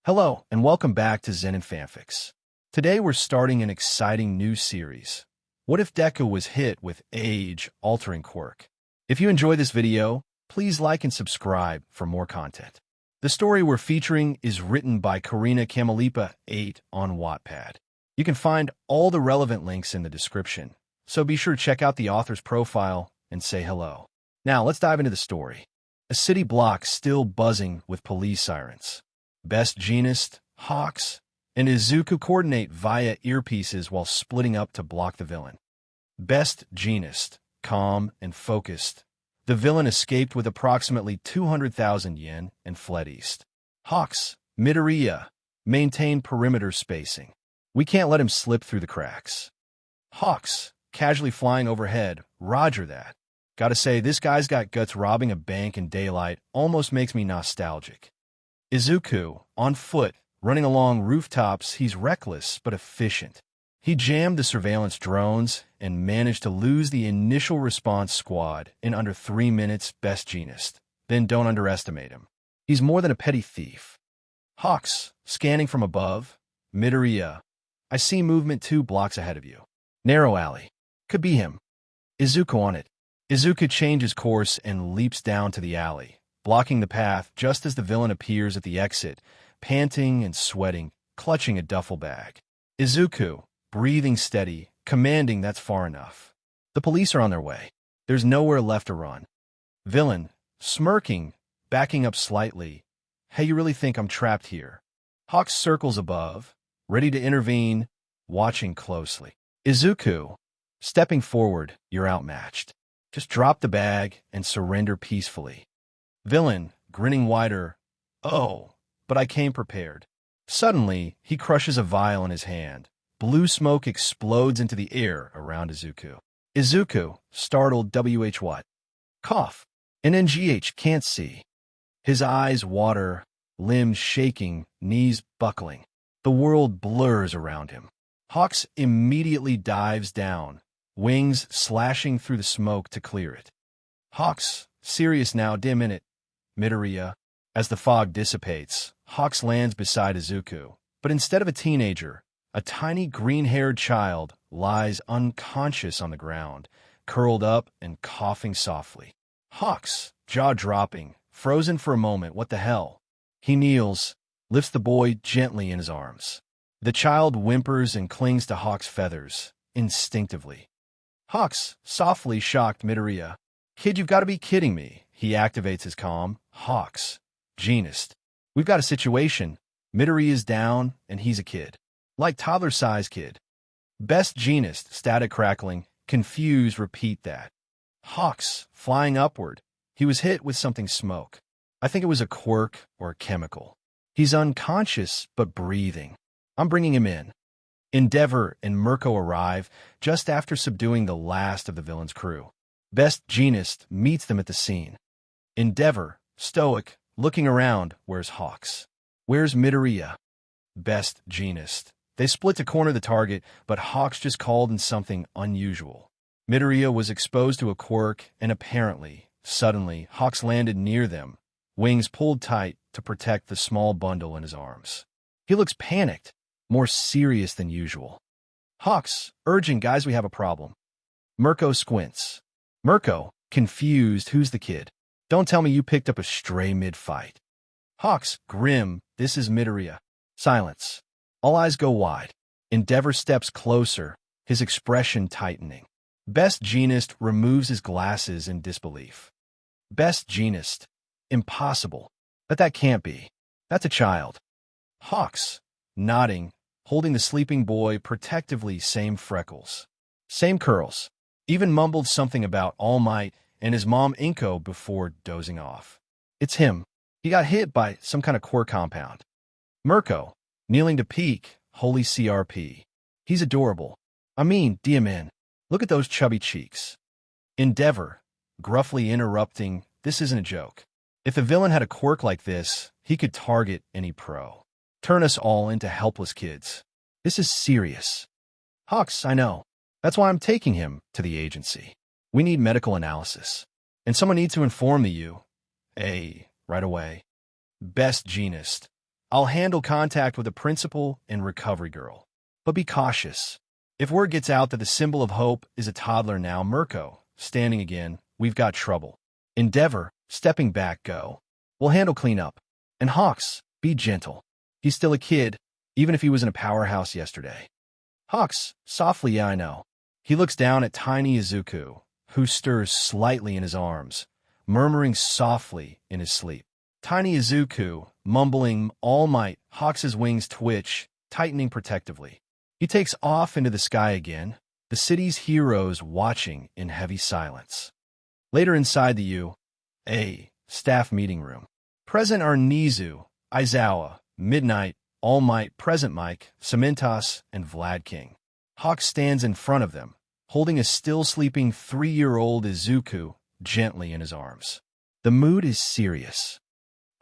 Hello, and welcome back to Zen and Fanfics. Today we're starting an exciting new series. What if Deku was hit with age-altering quirk? If you enjoy this video, please like and subscribe for more content. The story we're featuring is written by Karina Kamalipa 8 on Wattpad. You can find all the relevant links in the description, so be sure to check out the author's profile and say hello. Now let's dive into the story. A city block still buzzing with police sirens. Best Jeanist, Hawks, and Izuku coordinate via earpieces while splitting up to block the villain. Best Jeanist, calm and focused. The villain escaped with approximately 200,000 yen and fled east. Hawks, Midoriya, maintain perimeter spacing. We can't let him slip through the cracks. Hawks, casually flying overhead, roger that. Gotta say, this guy's got guts. Robbing a bank in daylight almost makes me nostalgic. Izuku, on foot, running along rooftops. He's reckless but efficient. He jammed the surveillance drones and managed to lose the initial response squad in under 3 minutes. Best Jeanist. Then don't underestimate him. He's more than a petty thief. Hawks, scanning from above. Midoriya, I see movement 2 blocks ahead of you. Narrow alley. Could be him. Izuku on it. Izuku changes course and leaps down to the alley, blocking the path just as the villain appears at the exit, panting and sweating, clutching a duffel bag. Izuku, breathing steady, commanding that's far enough. The police are on their way. There's nowhere left to run. Villain, smirking, backing up slightly. Hey, you really think I'm trapped here? Hawks circles above, ready to intervene, watching closely. Izuku, stepping forward, you're outmatched. Just drop the bag and surrender peacefully. Villain, grinning wider. Oh, but I came prepared. Suddenly, he crushes a vial in his hand. Blue smoke explodes into the air around Izuku. Izuku, startled. What? Cough. An NGH can't see. His eyes water, limbs shaking, knees buckling. The world blurs around him. Hawks immediately dives down, wings slashing through the smoke to clear it. Hawks, serious now, dim in it. Midoriya. As the fog dissipates, Hawks lands beside Izuku, but instead of a teenager, a tiny green-haired child lies unconscious on the ground, curled up and coughing softly. Hawks, jaw dropping, frozen for a moment. What the hell? He kneels, lifts the boy gently in his arms. The child whimpers and clings to Hawks' feathers, instinctively. Hawks, softly shocked. Midoriya. Kid, you've got to be kidding me. He activates his calm. Hawks, Jeanist. We've got a situation. Midoriya is down, and he's a kid. Like toddler-sized kid. Best Jeanist, static crackling, confused. Repeat that. Hawks, flying upward. He was hit with something smoke. I think it was a quirk or a chemical. He's unconscious, but breathing. I'm bringing him in. Endeavor and Mirko arrive just after subduing the last of the villain's crew. Best Jeanist meets them at the scene. Endeavor, stoic, looking around. Where's Hawks? Where's Midoriya? Best Jeanist. They split to corner the target, but Hawks just called in something unusual. Midoriya was exposed to a quirk, and apparently, suddenly, Hawks landed near them, wings pulled tight to protect the small bundle in his arms. He looks panicked, more serious than usual. Hawks, urging, guys, we have a problem. Mirko squints. Mirko, confused, who's the kid? Don't tell me you picked up a stray mid-fight. Hawks, grim, this is Midoriya. Silence. All eyes go wide. Endeavor steps closer, his expression tightening. Best Jeanist removes his glasses in disbelief. Best Jeanist. Impossible. That can't be. That's a child. Hawks, nodding, holding the sleeping boy protectively. Same freckles. Same curls. Even mumbled something about All Might and his mom Inko before dozing off. It's him. He got hit by some kind of quirk compound. Mirko, kneeling to peek, holy CRP. He's adorable. I mean, DMN. Look at those chubby cheeks. Endeavor, gruffly interrupting, this isn't a joke. If the villain had a quirk like this, he could target any pro. Turn us all into helpless kids. This is serious. Hawks, I know. That's why I'm taking him to the agency. We need medical analysis. And someone needs to inform the UA right away. Best Jeanist. I'll handle contact with the principal and recovery girl. But be cautious. If word gets out that the symbol of hope is a toddler now, Mirko, standing again, we've got trouble. Endeavor, stepping back, go. We'll handle cleanup. And Hawks, be gentle. He's still a kid, even if he was in a powerhouse yesterday. Hawks, softly, yeah, I know. He looks down at tiny Izuku, who stirs slightly in his arms, murmuring softly in his sleep. Tiny Izuku, mumbling, all might, Hawks's wings twitch, tightening protectively. He takes off into the sky again, the city's heroes watching in heavy silence. Later inside the U.A. staff meeting room. Present are Nizu, Aizawa, Midnight, All Might, Present Mike, Cementos, and Vlad King. Hawk stands in front of them, holding a still-sleeping 3-year-old Izuku gently in his arms. The mood is serious.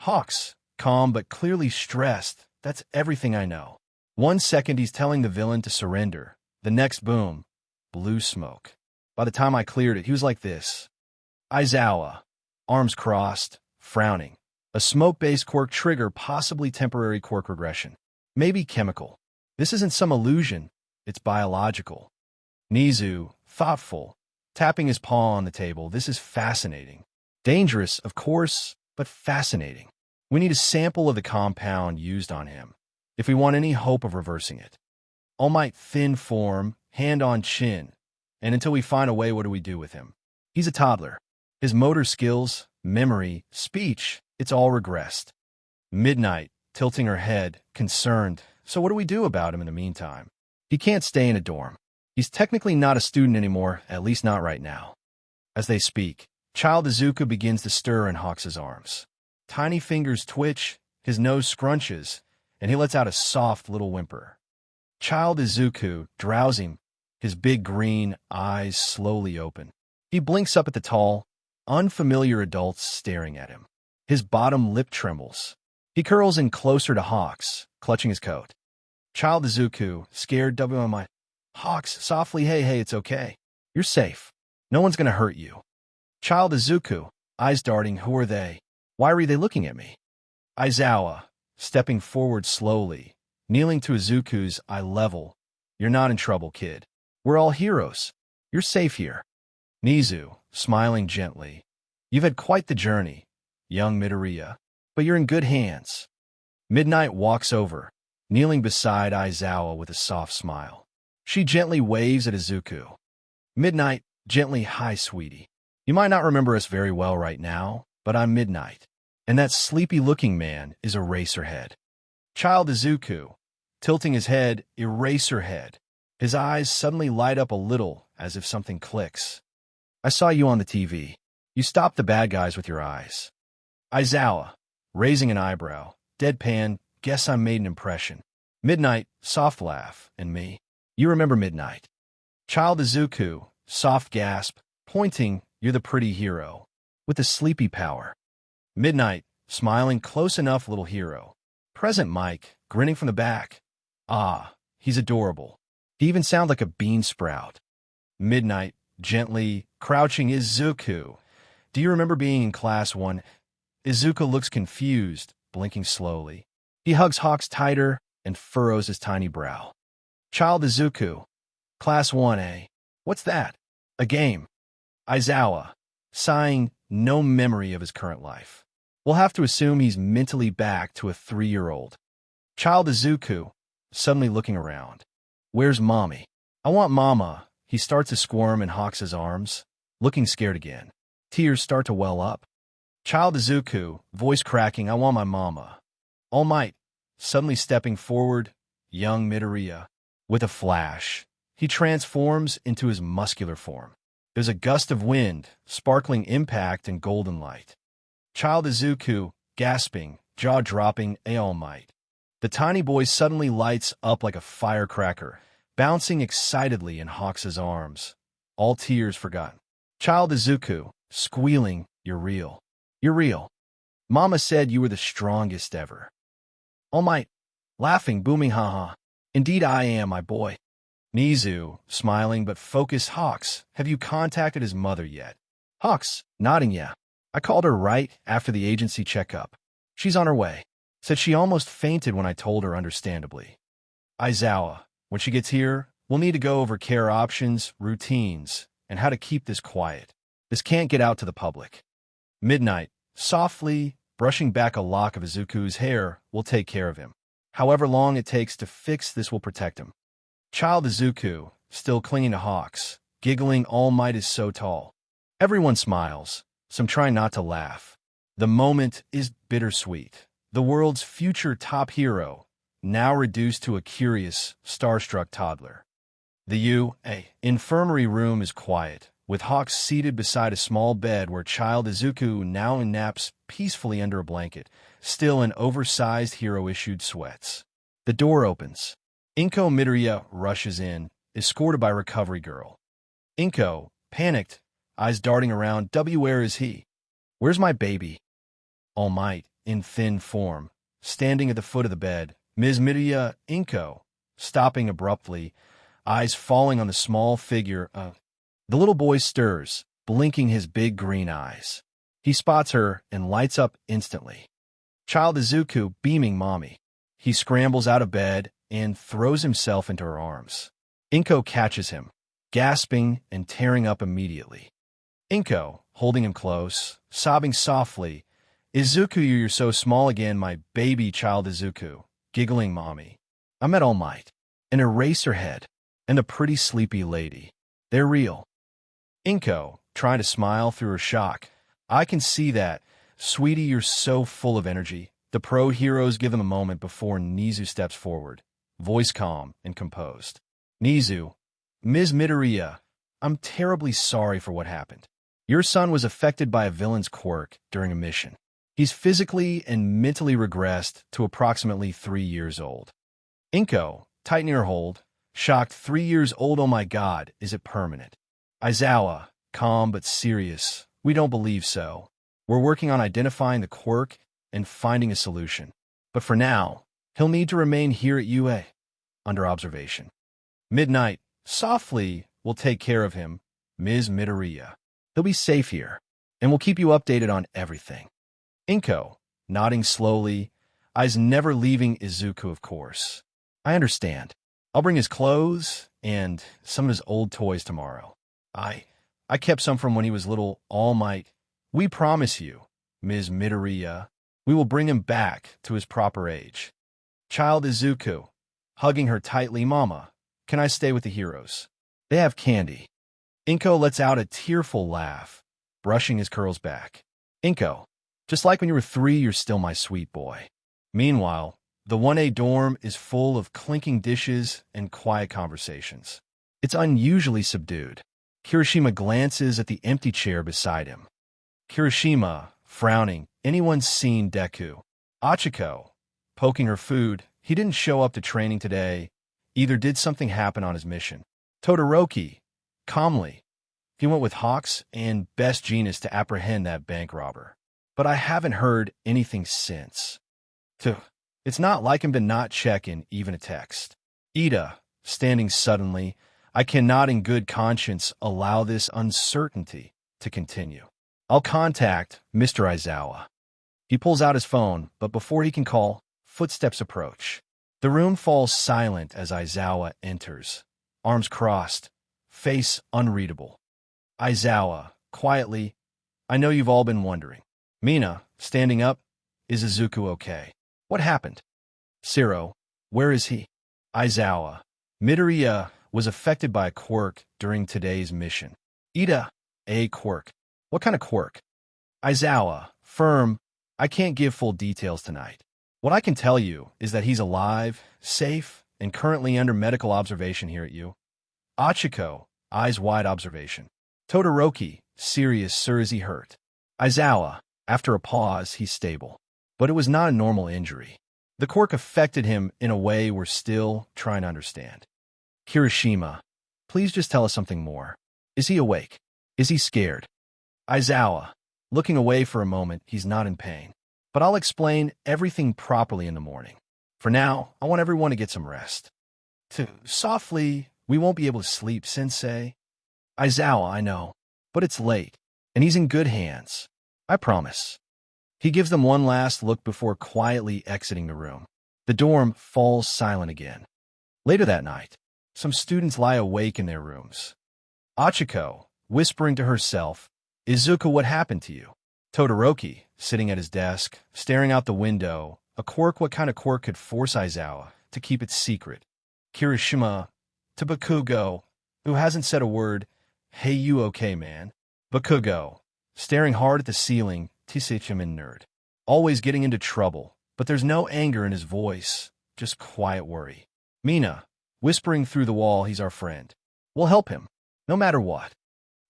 Hawks, calm but clearly stressed, that's everything I know. 1 second he's telling the villain to surrender, the next boom, blue smoke. By the time I cleared it, he was like this. Aizawa, arms crossed, frowning. A smoke-based quirk trigger, possibly temporary quirk regression. Maybe chemical. This isn't some illusion, it's biological. Nizu, thoughtful, tapping his paw on the table. This is fascinating. Dangerous, of course, but fascinating. We need a sample of the compound used on him, if we want any hope of reversing it. All Might, thin form, hand on chin. And until we find a way, what do we do with him? He's a toddler. His motor skills, memory, speech, it's all regressed. Midnight, tilting her head, concerned. So what do we do about him in the meantime? He can't stay in a dorm. He's technically not a student anymore, at least not right now. As they speak, child Izuku begins to stir in Hawks' arms. Tiny fingers twitch, his nose scrunches, and he lets out a soft little whimper. Child Izuku, drowsing, his big green eyes slowly open. He blinks up at the tall, unfamiliar adults staring at him. His bottom lip trembles. He curls in closer to Hawks, clutching his coat. Child Izuku, scared, WMI. Hawks, softly, hey, it's okay. You're safe. No one's gonna hurt you. Child Izuku, eyes darting, who are they? Why are they looking at me? Aizawa, stepping forward slowly, kneeling to Izuku's eye level. You're not in trouble, kid. We're all heroes. You're safe here. Nizu, smiling gently. You've had quite the journey, young Midoriya, but you're in good hands. Midnight walks over, kneeling beside Aizawa with a soft smile. She gently waves at Izuku. Midnight, gently, hi, sweetie. You might not remember us very well right now, but I'm Midnight. And that sleepy-looking man is Eraserhead. Child Izuku, tilting his head, Eraserhead. His eyes suddenly light up a little, as if something clicks. I saw you on the TV. You stopped the bad guys with your eyes. Aizawa, raising an eyebrow, deadpan, guess I made an impression. Midnight, soft laugh, and me. You remember Midnight. Child Izuku, soft gasp, pointing, you're the pretty hero, with the sleepy power. Midnight, smiling, close enough, little hero. Present Mike, grinning from the back. Ah, he's adorable. He even sounds like a bean sprout. Midnight, gently, crouching, Izuku. Do you remember being in class 1? Izuku looks confused, blinking slowly. He hugs Hawks tighter and furrows his tiny brow. Child Izuku, class 1A. What's that? A game. Aizawa, sighing, no memory of his current life. We'll have to assume he's mentally back to a 3-year-old. Child Izuku, suddenly looking around. Where's Mommy? I want Mama. He starts to squirm in Hawks' arms, looking scared again. Tears start to well up. Child Izuku, voice cracking, I want my Mama. All Might, suddenly stepping forward, young Midoriya. With a flash, he transforms into his muscular form. There's a gust of wind, sparkling impact and golden light. Child Izuku, gasping, jaw-dropping, All Might. The tiny boy suddenly lights up like a firecracker, bouncing excitedly in Hawks' arms. All tears forgotten. Child Izuku, squealing, you're real. You're real. Mama said you were the strongest ever. All Might, laughing, booming, haha. Indeed I am, my boy. Nizu, smiling but focused, Hawks, have you contacted his mother yet? Hawks, nodding, yeah. I called her right after the agency checkup. She's on her way. Said she almost fainted when I told her understandably. Aizawa, when she gets here, we'll need to go over care options, routines, and how to keep this quiet. This can't get out to the public. Midnight, softly, brushing back a lock of Izuku's hair, will take care of him. However long it takes to fix this will protect him. Child Izuku, still clinging to Hawks, giggling All Might is so tall. Everyone smiles, some try not to laugh. The moment is bittersweet. The world's future top hero, now reduced to a curious, starstruck toddler. The infirmary room is quiet, with Hawks seated beside a small bed where child Izuku now naps peacefully under a blanket, still in oversized hero-issued sweats. The door opens. Izuku Midoriya rushes in, escorted by Recovery Girl. Izuku, panicked, eyes darting around, where is he? Where's my baby? All Might, in thin form, standing at the foot of the bed, Ms. Midoriya, Izuku, stopping abruptly, eyes falling on the small figure. The little boy stirs, blinking his big green eyes. He spots her and lights up instantly. Child Izuku beaming mommy. He scrambles out of bed and throws himself into her arms. Izuku catches him, gasping and tearing up immediately. Izuku, holding him close, sobbing softly, Izuku, you're so small again, my baby child Izuku, giggling mommy. I met All Might, an eraserhead, and a pretty sleepy lady. They're real. Izuku, trying to smile through her shock. I can see that. Sweetie, you're so full of energy. The pro heroes give him a moment before Nizu steps forward, voice calm and composed. Nizu, Ms. Midoriya, I'm terribly sorry for what happened. Your son was affected by a villain's quirk during a mission. He's physically and mentally regressed to approximately 3 years old. Izuku, tightening her hold, shocked, 3 years old, oh my god, is it permanent? Aizawa, calm but serious, we don't believe so. We're working on identifying the quirk and finding a solution. But for now, he'll need to remain here at UA, under observation. Midnight, softly, we'll take care of him, Ms. Midoriya. He'll be safe here, and we'll keep you updated on everything. Izuku, nodding slowly, eyes never leaving Izuku, of course. I understand. I'll bring his clothes and some of his old toys tomorrow. I kept some from when he was little. All Might. We promise you, Ms. Midoriya, we will bring him back to his proper age. Child Izuku, hugging her tightly, Mama, can I stay with the heroes? They have candy. Izuku lets out a tearful laugh, brushing his curls back. Izuku, just like when you were 3, you're still my sweet boy. Meanwhile, the 1A dorm is full of clinking dishes and quiet conversations. It's unusually subdued. Kirishima glances at the empty chair beside him. Kirishima, frowning, anyone's seen Deku. Achiko, poking her food, he didn't show up to training today. Either did something happen on his mission. Todoroki, calmly, he went with Hawks and Best Genius to apprehend that bank robber. But I haven't heard anything since. It's not like him to not check in even a text. Ida, standing suddenly, I cannot in good conscience allow this uncertainty to continue. I'll contact Mr. Aizawa. He pulls out his phone, but before he can call, footsteps approach. The room falls silent as Aizawa enters, arms crossed, face unreadable. Aizawa, quietly, I know you've all been wondering. Mina, standing up, is Izuku okay? What happened? Siro, where is he? Aizawa, Midoriya was affected by a quirk during today's mission. Ida, a quirk. What kind of quirk? Aizawa, firm, I can't give full details tonight. What I can tell you is that he's alive, safe, and currently under medical observation here at U. Achiko, eyes wide observation. Todoroki, serious, sir, is he hurt? Aizawa, after a pause, he's stable. But it was not a normal injury. The quirk affected him in a way we're still trying to understand. Kirishima, please just tell us something more. Is he awake? Is he scared? Aizawa, looking away for a moment, he's not in pain. But I'll explain everything properly in the morning. For now, I want everyone to get some rest. Softly, we won't be able to sleep, Sensei. Aizawa, I know, but it's late, and he's in good hands. I promise. He gives them one last look before quietly exiting the room. The dorm falls silent again. Later that night, some students lie awake in their rooms. Achiko, whispering to herself, "Izuku, what happened to you?" Todoroki, sitting at his desk, staring out the window. A quirk, what kind of quirk could force Aizawa to keep it secret? Kirishima, to Bakugo, who hasn't said a word, "Hey, you okay, man?" Bakugo, staring hard at the ceiling, Tishichiman nerd. Always getting into trouble, but there's no anger in his voice, just quiet worry. Mina, whispering through the wall, "He's our friend. We'll help him, no matter what."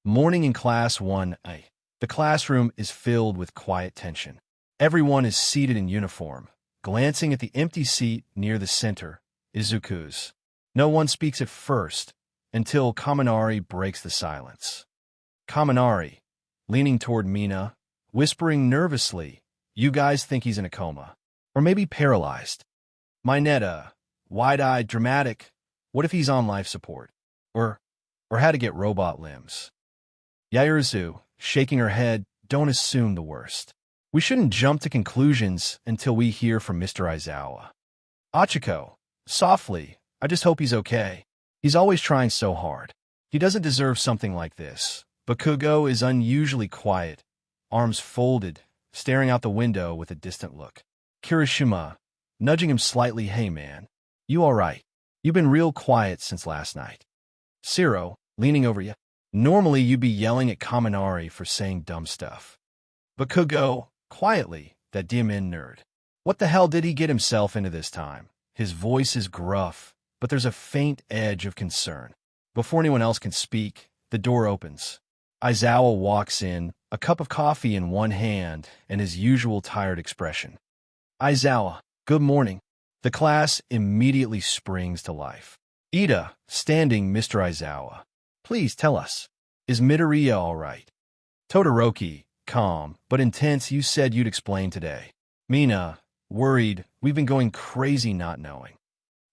Morning in Class 1A. The classroom is filled with quiet tension. Everyone is seated in uniform, glancing at the empty seat near the center, Izuku's. No one speaks at first, until Kaminari breaks the silence. Kaminari, leaning toward Mina, whispering nervously, "You guys think he's in a coma. Or maybe paralyzed. Mineta, wide-eyed, dramatic, what if he's on life support? Or had to get robot limbs?" Yaozu, shaking her head, "Don't assume the worst. We shouldn't jump to conclusions until we hear from Mr. Aizawa." Achiko, softly, "I just hope he's okay. He's always trying so hard. He doesn't deserve something like this." Bakugo is unusually quiet, arms folded, staring out the window with a distant look. Kirishima, nudging him slightly, "Hey man, you all right? You've been real quiet since last night." Siro, leaning over you, "Normally you'd be yelling at Kaminari for saying dumb stuff." Bakugo, quietly, "That Diamin nerd. What the hell did he get himself into this time?" His voice is gruff, but there's a faint edge of concern. Before anyone else can speak, the door opens. Aizawa walks in, a cup of coffee in one hand and his usual tired expression. "Aizawa, good morning." The class immediately springs to life. Ida, standing, "Mr. Aizawa, please tell us, is Midoriya all right?" Todoroki, calm but intense, "You said you'd explain today." Mina, worried, "We've been going crazy not knowing."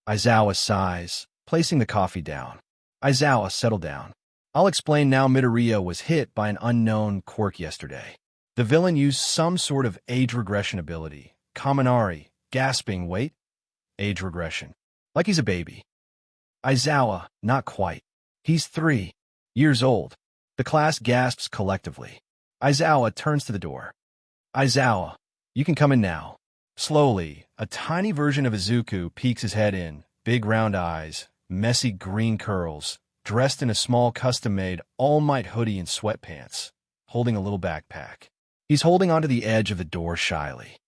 Aizawa sighs, placing the coffee down. "Aizawa, settle down. I'll explain now. Midoriya was hit by an unknown quirk yesterday. The villain used some sort of age regression ability." Kaminari, gasping, "Wait, age regression? Like he's a baby." Aizawa, "Not quite. He's 3 years old." The class gasps collectively. Aizawa turns to the door. "Aizawa, you can come in now." Slowly, a tiny version of Izuku peeks his head in, big round eyes, messy green curls, dressed in a small custom-made All Might hoodie and sweatpants, holding a little backpack. He's holding onto the edge of the door shyly.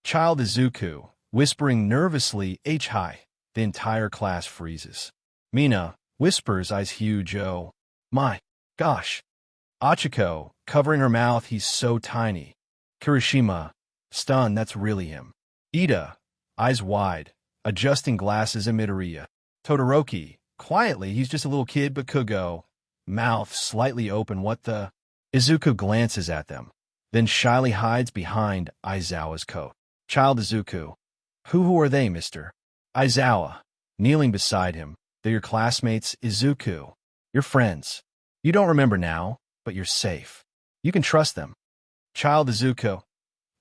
Child Izuku, whispering nervously, "H high." The entire class freezes. Mina, whispers, eyes huge, "Oh my gosh." Achiko, covering her mouth, "He's so tiny." Kirishima, stunned, "That's really him." Ida, eyes wide, adjusting glasses at Midoriya. Todoroki, quietly, "He's just a little kid." Bakugo, mouth slightly open, "What the?" Izuku glances at them, then shyly hides behind Aizawa's coat. Child Izuku, Who are they, mister?" Aizawa, kneeling beside him, "They're your classmates, Izuku. Your friends. You don't remember now, but you're safe. You can trust them." Child Izuku,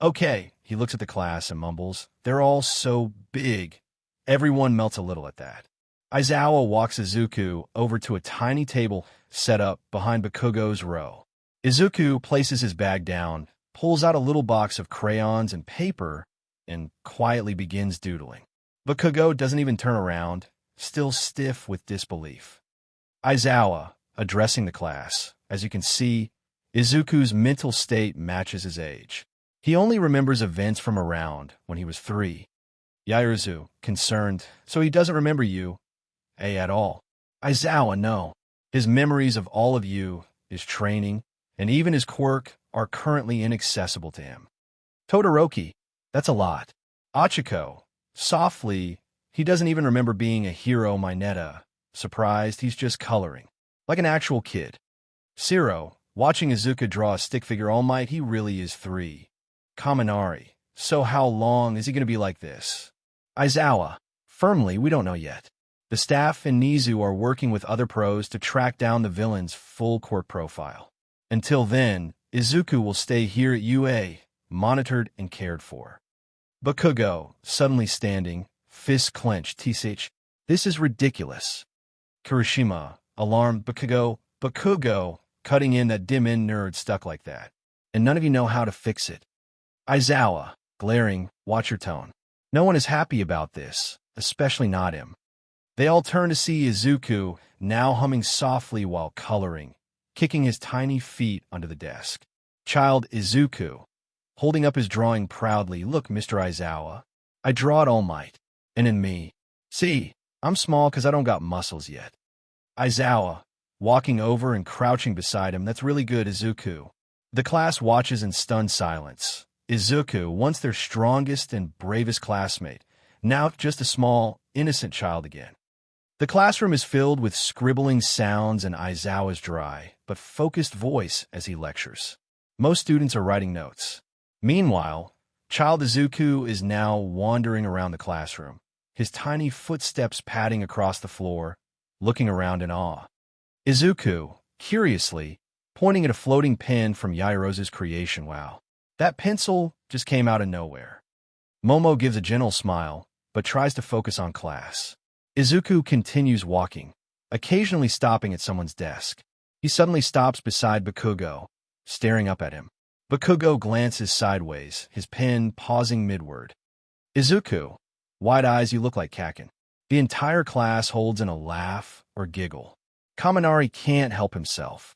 "Okay." He looks at the class and mumbles, "They're all so big." Everyone melts a little at that. Aizawa walks Izuku over to a tiny table set up behind Bakugo's row. Izuku places his bag down, pulls out a little box of crayons and paper, and quietly begins doodling. Bakugo doesn't even turn around, still stiff with disbelief. Aizawa, addressing the class, "As you can see, Izuku's mental state matches his age. He only remembers events from around when he was 3. Yaozu, concerned, "So he doesn't remember you, at all?" Aizawa, "No. His memories of all of you, his training, and even his quirk are currently inaccessible to him." Todoroki, "That's a lot." Achiko, softly, "He doesn't even remember being a hero." Mineta, surprised, "He's just coloring. Like an actual kid." Siro, watching Izuku draw a stick figure, "All Might, he really is 3. Kaminari, "So how long is he going to be like this?" Aizawa, firmly, "We don't know yet. The staff and Nizu are working with other pros to track down the villain's full quirk profile. Until then, Izuku will stay here at UA, monitored and cared for. Bakugo, suddenly standing, fists clenched, tsh. This is ridiculous. Kirishima, alarmed, Bakugo, cutting in that dim-in nerd stuck like that. And none of you know how to fix it. Aizawa, glaring, watch your tone. No one is happy about this, especially not him. They all turn to see Izuku, now humming softly while coloring, kicking his tiny feet under the desk. Child Izuku, holding up his drawing proudly, look, Mr. Aizawa, I draw it all might. And in me. See, I'm small 'cause I don't got muscles yet. Aizawa, walking over and crouching beside him, that's really good, Izuku. The class watches in stunned silence. Izuku, once their strongest and bravest classmate, now just a small, innocent child again. The classroom is filled with scribbling sounds and Aizawa's dry, but focused voice as he lectures. Most students are writing notes. Meanwhile, child Izuku is now wandering around the classroom, his tiny footsteps padding across the floor, looking around in awe. Izuku, curiously, pointing at a floating pen from Yairo's creation. Wow, that pencil just came out of nowhere. Momo gives a gentle smile, but tries to focus on class. Izuku continues walking, occasionally stopping at someone's desk. He suddenly stops beside Bakugo, staring up at him. Bakugo glances sideways, his pen pausing midword. Izuku, wide eyes, you look like Kakin. The entire class holds in a laugh or giggle. Kaminari can't help himself.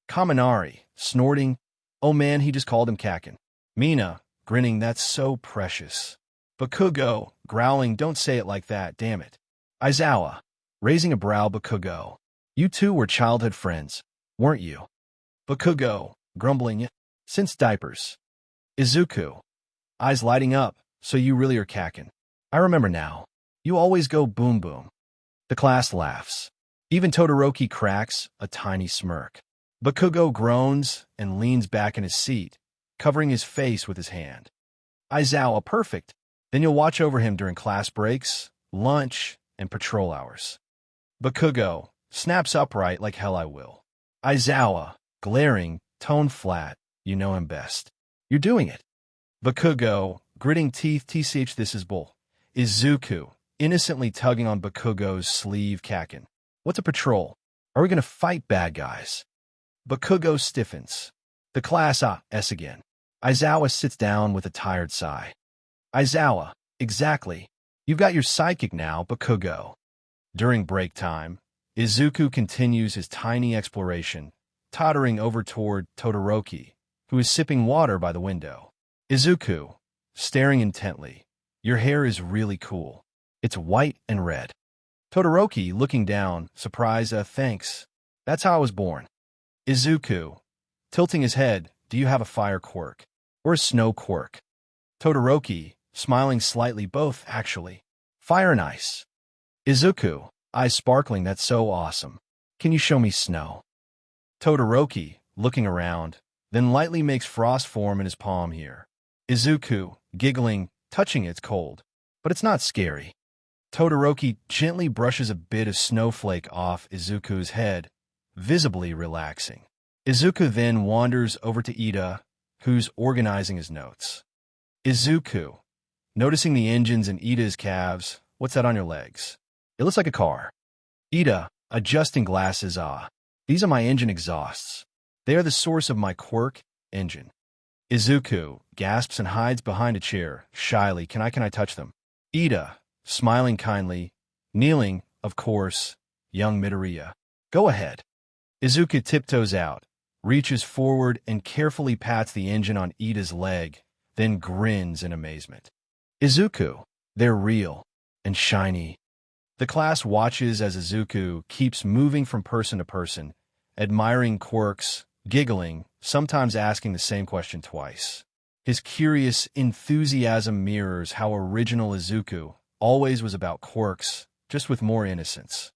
Kaminari, snorting, oh man, he just called him Kakin. Mina, grinning, that's so precious. Bakugo, growling, don't say it like that, damn it. Aizawa, raising a brow, Bakugo, you two were childhood friends, weren't you? Bakugo, grumbling, since diapers. Izuku, eyes lighting up, so you really are Kakin. I remember now. You always go boom boom. The class laughs. Even Todoroki cracks a tiny smirk. Bakugo groans and leans back in his seat, covering his face with his hand. Aizawa, perfect. Then you'll watch over him during class breaks, lunch, and patrol hours. Bakugo snaps upright, like hell I will. Aizawa, glaring, tone flat, you know him best. You're doing it. Bakugo, gritting teeth, tch, this is bull. Izuku, innocently tugging on Bakugo's sleeve, Kakin. What's a patrol? Are we gonna fight bad guys? Bakugo stiffens. The class S again. Aizawa sits down with a tired sigh. Aizawa, exactly. You've got your sidekick now, Bakugo. During break time, Izuku continues his tiny exploration, tottering over toward Todoroki, who is sipping water by the window. Izuku, staring intently. Your hair is really cool. It's white and red. Todoroki, looking down, surprised, thanks. That's how I was born. Izuku, tilting his head, do you have a fire quirk? Or a snow quirk? Todoroki, smiling slightly, both, actually. Fire and ice. Izuku, eyes sparkling, that's so awesome. Can you show me snow? Todoroki, looking around, then lightly makes frost form in his palm here. Izuku, giggling, touching it's cold. But it's not scary. Todoroki gently brushes a bit of snowflake off Izuku's head, visibly relaxing. Izuku then wanders over to Ida, who's organizing his notes. Izuku, noticing the engines in Ida's calves, what's that on your legs? It looks like a car. Ida, adjusting glasses, these are my engine exhausts. They are the source of my quirk engine. Izuku gasps and hides behind a chair, shyly, can I touch them? Ida, smiling kindly, kneeling, of course, young Midoriya. Go ahead. Izuku tiptoes out, reaches forward and carefully pats the engine on Ida's leg, then grins in amazement. Izuku, they're real and shiny. The class watches as Izuku keeps moving from person to person, admiring quirks, giggling, sometimes asking the same question twice. His curious enthusiasm mirrors how original Izuku always was about quirks, just with more innocence.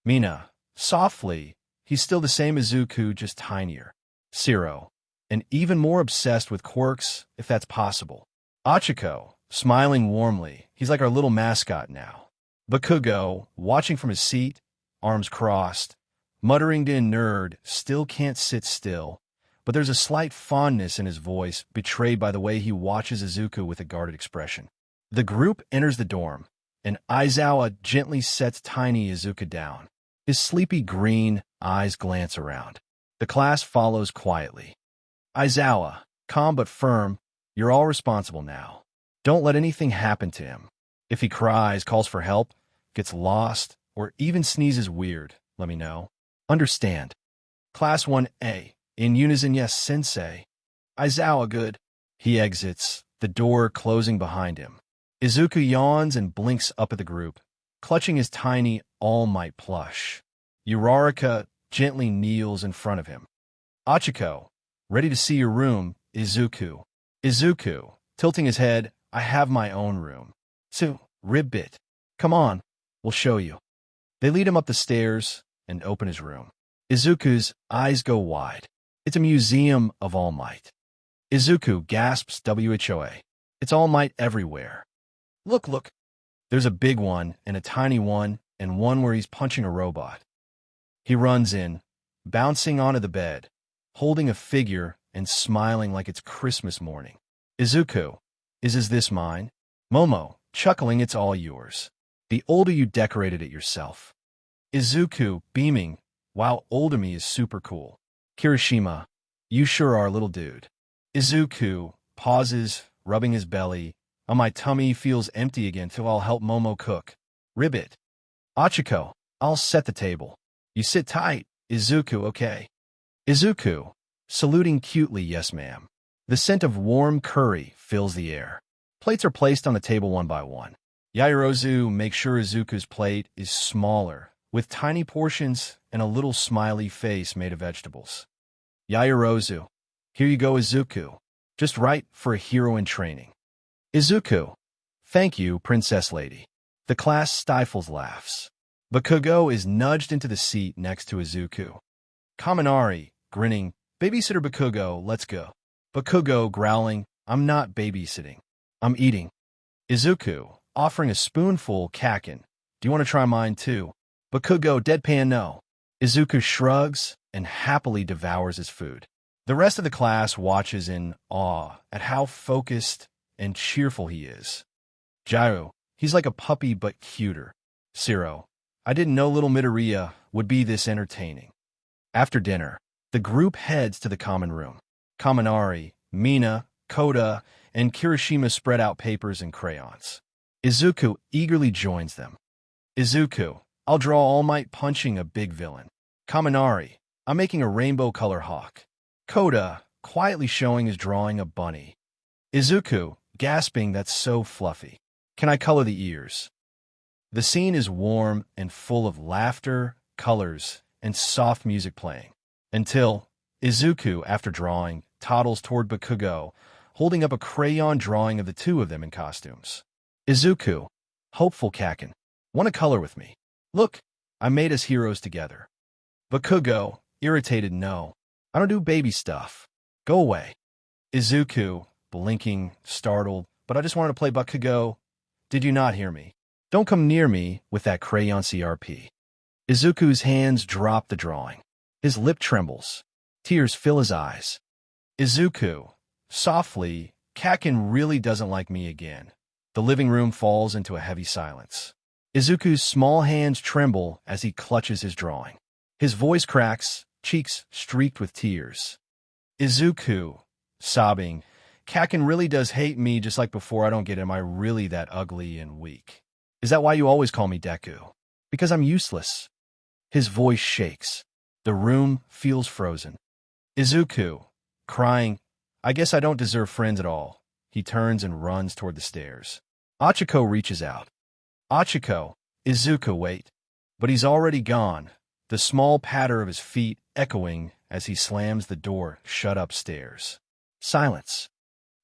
Mina, softly, he's still the same Izuku, just tinier. Zero, and even more obsessed with quirks, if that's possible. Achiko, smiling warmly, he's like our little mascot now. Bakugo, watching from his seat, arms crossed, muttering to a nerd, still can't sit still, but there's a slight fondness in his voice, betrayed by the way he watches Izuku with a guarded expression. The group enters the dorm, and Aizawa gently sets tiny Izuku down. His sleepy green eyes glance around. The class follows quietly. Aizawa, calm but firm, you're all responsible now. Don't let anything happen to him. If he cries, calls for help, gets lost, or even sneezes weird, let me know. Understand. Class 1A, in unison, yes, sensei. Aizawa, good. He exits, the door closing behind him. Izuku yawns and blinks up at the group, clutching his tiny All Might plush. Uraraka gently kneels in front of him. Achiko, ready to see your room, Izuku. Izuku, tilting his head, I have my own room. So, Ribbit, come on, we'll show you. They lead him up the stairs and open his room. Izuku's eyes go wide. It's a museum of All Might. Izuku gasps WHOA. It's All Might everywhere. Look. There's a big one and a tiny one and one where he's punching a robot. He runs in, bouncing onto the bed, holding a figure and smiling like it's Christmas morning. Izuku, is this mine? Momo, chuckling, it's all yours. The older you decorated it yourself. Izuku, beaming, wow, older me is super cool. Kirishima, you sure are, little dude. Izuku pauses, rubbing his belly. My tummy feels empty again till I'll help Momo cook. Ribbit. Achiko, I'll set the table. You sit tight, Izuku, okay? Izuku, saluting cutely, yes ma'am. The scent of warm curry fills the air. Plates are placed on the table one by one. Yaoyorozu makes sure Izuku's plate is smaller, with tiny portions and a little smiley face made of vegetables. Yaoyorozu, here you go, Izuku. Just right for a hero in training. Izuku, thank you, princess lady. The class stifles laughs. Bakugo is nudged into the seat next to Izuku. Kaminari, grinning, babysitter Bakugo, let's go. Bakugo growling, I'm not babysitting. I'm eating. Izuku, offering a spoonful, Kakin. Do you want to try mine too? Bakugo deadpan no. Izuku shrugs and happily devours his food. The rest of the class watches in awe at how focused and cheerful he is. Jiro, he's like a puppy but cuter. Siro, I didn't know little Midoriya would be this entertaining. After dinner, the group heads to the common room. Kaminari, Mina, Koda, and Kirishima spread out papers and crayons. Izuku eagerly joins them. Izuku, I'll draw All Might punching a big villain. Kaminari, I'm making a rainbow color hawk. Koda, quietly showing his drawing a bunny. Izuku, gasping, that's so fluffy. Can I color the ears? The scene is warm and full of laughter, colors, and soft music playing. Until Izuku, after drawing, toddles toward Bakugo, holding up a crayon drawing of the two of them in costumes. Izuku, hopeful Kakin, want to color with me? Look, I made us heroes together. Bakugo, irritated, no, I don't do baby stuff. Go away. Izuku, blinking, startled, but I just wanted to play Bakugo. Did you not hear me? Don't come near me with that crayon CRP. Izuku's hands drop the drawing. His lip trembles. Tears fill his eyes. Izuku, softly, Kakin really doesn't like me again. The living room falls into a heavy silence. Izuku's small hands tremble as he clutches his drawing. His voice cracks, cheeks streaked with tears. Izuku, sobbing, Kakin really does hate me just like before. I don't get it. Am I really that ugly and weak? Is that why you always call me Deku? Because I'm useless. His voice shakes. The room feels frozen. Izuku, crying, I guess I don't deserve friends at all. He turns and runs toward the stairs. Achiko reaches out. Achiko, Izuku, wait. But he's already gone, the small patter of his feet echoing as he slams the door shut upstairs. Silence.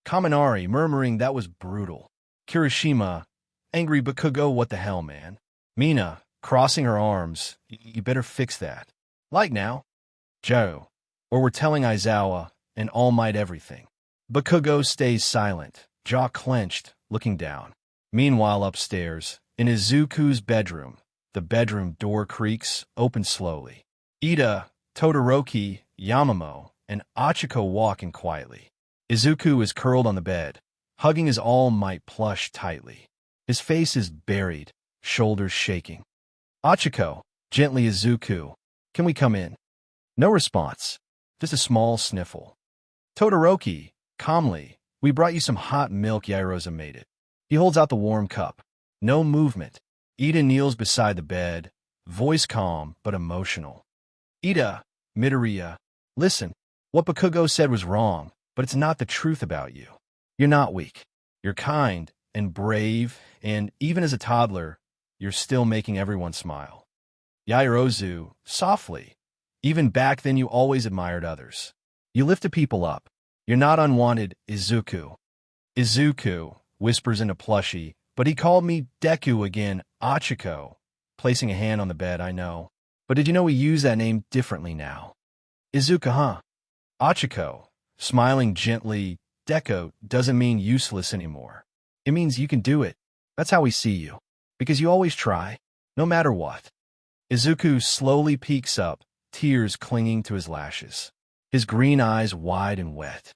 Kaminari murmuring, that was brutal. Kirishima, angry, Bakugo, what the hell, man? Mina, crossing her arms, you better fix that. Like now. Joe, or we're telling Aizawa and All Might everything. Bakugo stays silent, jaw clenched, looking down. Meanwhile, upstairs, in Izuku's bedroom, the bedroom door creaks, open slowly. Ida, Todoroki, Yamamo, and Achiko walk in quietly. Izuku is curled on the bed, hugging his All Might plush tightly. His face is buried, shoulders shaking. Achiko, gently Izuku, can we come in? No response, just a small sniffle. Todoroki, calmly, we brought you some hot milk. Yairoza made it. He holds out the warm cup. No movement. Ida kneels beside the bed, voice calm but emotional. Ida, Midoriya, listen, what Bakugo said was wrong, but it's not the truth about you. You're not weak. You're kind and brave, and even as a toddler, you're still making everyone smile. Yairozu, softly, even back then you always admired others. You lifted people up. You're not unwanted, Izuku. Izuku, whispers into plushie, but he called me Deku again, Achiko, placing a hand on the bed, I know. But did you know we use that name differently now? Izuku, huh? Achiko, smiling gently, Deku doesn't mean useless anymore. It means you can do it. That's how we see you. Because you always try, no matter what. Izuku slowly peeks up, tears clinging to his lashes. His green eyes wide and wet.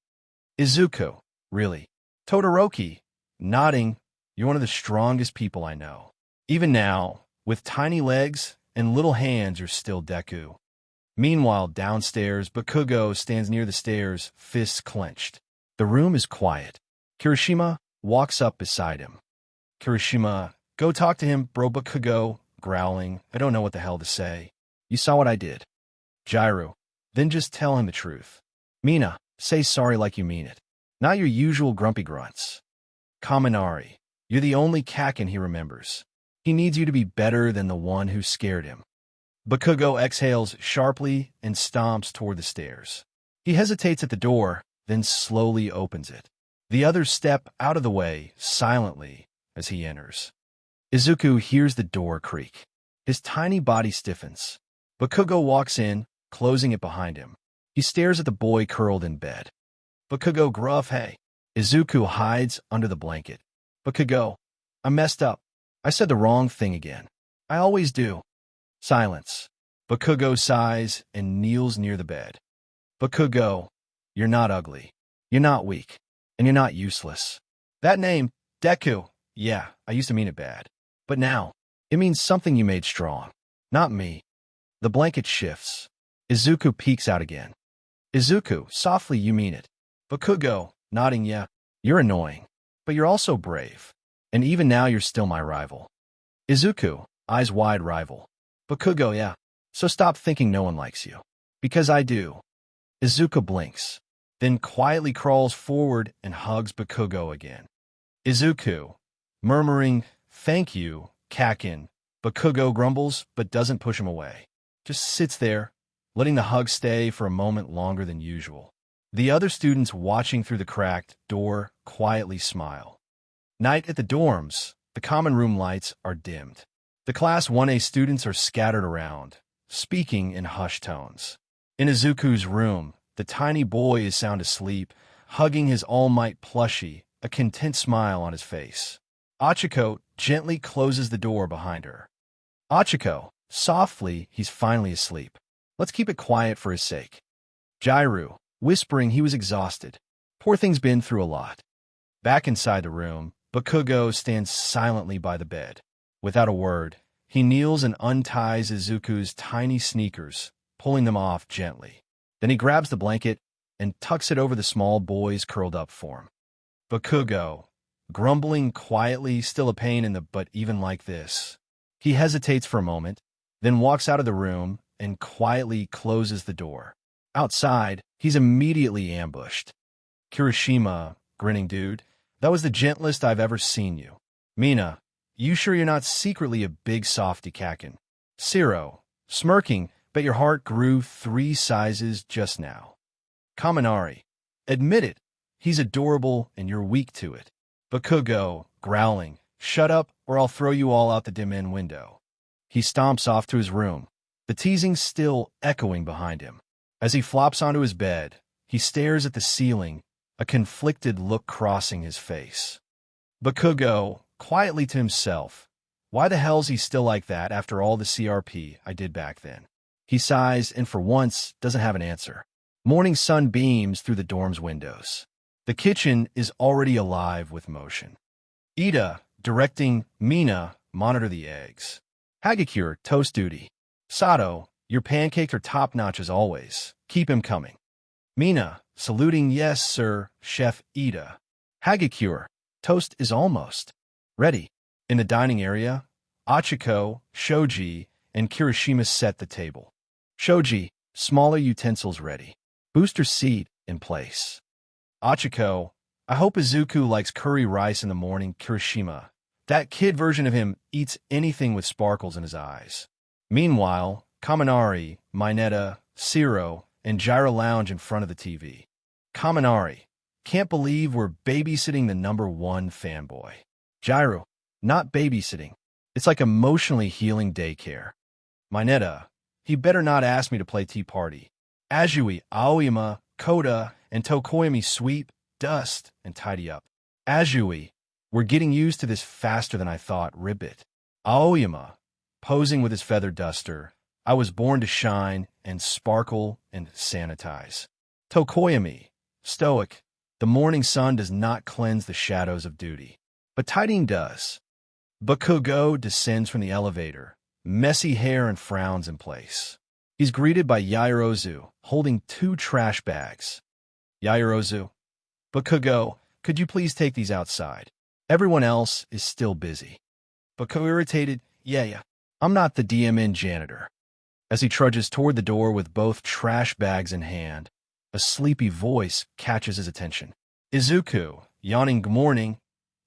Izuku, really? Todoroki, nodding, you're one of the strongest people I know. Even now, with tiny legs and little hands, you're still Deku. Meanwhile, downstairs, Bakugo stands near the stairs, fists clenched. The room is quiet. Kirishima walks up beside him. Kirishima, go talk to him, bro. Bakugo, growling, I don't know what the hell to say. You saw what I did. Jairu, then just tell him the truth. Mina, say sorry like you mean it. Not your usual grumpy grunts. Kaminari, you're the only Kakin he remembers. He needs you to be better than the one who scared him. Bakugo exhales sharply and stomps toward the stairs. He hesitates at the door, then slowly opens it. The others step out of the way, silently, as he enters. Izuku hears the door creak. His tiny body stiffens. Bakugo walks in, closing it behind him. He stares at the boy curled in bed. Bakugo, gruff, hey. Izuku hides under the blanket. Bakugo, I messed up. I said the wrong thing again. I always do. Silence. Bakugo sighs and kneels near the bed. Bakugo, you're not ugly. You're not weak. And you're not useless. That name, Deku, yeah, I used to mean it bad. But now, it means something you made strong. Not me. The blanket shifts. Izuku peeks out again. Izuku, softly, you mean it. Bakugo, nodding, yeah, you're annoying. But you're also brave. And even now you're still my rival. Izuku, eyes wide, rival. Bakugo, yeah. So stop thinking no one likes you. Because I do. Izuku blinks, then quietly crawls forward and hugs Bakugo again. Izuku, murmuring, thank you, Kakin. Bakugo grumbles but doesn't push him away. Just sits there, letting the hug stay for a moment longer than usual. The other students watching through the cracked door quietly smile. Night at the dorms. The common room lights are dimmed. The Class 1A students are scattered around, speaking in hushed tones. In Izuku's room, the tiny boy is sound asleep, hugging his All Might plushie, a content smile on his face. Achiko gently closes the door behind her. Achiko, softly, he's finally asleep. Let's keep it quiet for his sake. Jairu, whispering he was exhausted. Poor thing's been through a lot. Back inside the room, Bakugo stands silently by the bed. Without a word, he kneels and unties Izuku's tiny sneakers, pulling them off gently. Then he grabs the blanket and tucks it over the small boy's curled up form. Bakugo, grumbling quietly, still a pain in the butt even like this. He hesitates for a moment, then walks out of the room and quietly closes the door. Outside, he's immediately ambushed. Kirishima, grinning, dude, that was the gentlest I've ever seen you. Mina, you sure you're not secretly a big softy Kakin? Siro, smirking, bet your heart grew 3 sizes just now. Kaminari, admit it, he's adorable and you're weak to it. Bakugo, growling, shut up or I'll throw you all out the dim-end window. He stomps off to his room, the teasing still echoing behind him. As he flops onto his bed, he stares at the ceiling, a conflicted look crossing his face. Bakugo, quietly to himself, why the hell's he still like that after all the CRP I did back then? He sighs and for once doesn't have an answer. Morning sun beams through the dorm's windows. The kitchen is already alive with motion. Ida, directing Mina, monitor the eggs. Hagakure, toast duty. Sato, your pancakes are top-notch as always. Keep him coming. Mina, saluting, yes, sir, Chef Ida. Hagakure, toast is almost ready. In the dining area, Achiko, Shoji, and Kirishima set the table. Shoji, smaller utensils ready. Booster seat in place. Achiko, I hope Izuku likes curry rice in the morning. Kirishima, that kid version of him eats anything with sparkles in his eyes. Meanwhile, Kaminari, Mineta, Ciro, and Jiraiya lounge in front of the TV. Kaminari, can't believe we're babysitting the #1 fanboy. Jiraiya, not babysitting. It's like emotionally healing daycare. Mineta, he better not ask me to play tea party. Azui, Aoyama, Koda, and Tokoyami sweep, dust, and tidy up. Azui, we're getting used to this faster than I thought. Ribbit. Aoyama, posing with his feather duster. I was born to shine and sparkle and sanitize. Tokoyami, stoic. The morning sun does not cleanse the shadows of duty, but tidying does. Bakugo descends from the elevator, messy hair and frowns in place. He's greeted by Yaoyorozu, holding 2 trash bags. Yaoyorozu, Bakugo, could you please take these outside? Everyone else is still busy. Bakugo irritated, yeah, I'm not the DMN janitor. As he trudges toward the door with both trash bags in hand, a sleepy voice catches his attention. Izuku, yawning, good morning.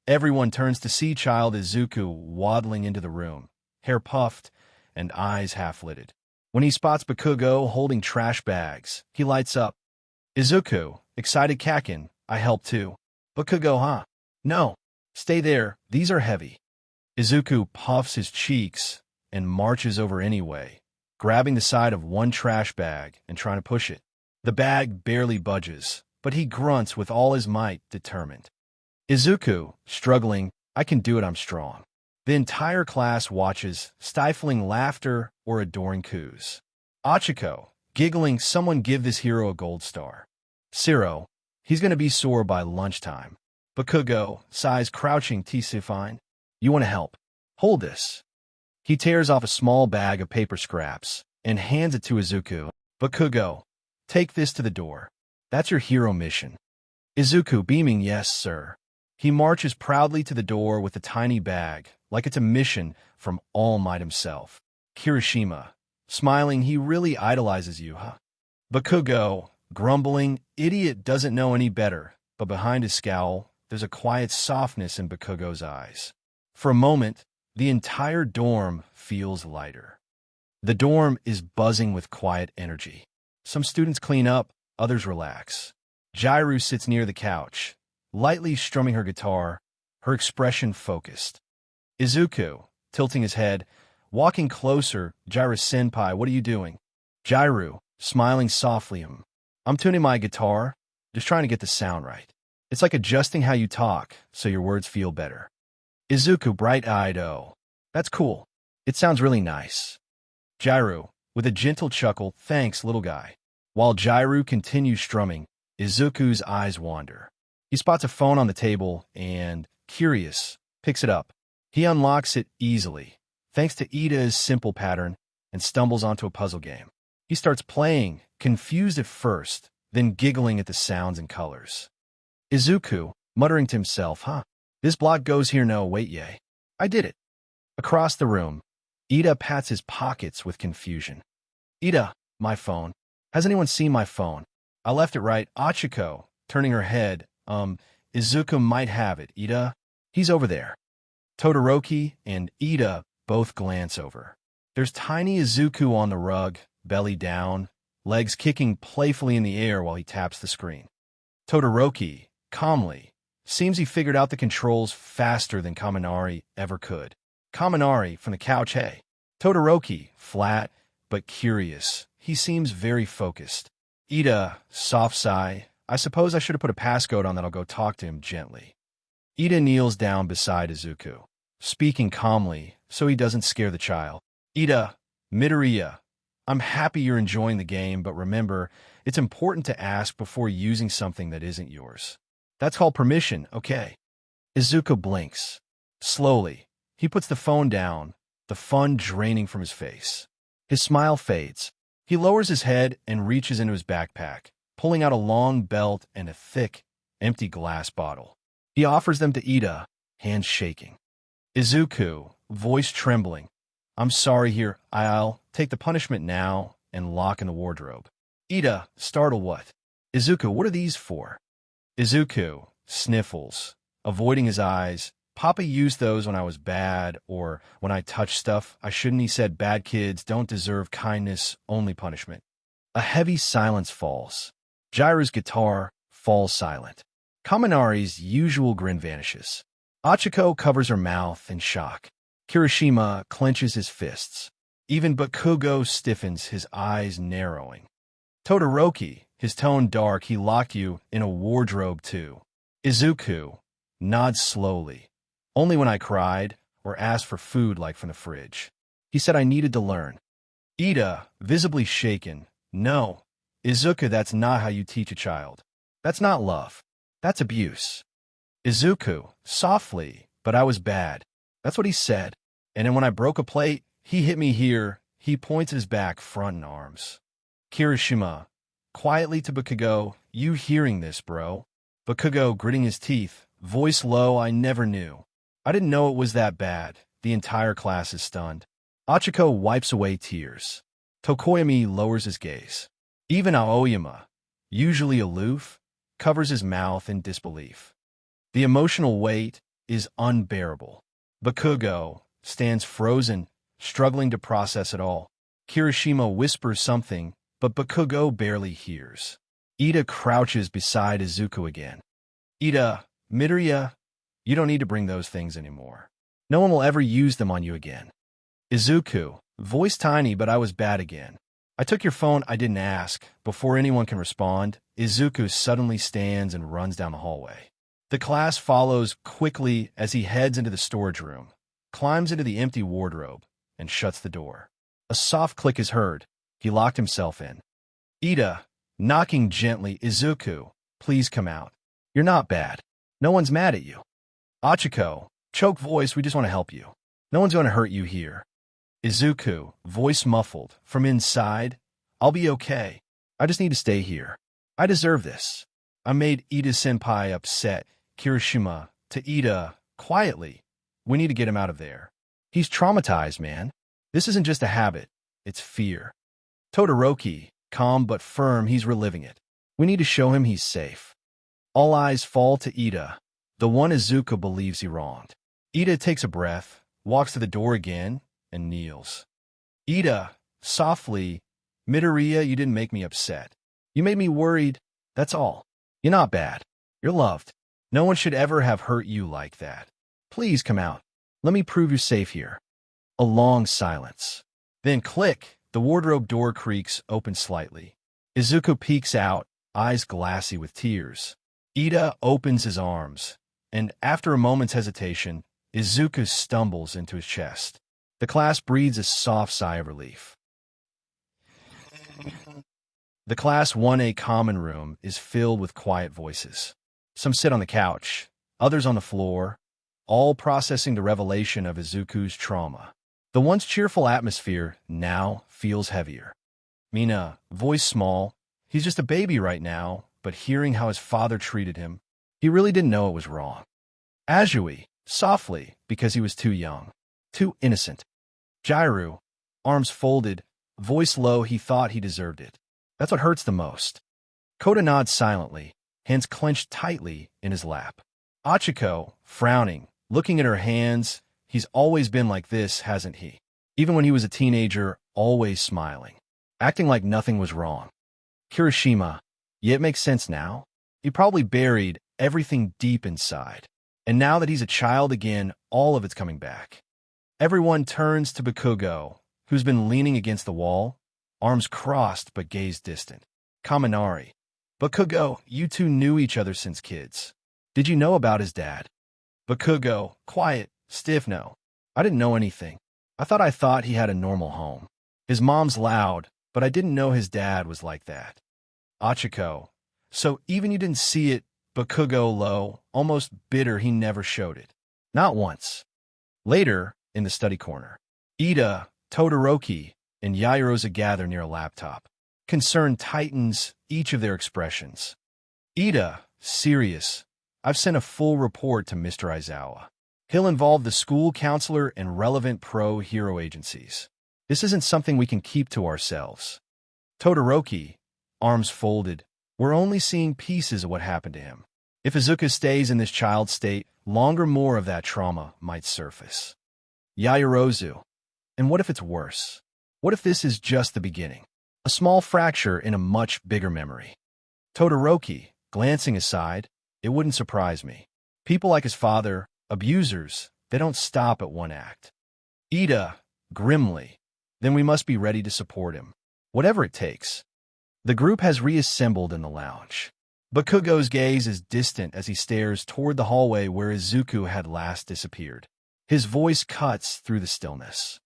Everyone turns to see child Izuku waddling into the room, hair puffed and eyes half-lidded. When he spots Bakugo holding trash bags, he lights up. Izuku, excited Kakin, I help too. Bakugo, huh? No, stay there, these are heavy. Izuku puffs his cheeks and marches over anyway, grabbing the side of one trash bag and trying to push it. The bag barely budges, but he grunts with all his might, determined. Izuku, struggling, I can do it, I'm strong. The entire class watches, stifling laughter or adoring coos. Achiko, giggling, someone give this hero a gold star. Ciro, he's gonna be sore by lunchtime. Bakugo, sighs, crouching, T-Sifine. You wanna help? Hold this. He tears off a small bag of paper scraps and hands it to Izuku. Bakugo, take this to the door. That's your hero mission. Izuku, beaming, yes, sir. He marches proudly to the door with the tiny bag, like it's a mission from All Might himself. Kirishima, smiling, he really idolizes you, huh? Bakugo, grumbling, idiot doesn't know any better, but behind his scowl, there's a quiet softness in Bakugo's eyes. For a moment, the entire dorm feels lighter. The dorm is buzzing with quiet energy. Some students clean up, others relax. Jiraiya sits near the couch, lightly strumming her guitar, her expression focused. Izuku, tilting his head, walking closer, Jiraiya-senpai, what are you doing? Jiraiya, smiling softly, I'm tuning my guitar, just trying to get the sound right. It's like adjusting how you talk, so your words feel better. Izuku, bright-eyed, oh, that's cool. It sounds really nice. Jiraiya, with a gentle chuckle, thanks, little guy. While Jiraiya continues strumming, Izuku's eyes wander. He spots a phone on the table and, curious, picks it up. He unlocks it easily, thanks to Ida's simple pattern, and stumbles onto a puzzle game. He starts playing, confused at first, then giggling at the sounds and colors. Izuku, muttering to himself, huh? This block goes here, no, wait, yay. I did it. Across the room, Ida pats his pockets with confusion. Ida, my phone. Has anyone seen my phone? I left it right. Achiko, turning her head, Izuku might have it. Ida, he's over there. Todoroki and Ida both glance over. There's tiny Izuku on the rug, belly down, legs kicking playfully in the air while he taps the screen. Todoroki, calmly, seems he figured out the controls faster than Kaminari ever could. Kaminari, from the couch, hey. Todoroki, flat, but curious. He seems very focused. Ida, soft sigh. I suppose I should have put a passcode on that. I'll go talk to him gently. Ida kneels down beside Izuku, speaking calmly so he doesn't scare the child. Ida, Midoriya, I'm happy you're enjoying the game, but remember, it's important to ask before using something that isn't yours. That's called permission, okay? Izuku blinks. Slowly, he puts the phone down, the fun draining from his face. His smile fades. He lowers his head and reaches into his backpack, pulling out a long belt and a thick, empty glass bottle. He offers them to Ida, hands shaking. Izuku, voice trembling. I'm sorry here, I'll take the punishment now and lock in the wardrobe. Ida, startle what? Izuku, what are these for? Izuku, sniffles, avoiding his eyes. Papa used those when I was bad, or when I touched stuff I shouldn't. He said bad kids don't deserve kindness, only punishment. A heavy silence falls. Jiru's guitar falls silent. Kaminari's usual grin vanishes. Achiko covers her mouth in shock. Kirishima clenches his fists. Even Bakugo stiffens, his eyes narrowing. Todoroki, his tone dark, he locked you in a wardrobe too. Izuku nods slowly. Only when I cried or asked for food like from the fridge. He said I needed to learn. Ida, visibly shaken. No, Izuku, that's not how you teach a child. That's not love. That's abuse. Izuku, softly, but I was bad. That's what he said. And then when I broke a plate, he hit me here. He points at his back, front and arms. Kirishima, quietly to Bakugo, you hearing this, bro? Bakugo, gritting his teeth, voice low, I never knew. I didn't know it was that bad. The entire class is stunned. Achiko wipes away tears. Tokoyami lowers his gaze. Even Aoyama, usually aloof, covers his mouth in disbelief. The emotional weight is unbearable. Bakugo stands frozen, struggling to process it all. Kirishima whispers something, but Bakugo barely hears. Ida crouches beside Izuku again. Ida, Midoriya, you don't need to bring those things anymore. No one will ever use them on you again. Izuku, voice tiny, but I was bad again. I took your phone, I didn't ask. Before anyone can respond, Izuku suddenly stands and runs down the hallway. The class follows quickly as he heads into the storage room, climbs into the empty wardrobe, and shuts the door. A soft click is heard. He locked himself in. Ida, knocking gently, Izuku, please come out. You're not bad. No one's mad at you. Achiko, choked voice, we just want to help you. No one's going to hurt you here. Izuku, voice muffled, from inside, I'll be okay. I just need to stay here. I deserve this. I made Ida-senpai upset. Kirishima, to Ida, quietly. We need to get him out of there. He's traumatized, man. This isn't just a habit. It's fear. Todoroki, calm but firm, he's reliving it. We need to show him he's safe. All eyes fall to Ida, the one Izuku believes he wronged. Ida takes a breath, walks to the door again, and kneels. Ida, softly, Midoriya, you didn't make me upset. You made me worried, that's all. You're not bad. You're loved. No one should ever have hurt you like that. Please come out. Let me prove you're safe here. A long silence. Then click, the wardrobe door creaks open slightly. Izuku peeks out, eyes glassy with tears. Ida opens his arms, and after a moment's hesitation, Izuku stumbles into his chest. The class breathes a soft sigh of relief. The Class 1A common room is filled with quiet voices. Some sit on the couch, others on the floor, all processing the revelation of Izuku's trauma. The once cheerful atmosphere now feels heavier. Mina, voice small, he's just a baby right now, but hearing how his father treated him, he really didn't know it was wrong. Azui, softly, because he was too young, too innocent. Jiru, arms folded, voice low, he thought he deserved it. That's what hurts the most. Koda nods silently, hands clenched tightly in his lap. Achiko, frowning, looking at her hands, he's always been like this, hasn't he? Even when he was a teenager, always smiling, acting like nothing was wrong. Kirishima, yeah, it makes sense now. He probably buried everything deep inside. And now that he's a child again, all of it's coming back. Everyone turns to Bakugo, who's been leaning against the wall, arms crossed but gaze distant. Kaminari, Bakugo, you two knew each other since kids. Did you know about his dad? Bakugo, quiet, stiff, no. I didn't know anything. I thought he had a normal home. His mom's loud, but I didn't know his dad was like that. Achiko. So even you didn't see it, Bakugo low, almost bitter he never showed it. Not once. Later, in the study corner, Ida, Todoroki, and Yaoyorozu gather near a laptop. Concern tightens each of their expressions. Ida, serious. I've sent a full report to Mr. Aizawa. He'll involve the school counselor and relevant pro-hero agencies. This isn't something we can keep to ourselves. Todoroki, arms folded. We're only seeing pieces of what happened to him. If Izuku stays in this child state, longer more of that trauma might surface. Yaoyorozu. And what if it's worse? What if this is just the beginning? A small fracture in a much bigger memory. Todoroki, glancing aside, it wouldn't surprise me. People like his father, abusers, they don't stop at one act. Ida, grimly. Then we must be ready to support him. Whatever it takes. The group has reassembled in the lounge. Bakugo's gaze is distant as he stares toward the hallway where Izuku had last disappeared. His voice cuts through the stillness.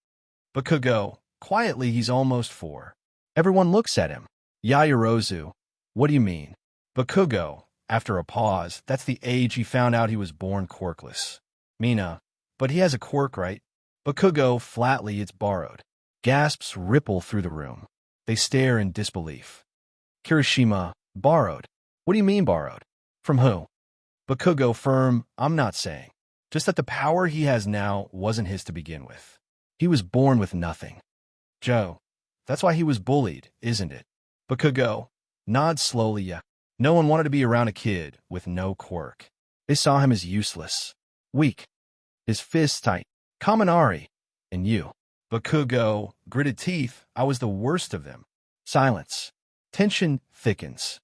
Bakugo, quietly he's almost 4. Everyone looks at him. Yaoyorozu, what do you mean? Bakugo, after a pause, that's the age he found out he was born quirkless. Mina, but he has a quirk, right? Bakugo, flatly, it's borrowed. Gasps ripple through the room. They stare in disbelief. Kirishima, borrowed. What do you mean borrowed? From who? Bakugo, firm, I'm not saying. Just that the power he has now wasn't his to begin with. He was born with nothing. Joe, that's why he was bullied, isn't it? Bakugo, nods slowly, yeah. No one wanted to be around a kid with no quirk. They saw him as useless. Weak. His fists tight. Kaminari. And you. Bakugo, gritted teeth, I was the worst of them. Silence. Tension thickens.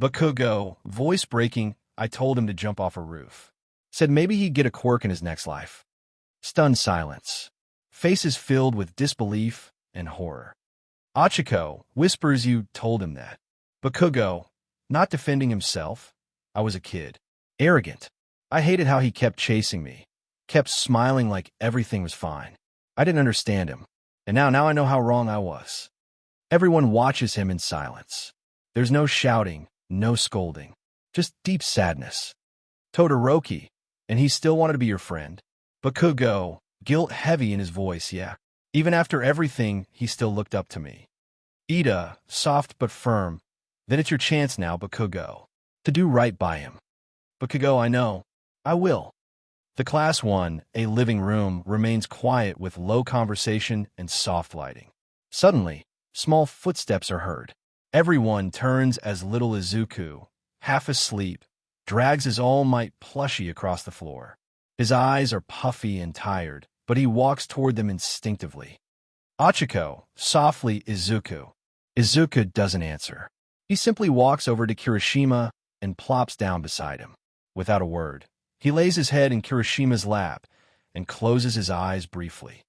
Bakugo, voice breaking, I told him to jump off a roof. Said maybe he'd get a quirk in his next life. Stunned silence. Faces filled with disbelief and horror. Achiko whispers you told him that. Bakugo, not defending himself. I was a kid. Arrogant. I hated how he kept chasing me. Kept smiling like everything was fine. I didn't understand him. And now I know how wrong I was. Everyone watches him in silence. There's no shouting, no scolding. Just deep sadness. Todoroki, and he still wanted to be your friend. Bakugo, guilt heavy in his voice, yeah. Even after everything, he still looked up to me. Ida, soft but firm. Then it's your chance now, Bakugo. To do right by him. Bakugo, I know. I will. The Class 1, a living room, remains quiet with low conversation and soft lighting. Suddenly, small footsteps are heard. Everyone turns as little Izuku, half asleep, drags his all-might plushie across the floor. His eyes are puffy and tired, but he walks toward them instinctively. Achiko, softly, Izuku. Izuku doesn't answer. He simply walks over to Kirishima and plops down beside him. Without a word, he lays his head in Kirishima's lap and closes his eyes briefly.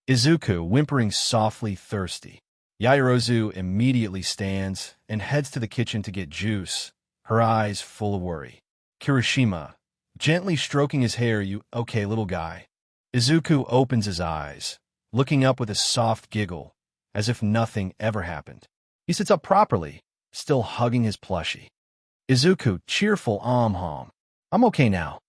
Izuku, whimpering softly, thirsty. Yaoyorozu immediately stands and heads to the kitchen to get juice, her eyes full of worry. Kirishima, gently stroking his hair, you okay, little guy. Izuku opens his eyes, looking up with a soft giggle, as if nothing ever happened. He sits up properly, still hugging his plushie. Izuku, cheerful, hom. I'm okay now.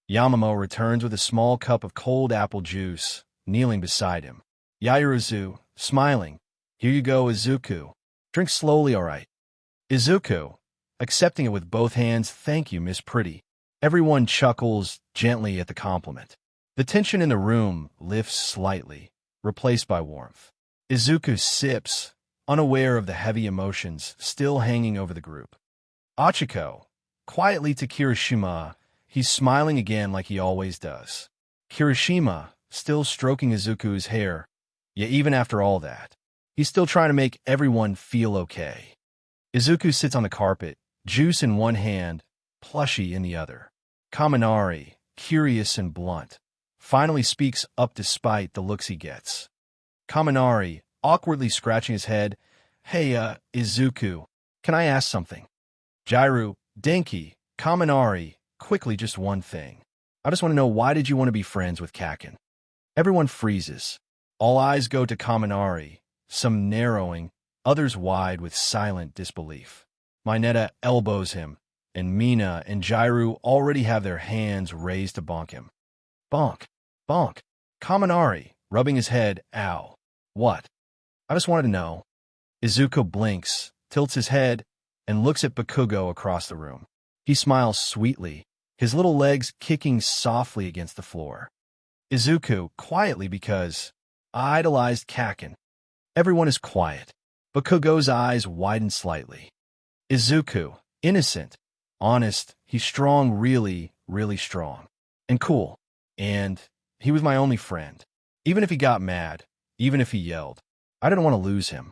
Yamamo returns with a small cup of cold apple juice, kneeling beside him. Yaoyorozu, smiling. Here you go, Izuku. Drink slowly, all right. Izuku, accepting it with both hands, thank you, Miss Pretty. Everyone chuckles gently at the compliment. The tension in the room lifts slightly, replaced by warmth. Izuku sips, unaware of the heavy emotions still hanging over the group. Achiko, quietly to Kirishima, he's smiling again like he always does. Kirishima, still stroking Izuku's hair, yet even after all that, he's still trying to make everyone feel okay. Izuku sits on the carpet, juice in one hand, plushie in the other. Kaminari, curious and blunt, finally speaks up despite the looks he gets. Kaminari, awkwardly scratching his head, Hey, Izuku, can I ask something? Jairu, Denki, Kaminari, quickly just one thing. I just want to know, why did you want to be friends with Kakin? Everyone freezes. All eyes go to Kaminari, some narrowing, others wide with silent disbelief. Mineta elbows him, and Mina and Jairu already have their hands raised to bonk him. Bonk, bonk. Kaminari, rubbing his head, ow. What? I just wanted to know. Izuku blinks, tilts his head, and looks at Bakugo across the room. He smiles sweetly, his little legs kicking softly against the floor. Izuku, quietly because I idolized Kakin. Everyone is quiet. Bakugo's eyes widen slightly. Izuku, innocent, honest, he's strong, really, really strong. And cool. And he was my only friend. Even if he got mad, even if he yelled, I didn't want to lose him.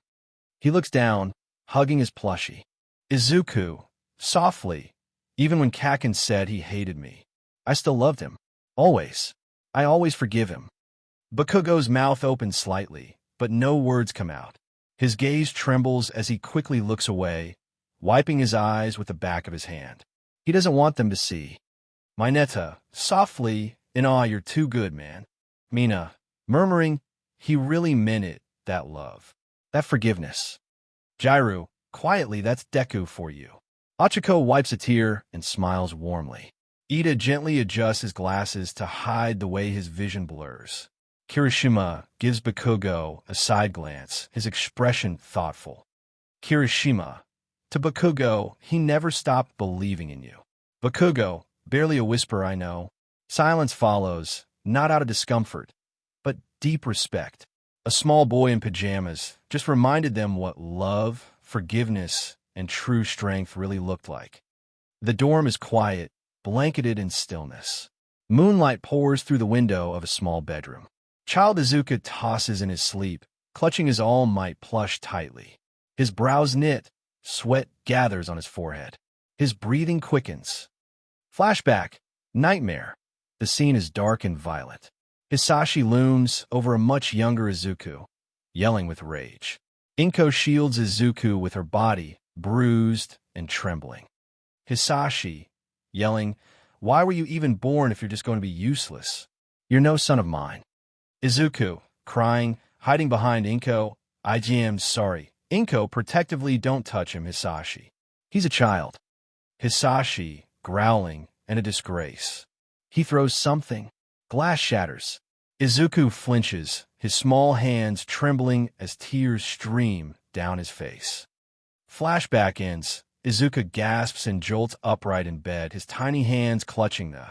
He looks down, hugging his plushie. Izuku, softly, even when Kakin said he hated me, I still loved him. Always. I always forgive him. Bakugo's mouth opens slightly, but no words come out. His gaze trembles as he quickly looks away, wiping his eyes with the back of his hand. He doesn't want them to see. Mineta, softly, in awe, you're too good, man. Mina, murmuring, he really meant it, that love. That forgiveness. Jairu, quietly, that's Deku for you. Achiko wipes a tear and smiles warmly. Ida gently adjusts his glasses to hide the way his vision blurs. Kirishima gives Bakugo a side glance, his expression thoughtful. Kirishima, to Bakugo, he never stopped believing in you. Bakugo, barely a whisper, I know. Silence follows, not out of discomfort, but deep respect. A small boy in pajamas just reminded them what love, forgiveness, and true strength really looked like. The dorm is quiet, blanketed in stillness. Moonlight pours through the window of a small bedroom. Child Izuku tosses in his sleep, clutching his All Might plush tightly. His brows knit, sweat gathers on his forehead. His breathing quickens. Flashback, nightmare. The scene is dark and violent. Hisashi looms over a much younger Izuku, yelling with rage. Inko shields Izuku with her body, bruised and trembling. Hisashi, yelling, why were you even born if you're just going to be useless? You're no son of mine. Izuku, crying, hiding behind Inko, IGM, sorry. Inko, protectively, don't touch him, Hisashi. He's a child. Hisashi, growling, and a disgrace. He throws something. Glass shatters. Izuku flinches, his small hands trembling as tears stream down his face. Flashback ends. Izuku gasps and jolts upright in bed, his tiny hands clutching the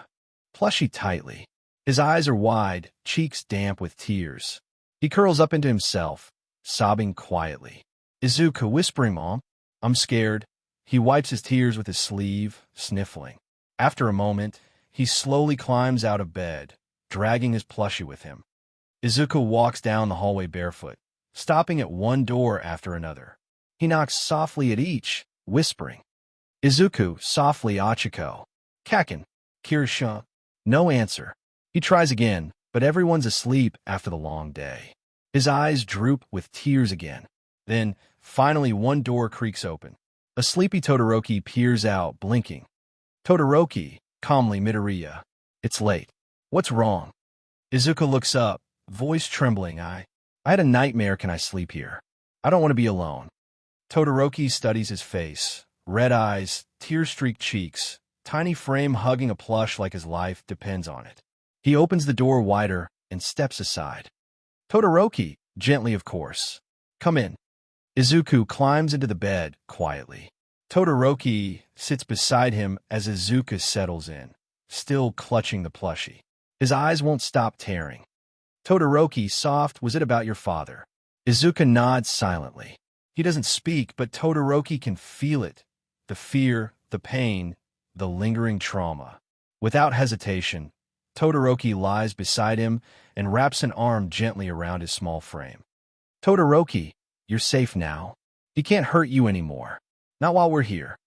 plushie tightly. His eyes are wide, cheeks damp with tears. He curls up into himself, sobbing quietly. Izuku whispering, Mom, I'm scared. He wipes his tears with his sleeve, sniffling. After a moment, he slowly climbs out of bed, dragging his plushie with him. Izuku walks down the hallway barefoot, stopping at one door after another. He knocks softly at each, whispering. Izuku, softly, Achiko. Kakin. Kirishima. No answer. He tries again, but everyone's asleep after the long day. His eyes droop with tears again. Then, finally, one door creaks open. A sleepy Todoroki peers out, blinking. Todoroki, calmly, Midoriya. It's late. What's wrong? Izuku looks up, voice trembling. I had a nightmare. Can I sleep here? I don't want to be alone. Todoroki studies his face. Red eyes, tear-streaked cheeks, tiny frame hugging a plush like his life depends on it. He opens the door wider and steps aside. Todoroki, gently of course. Come in. Izuku climbs into the bed, quietly. Todoroki sits beside him as Izuku settles in, still clutching the plushie. His eyes won't stop tearing. Todoroki, soft, was it about your father? Izuku nods silently. He doesn't speak, but Todoroki can feel it. The fear, the pain, the lingering trauma. Without hesitation, Todoroki lies beside him and wraps an arm gently around his small frame. Todoroki, you're safe now. He can't hurt you anymore. Not while we're here.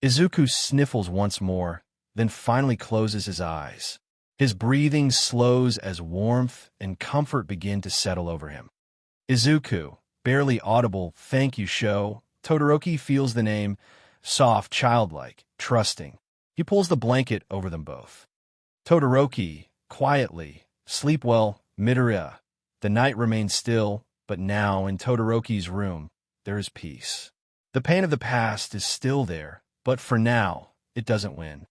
Izuku sniffles once more, then finally closes his eyes. His breathing slows as warmth and comfort begin to settle over him. Izuku, barely audible, thank you, Sho. Todoroki feels the name, soft, childlike, trusting. He pulls the blanket over them both. Todoroki, quietly, sleep well, Midoriya. The night remains still, But now, in Todoroki's room, there is peace. The pain of the past is still there, but for now, it doesn't win.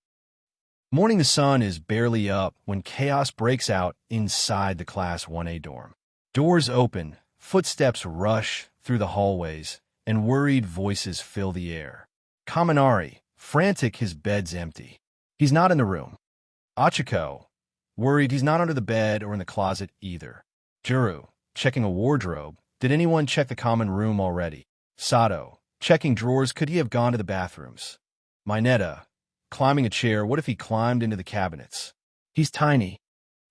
Morning the sun is barely up when chaos breaks out inside the Class 1A dorm. Doors open, footsteps rush through the hallways, and worried voices fill the air. Kaminari, frantic, his bed's empty. He's not in the room. Achiko, worried, he's not under the bed or in the closet either. Juru, checking a wardrobe. Did anyone check the common room already? Sato, checking drawers. Could he have gone to the bathrooms? Mineta, climbing a chair. What if he climbed into the cabinets? He's tiny.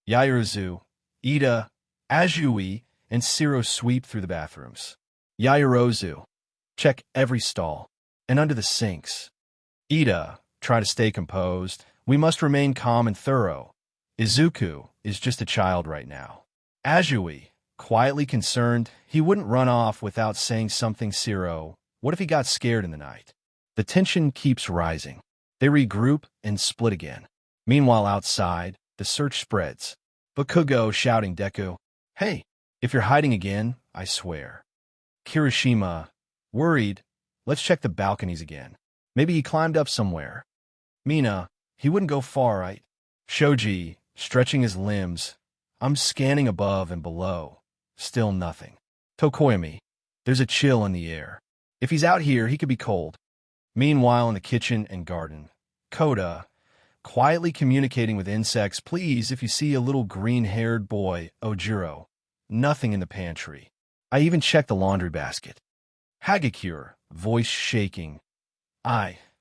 Yaoyorozu, Ida, Azui, and Siro sweep through the bathrooms. Yaoyorozu, check every stall and under the sinks. Ida, try to stay composed. We must remain calm and thorough. Izuku is just a child right now. Azui, quietly concerned, he wouldn't run off without saying something. Siro, what if he got scared in the night? The tension keeps rising. They regroup and split again. Meanwhile, outside, the search spreads. Bakugo shouting, Deku, hey, if you're hiding again, I swear. Kirishima, worried, let's check the balconies again. Maybe he climbed up somewhere. Mina, he wouldn't go far, right? Shoji, stretching his limbs, I'm scanning above and below. Still nothing. Tokoyami, there's a chill in the air. If he's out here, he could be cold. Meanwhile, in the kitchen and garden, Koda, quietly communicating with insects, please, if you see a little green-haired boy, Ojiro. Nothing in the pantry. I even checked the laundry basket. Hagakure, voice shaking.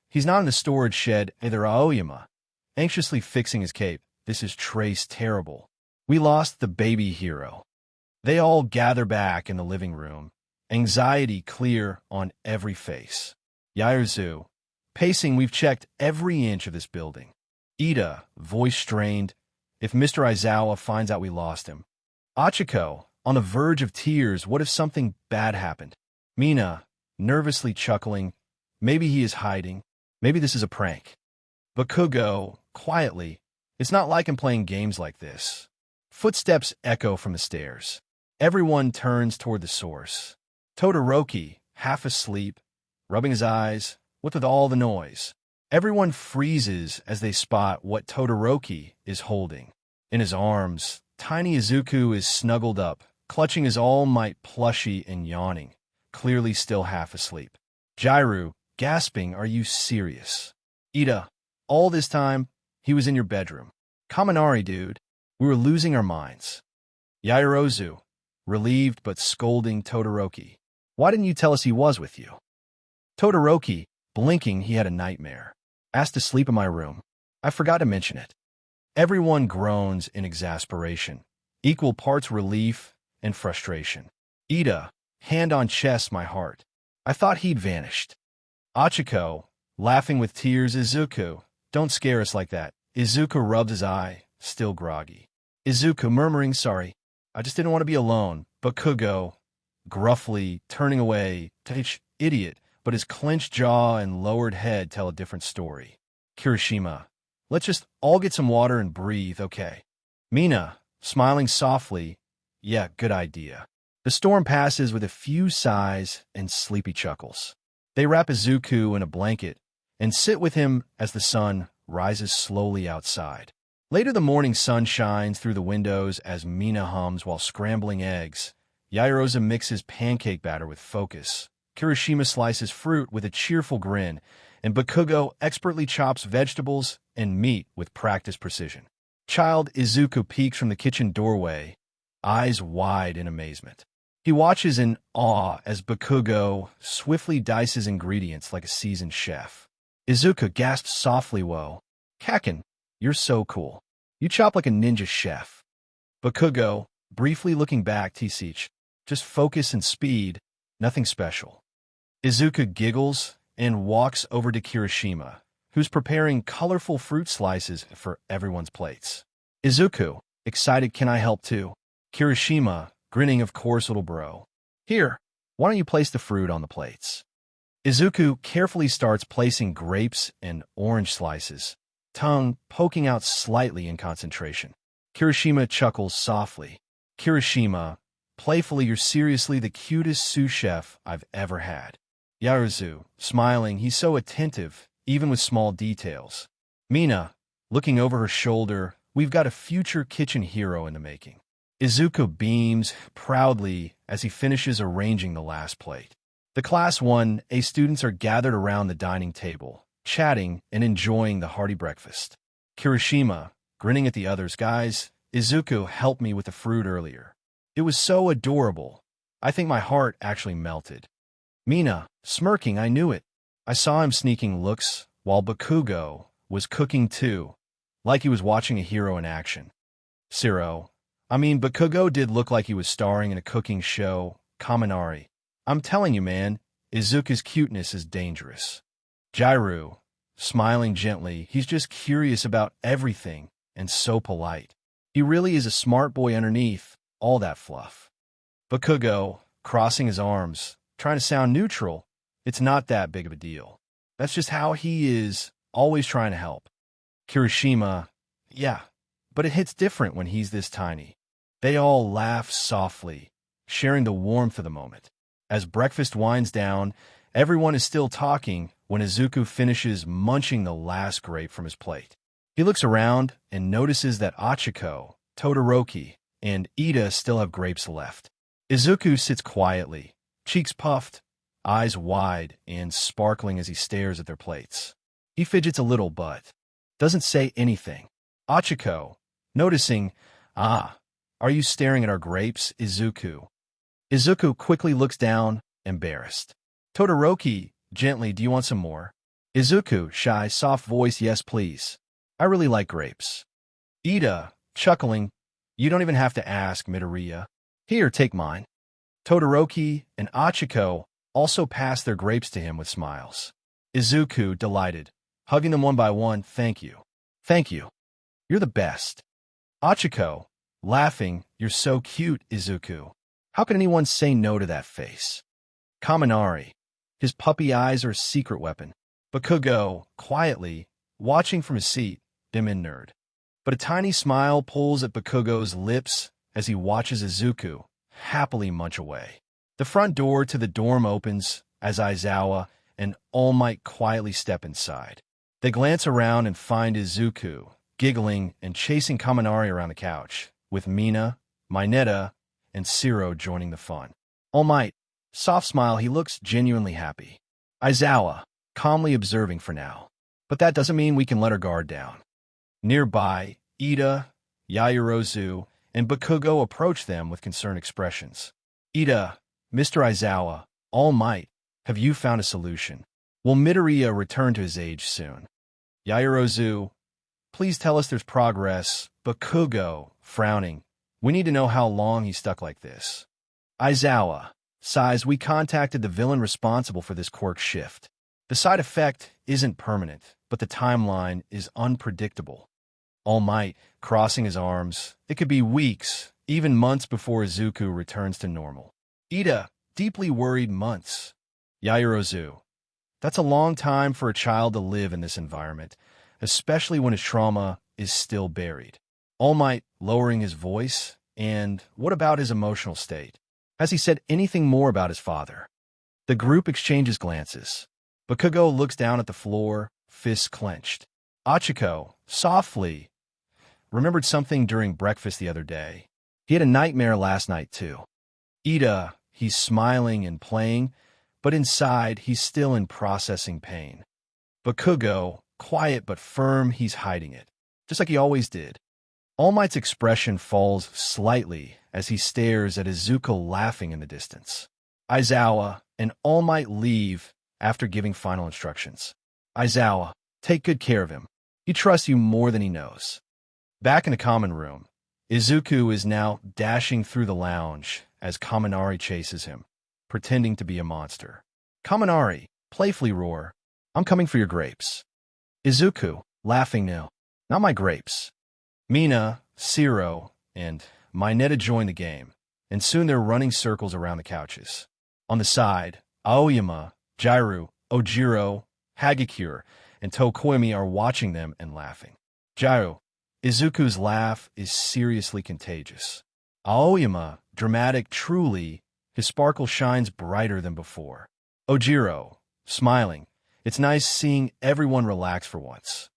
He's not in the storage shed, either. Aoyama, anxiously fixing his cape. This is trace terrible. We lost the baby hero. They all gather back in the living room, anxiety clear on every face. Yaoyorozu, pacing, we've checked every inch of this building. Ida, voice strained, if Mr. Aizawa finds out we lost him. Achiko, on the verge of tears, what if something bad happened? Mina, nervously chuckling, maybe he is hiding. Maybe this is a prank. Bakugo, quietly, it's not like I'm playing games like this. Footsteps echo from the stairs. Everyone turns toward the source. Todoroki, half asleep, rubbing his eyes, what with all the noise. Everyone freezes as they spot what Todoroki is holding. In his arms, tiny Izuku is snuggled up, clutching his all-might plushie and yawning, clearly still half asleep. Jairu, gasping, are you serious? Ida, all this time, he was in your bedroom. Kaminari, dude, we were losing our minds. Yaoyorozu, relieved but scolding Todoroki. Why didn't you tell us he was with you? Todoroki, blinking, he had a nightmare. Asked to sleep in my room. I forgot to mention it. Everyone groans in exasperation, equal parts relief and frustration. Ida, hand on chest, my heart. I thought he'd vanished. Achiko, laughing with tears, Izuku, don't scare us like that. Izuku rubs his eye, still groggy. Izuku murmuring, sorry, I just didn't want to be alone. Bakugo, gruffly, turning away, idiot, but his clenched jaw and lowered head tell a different story. Kirishima, let's just all get some water and breathe, okay? Mina, smiling softly, yeah, good idea. The storm passes with a few sighs and sleepy chuckles. They wrap Izuku in a blanket and sit with him as the sun rises slowly outside. Later, the morning sun shines through the windows as Mina hums while scrambling eggs. Yaoyorozu mixes pancake batter with focus. Kirishima slices fruit with a cheerful grin, and Bakugo expertly chops vegetables and meat with practiced precision. Child Izuku peeks from the kitchen doorway, eyes wide in amazement. He watches in awe as Bakugo swiftly dices ingredients like a seasoned chef. Izuku gasps softly, whoa. Kaken, you're so cool. You chop like a ninja chef. Bakugo, briefly looking back, Tisich, just focus and speed, nothing special. Izuku giggles and walks over to Kirishima, who's preparing colorful fruit slices for everyone's plates. Izuku, excited, can I help too? Kirishima, grinning, of course, little bro. Here, why don't you place the fruit on the plates? Izuku carefully starts placing grapes and orange slices, tongue poking out slightly in concentration. Kirishima chuckles softly. Kirishima, playfully, you're seriously the cutest sous chef I've ever had. Yaruzu, smiling, he's so attentive, even with small details. Mina, looking over her shoulder, we've got a future kitchen hero in the making. Izuku beams proudly as he finishes arranging the last plate. The Class 1A students are gathered around the dining table, chatting and enjoying the hearty breakfast. Kirishima, grinning at the others, guys, Izuku helped me with the fruit earlier. It was so adorable. I think my heart actually melted. Mina, smirking, I knew it. I saw him sneaking looks while Bakugo was cooking too, like he was watching a hero in action. Bakugo did look like he was starring in a cooking show. Kaminari, I'm telling you, man, Izuku's cuteness is dangerous. Jairu, smiling gently, he's just curious about everything and so polite. He really is a smart boy underneath all that fluff. Bakugo, crossing his arms, trying to sound neutral, it's not that big of a deal. That's just how he is, always trying to help. Kirishima, yeah, but it hits different when he's this tiny. They all laugh softly, sharing the warmth of the moment. As breakfast winds down, everyone is still talking when Izuku finishes munching the last grape from his plate. He looks around and notices that Achiko, Todoroki, and Ida still have grapes left. Izuku sits quietly, cheeks puffed, eyes wide and sparkling as he stares at their plates. He fidgets a little but doesn't say anything. Achiko, noticing, are you staring at our grapes, Izuku? Izuku quickly looks down, embarrassed. Todoroki, gently, do you want some more? Izuku, shy, soft voice, yes please. I really like grapes. Ida, chuckling, you don't even have to ask, Midoriya. Here, take mine. Todoroki and Achiko also pass their grapes to him with smiles. Izuku, delighted, hugging them one by one, thank you. Thank you. You're the best. Achiko, laughing, you're so cute, Izuku. How can anyone say no to that face? Kaminari, his puppy eyes are a secret weapon. Bakugo, quietly, watching from his seat, dim and nerd. But a tiny smile pulls at Bakugo's lips as he watches Izuku happily munch away. The front door to the dorm opens as Aizawa and All Might quietly step inside. They glance around and find Izuku, giggling and chasing Kaminari around the couch, with Mina, Mineta, and Shiro joining the fun. All Might, soft smile, he looks genuinely happy. Aizawa, calmly observing for now. But that doesn't mean we can let our guard down. Nearby, Ida, Yaoyorozu, and Bakugo approach them with concerned expressions. Ida, Mr. Aizawa, All Might, have you found a solution? Will Midoriya return to his age soon? Yaoyorozu, please tell us there's progress. Bakugo, frowning, we need to know how long he's stuck like this. Aizawa, sighs, we contacted the villain responsible for this quirk shift. The side effect isn't permanent, but the timeline is unpredictable. All Might, crossing his arms, it could be weeks, even months before Izuku returns to normal. Ida, deeply worried, months. Yaoyorozu, that's a long time for a child to live in this environment, especially when his trauma is still buried. All Might, lowering his voice, and what about his emotional state? Has he said anything more about his father? The group exchanges glances. Bakugo looks down at the floor, fists clenched. Achiko, softly, remembered something during breakfast the other day. He had a nightmare last night, too. Ida, he's smiling and playing, but inside he's still in processing pain. Bakugo, quiet but firm, he's hiding it, just like he always did. All Might's expression falls slightly as he stares at Izuku laughing in the distance. Aizawa and All Might leave after giving final instructions. Aizawa, take good care of him. He trusts you more than he knows. Back in the common room, Izuku is now dashing through the lounge as Kaminari chases him, pretending to be a monster. Kaminari, playfully roar, I'm coming for your grapes. Izuku, laughing now, not my grapes. Mina, Shiro, and Mineta join the game, and soon they're running circles around the couches. On the side, Aoyama, Jairu, Ojiro, Hagakure, and Tokoimi are watching them and laughing. Jairu, Izuku's laugh is seriously contagious. Aoyama, Dramatic, truly, his sparkle shines brighter than before. Ojiro, smiling. It's nice seeing everyone relax for once.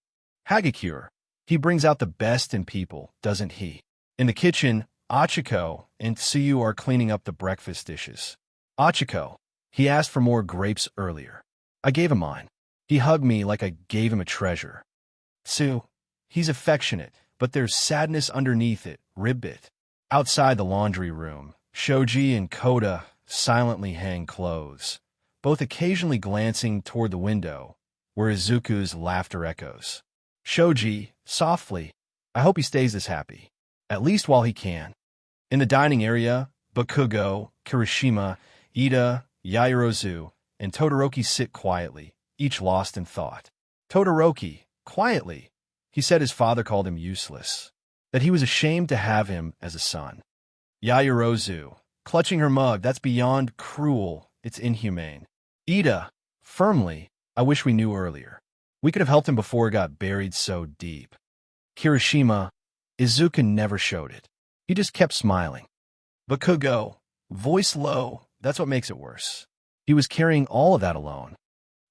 Hagakure, he brings out the best in people, doesn't he? In the kitchen, Achiko and Tsuyu are cleaning up the breakfast dishes. Achiko, he asked for more grapes earlier. I gave him mine. He hugged me like I gave him a treasure. Tsu, he's affectionate, but there's sadness underneath it, ribbit. Outside the laundry room, Shoji and Koda silently hang clothes, both occasionally glancing toward the window, where Izuku's laughter echoes. Shoji, softly, I hope he stays this happy, at least while he can. In the dining area, Bakugo, Kirishima, Ida, Yaoyorozu, and Todoroki sit quietly, each lost in thought. Todoroki, quietly, he said his father called him useless, that he was ashamed to have him as a son. Yaoyorozu, clutching her mug, that's beyond cruel, it's inhumane. Ida, firmly, I wish we knew earlier. We could have helped him before it got buried so deep. Kirishima, Izuku never showed it. He just kept smiling. Bakugo, voice low, that's what makes it worse. He was carrying all of that alone.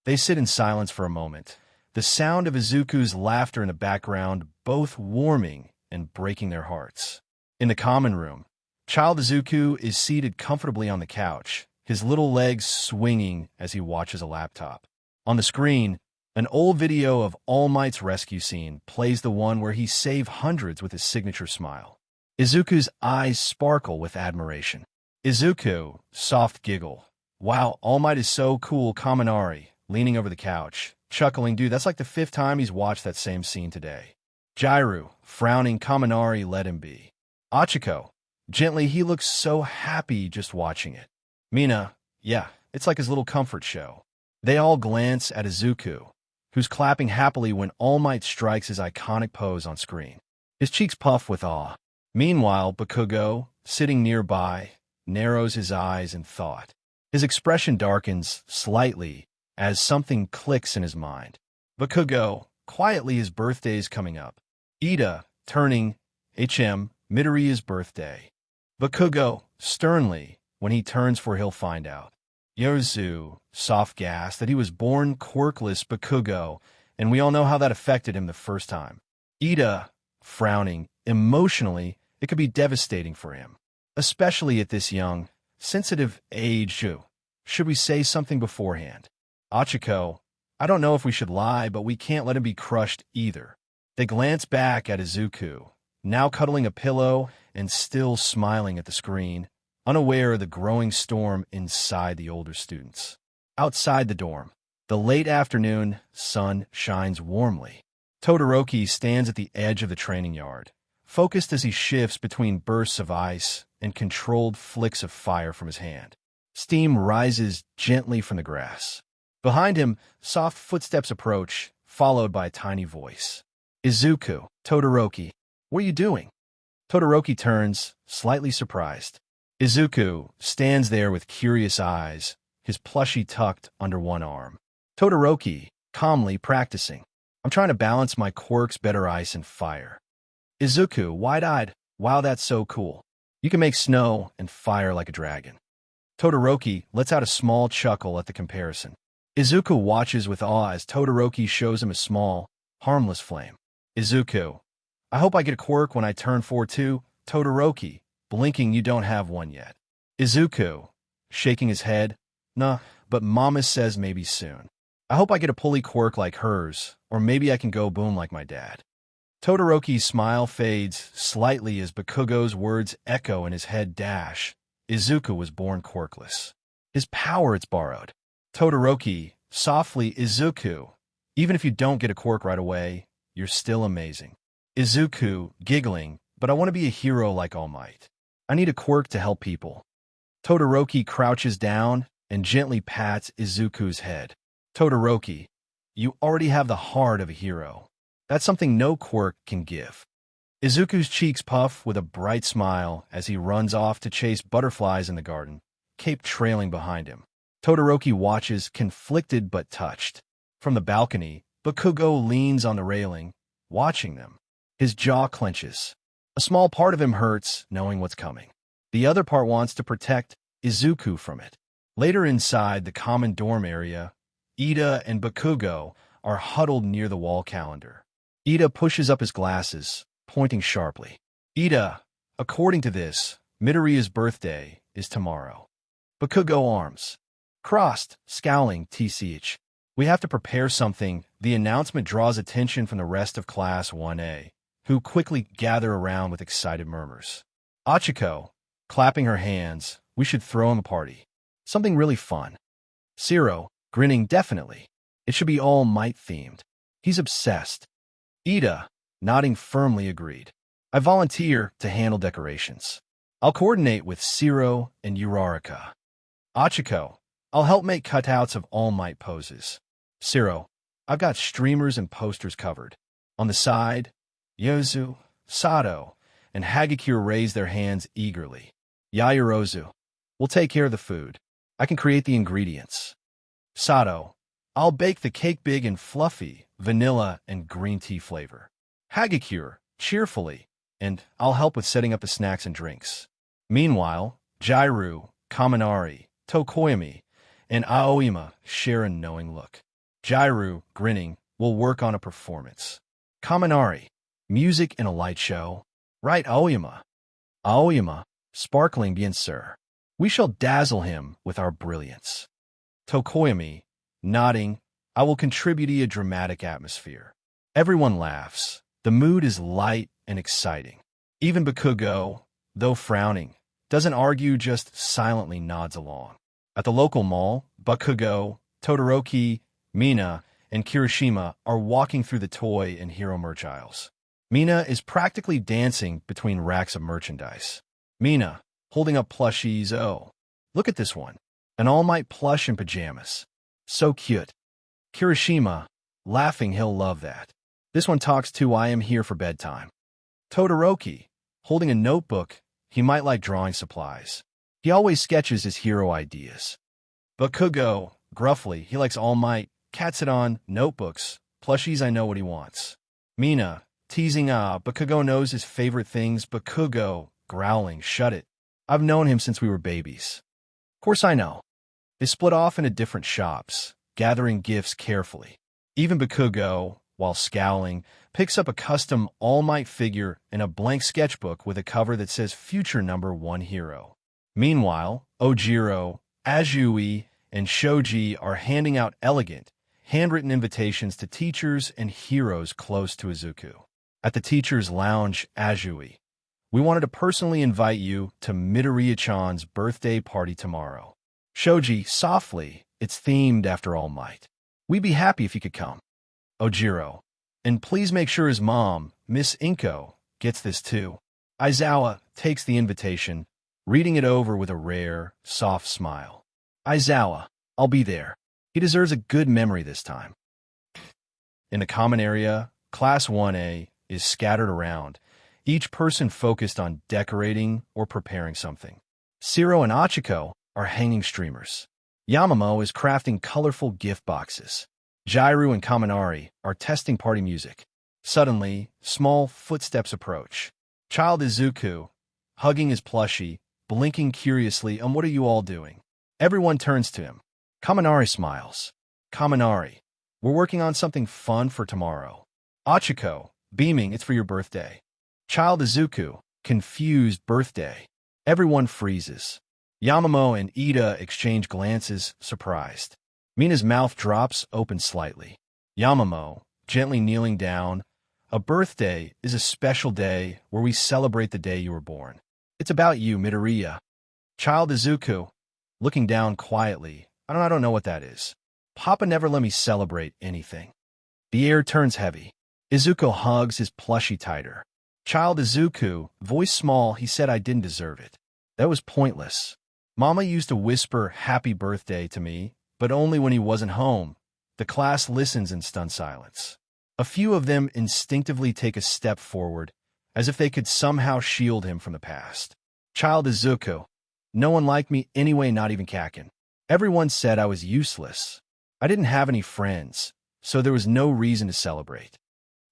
They sit in silence for a moment, the sound of Izuku's laughter in the background both warming and breaking their hearts. In the common room, Child Izuku is seated comfortably on the couch, his little legs swinging as he watches a laptop. On the screen, an old video of All Might's rescue scene plays, the one where he saved hundreds with his signature smile. Izuku's eyes sparkle with admiration. Izuku, soft giggle. Wow, All Might is so cool. Kaminari, leaning over the couch, chuckling, dude, that's like the 5th time he's watched that same scene today. Jairu, frowning, Kaminari, let him be. Achiko, gently, he looks so happy just watching it. Mina, yeah, it's like his little comfort show. They all glance at Izuku, who's clapping happily when All Might strikes his iconic pose on screen. His cheeks puff with awe. Meanwhile, Bakugo, sitting nearby, narrows his eyes in thought. His expression darkens slightly as something clicks in his mind. Bakugo, quietly, his birthday's coming up. Ida, turning, Midoriya's birthday. Bakugo, sternly, when he turns for he'll find out. Yozu, soft gasp that he was born quirkless Bakugo, and we all know how that affected him the first time. Ida, frowning, emotionally, it could be devastating for him, especially at this young, sensitive age. Should we say something beforehand? Achiko, I don't know if we should lie, but we can't let him be crushed either. They glance back at Izuku, now cuddling a pillow and still smiling at the screen, unaware of the growing storm inside the older students. Outside the dorm, the late afternoon sun shines warmly. Todoroki stands at the edge of the training yard, focused as he shifts between bursts of ice and controlled flicks of fire from his hand. Steam rises gently from the grass. Behind him, soft footsteps approach, followed by a tiny voice. Izuku, Todoroki, what are you doing? Todoroki turns, slightly surprised. Izuku stands there with curious eyes, his plushie tucked under one arm. Todoroki, calmly practicing. I'm trying to balance my quirks, better ice and fire. Izuku, wide-eyed, wow, that's so cool. You can make snow and fire like a dragon. Todoroki lets out a small chuckle at the comparison. Izuku watches with awe as Todoroki shows him a small, harmless flame. Izuku, I hope I get a quirk when I turn 4 too. Todoroki, blinking, you don't have one yet. Izuku, shaking his head, nah, but Mama says maybe soon. I hope I get a pulley quirk like hers, or maybe I can go boom like my dad. Todoroki's smile fades slightly as Bakugo's words echo in his head. Izuku was born quirkless. His power it's borrowed. Todoroki, softly, Izuku, even if you don't get a quirk right away, you're still amazing. Izuku, giggling, but I want to be a hero like All Might. I need a quirk to help people. Todoroki crouches down and gently pats Izuku's head. Todoroki, you already have the heart of a hero. That's something no quirk can give. Izuku's cheeks puff with a bright smile as he runs off to chase butterflies in the garden, Cape trailing behind him. Todoroki watches, conflicted but touched. From the balcony, Bakugo leans on the railing, watching them. His jaw clenches. A small part of him hurts, knowing what's coming. The other part wants to protect Izuku from it. Later inside the common dorm area, Ida and Bakugo are huddled near the wall calendar. Ida pushes up his glasses, pointing sharply. Ida, according to this, Midoriya's birthday is tomorrow. Bakugo arms crossed, scowling, tch. We have to prepare something. The announcement draws attention from the rest of Class 1A, who quickly gather around with excited murmurs. Achiko, clapping her hands, we should throw him a party. Something really fun. Zero, grinning, definitely. It should be All Might themed. He's obsessed. Ida, nodding firmly, agreed. I volunteer to handle decorations. I'll coordinate with Zero and Uraraka. Achiko, I'll help make cutouts of All Might poses. Zero, I've got streamers and posters covered. On the side, Yozu, Sato, and Hagakure raise their hands eagerly. Yaoyorozu, we'll take care of the food. I can create the ingredients. Sato, I'll bake the cake big and fluffy, vanilla and green tea flavor. Hagakure, cheerfully, and I'll help with setting up the snacks and drinks. Meanwhile, Jairu, Kaminari, Tokoyami, and Aoyama share a knowing look. Jairu, grinning, will work on a performance. Kaminari, music and a light show. Right, Aoyama. Aoyama, sparkling, bien sûr. We shall dazzle him with our brilliance. Tokoyami, nodding, I will contribute a dramatic atmosphere. Everyone laughs. The mood is light and exciting. Even Bakugo, though frowning, doesn't argue, just silently nods along. At the local mall, Bakugo, Todoroki, Mina, and Kirishima are walking through the toy and hero merch aisles. Mina is practically dancing between racks of merchandise. Mina, holding up plushies. Oh, look at this one. An All Might plush in pajamas. So cute. Kirishima, laughing, he'll love that. This one talks too. I am here for bedtime. Todoroki, holding a notebook. He might like drawing supplies. He always sketches his hero ideas. Bakugo, gruffly, he likes All Might, cats it on, notebooks, plushies. I know what he wants. Mina, teasing, Bakugo knows his favorite things. Bakugo, growling, shut it. I've known him since we were babies. Of course I know. They split off into different shops, gathering gifts carefully. Even Bakugo, while scowling, picks up a custom All Might figure and a blank sketchbook with a cover that says Future Number 1 Hero. Meanwhile, Ojiro, Azui, and Shoji are handing out elegant, handwritten invitations to teachers and heroes close to Izuku. At the teacher's lounge, Azui, we wanted to personally invite you to Midoriya-chan's birthday party tomorrow. Shoji, softly, it's themed after All Might. We'd be happy if you could come. Ojiro, and please make sure his mom, Miss Inko, gets this too. Aizawa takes the invitation, reading it over with a rare, soft smile. Aizawa, I'll be there. He deserves a good memory this time. In the common area, Class 1A is scattered around, each person focused on decorating or preparing something. Zero and Achiko are hanging streamers. Yamamo is crafting colorful gift boxes. Jairu and Kaminari are testing party music. Suddenly, small footsteps approach. Child Izuku, hugging his plushie, blinking curiously. What are you all doing? Everyone turns to him. Kaminari smiles. Kaminari, we're working on something fun for tomorrow. Achiko, beaming, it's for your birthday. Child Izuku, confused, birthday. Everyone freezes. Yamamo and Ida exchange glances, surprised. Mina's mouth drops open slightly. Yamamo, gently kneeling down, a birthday is a special day where we celebrate the day you were born. It's about you, Midoriya. Child Izuku, looking down quietly, I don't know what that is. Papa never let me celebrate anything. The air turns heavy. Izuku hugs his plushie tighter. Child Izuku, voice small, he said I didn't deserve it. That was pointless. Mama used to whisper happy birthday to me, but only when he wasn't home. The class listens in stunned silence. A few of them instinctively take a step forward, as if they could somehow shield him from the past. Child Izuku, no one liked me anyway, not even Kakin. Everyone said I was useless. I didn't have any friends, so there was no reason to celebrate.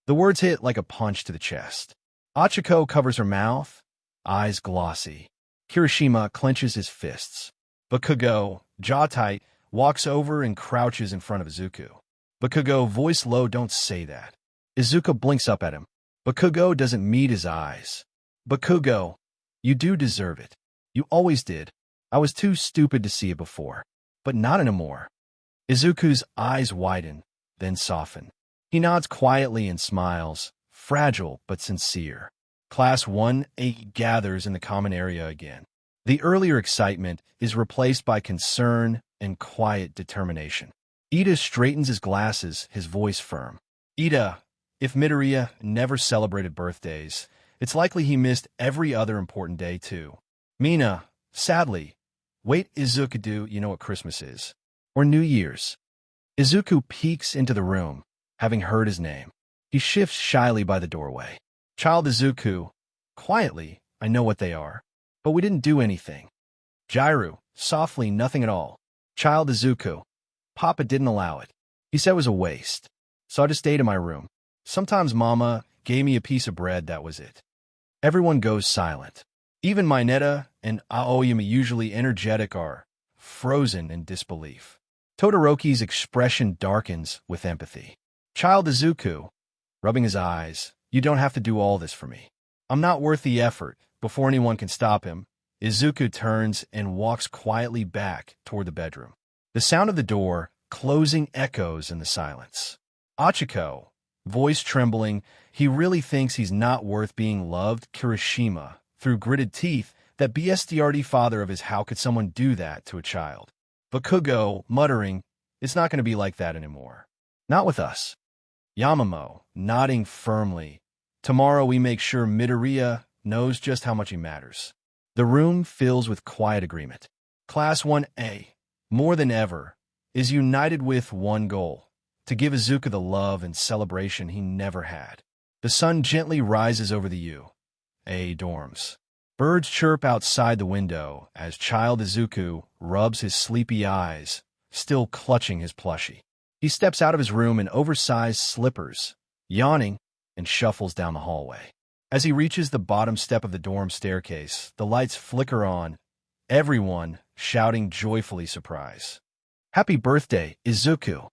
The words hit like a punch to the chest. Achiko covers her mouth, eyes glossy. Kirishima clenches his fists. Bakugo, jaw tight, walks over and crouches in front of Izuku. Bakugo, voice low, don't say that. Izuku blinks up at him. Bakugo doesn't meet his eyes. Bakugo, you do deserve it. You always did. I was too stupid to see it before. But not anymore. Izuku's eyes widen, then soften. He nods quietly and smiles, fragile but sincere. Class 1A gathers in the common area again. The earlier excitement is replaced by concern and quiet determination. Ida straightens his glasses, his voice firm. Ida, if Midoriya never celebrated birthdays, it's likely he missed every other important day too. Mina, sadly, wait, Izuku, do you know what Christmas is? Or New Year's? Izuku peeks into the room, having heard his name. He shifts shyly by the doorway. Child Izuku, quietly, I know what they are. But we didn't do anything. Jiru, softly, nothing at all. Child Izuku, Papa didn't allow it. He said it was a waste. So I just stayed in my room. Sometimes Mama gave me a piece of bread, that was it. Everyone goes silent. Even Mineta and Aoyama, usually energetic, are frozen in disbelief. Todoroki's expression darkens with empathy. Child Izuku, rubbing his eyes, you don't have to do all this for me. I'm not worth the effort. Before anyone can stop him, Izuku turns and walks quietly back toward the bedroom. The sound of the door closing echoes in the silence. Achiko, voice trembling, he really thinks he's not worth being loved. Kirishima, through gritted teeth, that BSDRD father of his, how could someone do that to a child? Bakugo, muttering, it's not going to be like that anymore. Not with us. Yamamoto, nodding firmly, tomorrow we make sure Midoriya knows just how much he matters. The room fills with quiet agreement. Class 1A, more than ever, is united with one goal, to give Izuku the love and celebration he never had. The sun gently rises over the U.A. dorms. Birds chirp outside the window as child Izuku rubs his sleepy eyes, still clutching his plushie. He steps out of his room in oversized slippers, yawning, and shuffles down the hallway. As he reaches the bottom step of the dorm staircase, the lights flicker on, everyone shouting joyfully surprise. Happy birthday, Izuku!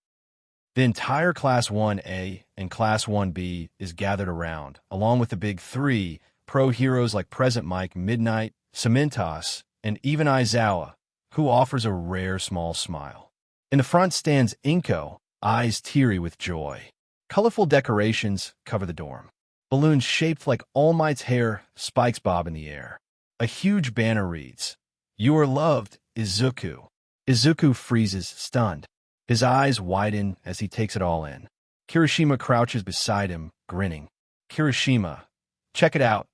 The entire Class 1A and Class 1B is gathered around, along with the big three pro heroes like Present Mike, Midnight, Cementos, and even Aizawa, who offers a rare small smile. In the front stands Inko, eyes teary with joy. Colorful decorations cover the dorm. Balloons shaped like All Might's hair spikes bob in the air. A huge banner reads, "You are loved, Izuku." Izuku freezes, stunned. His eyes widen as he takes it all in. Kirishima crouches beside him, grinning. Kirishima, check it out.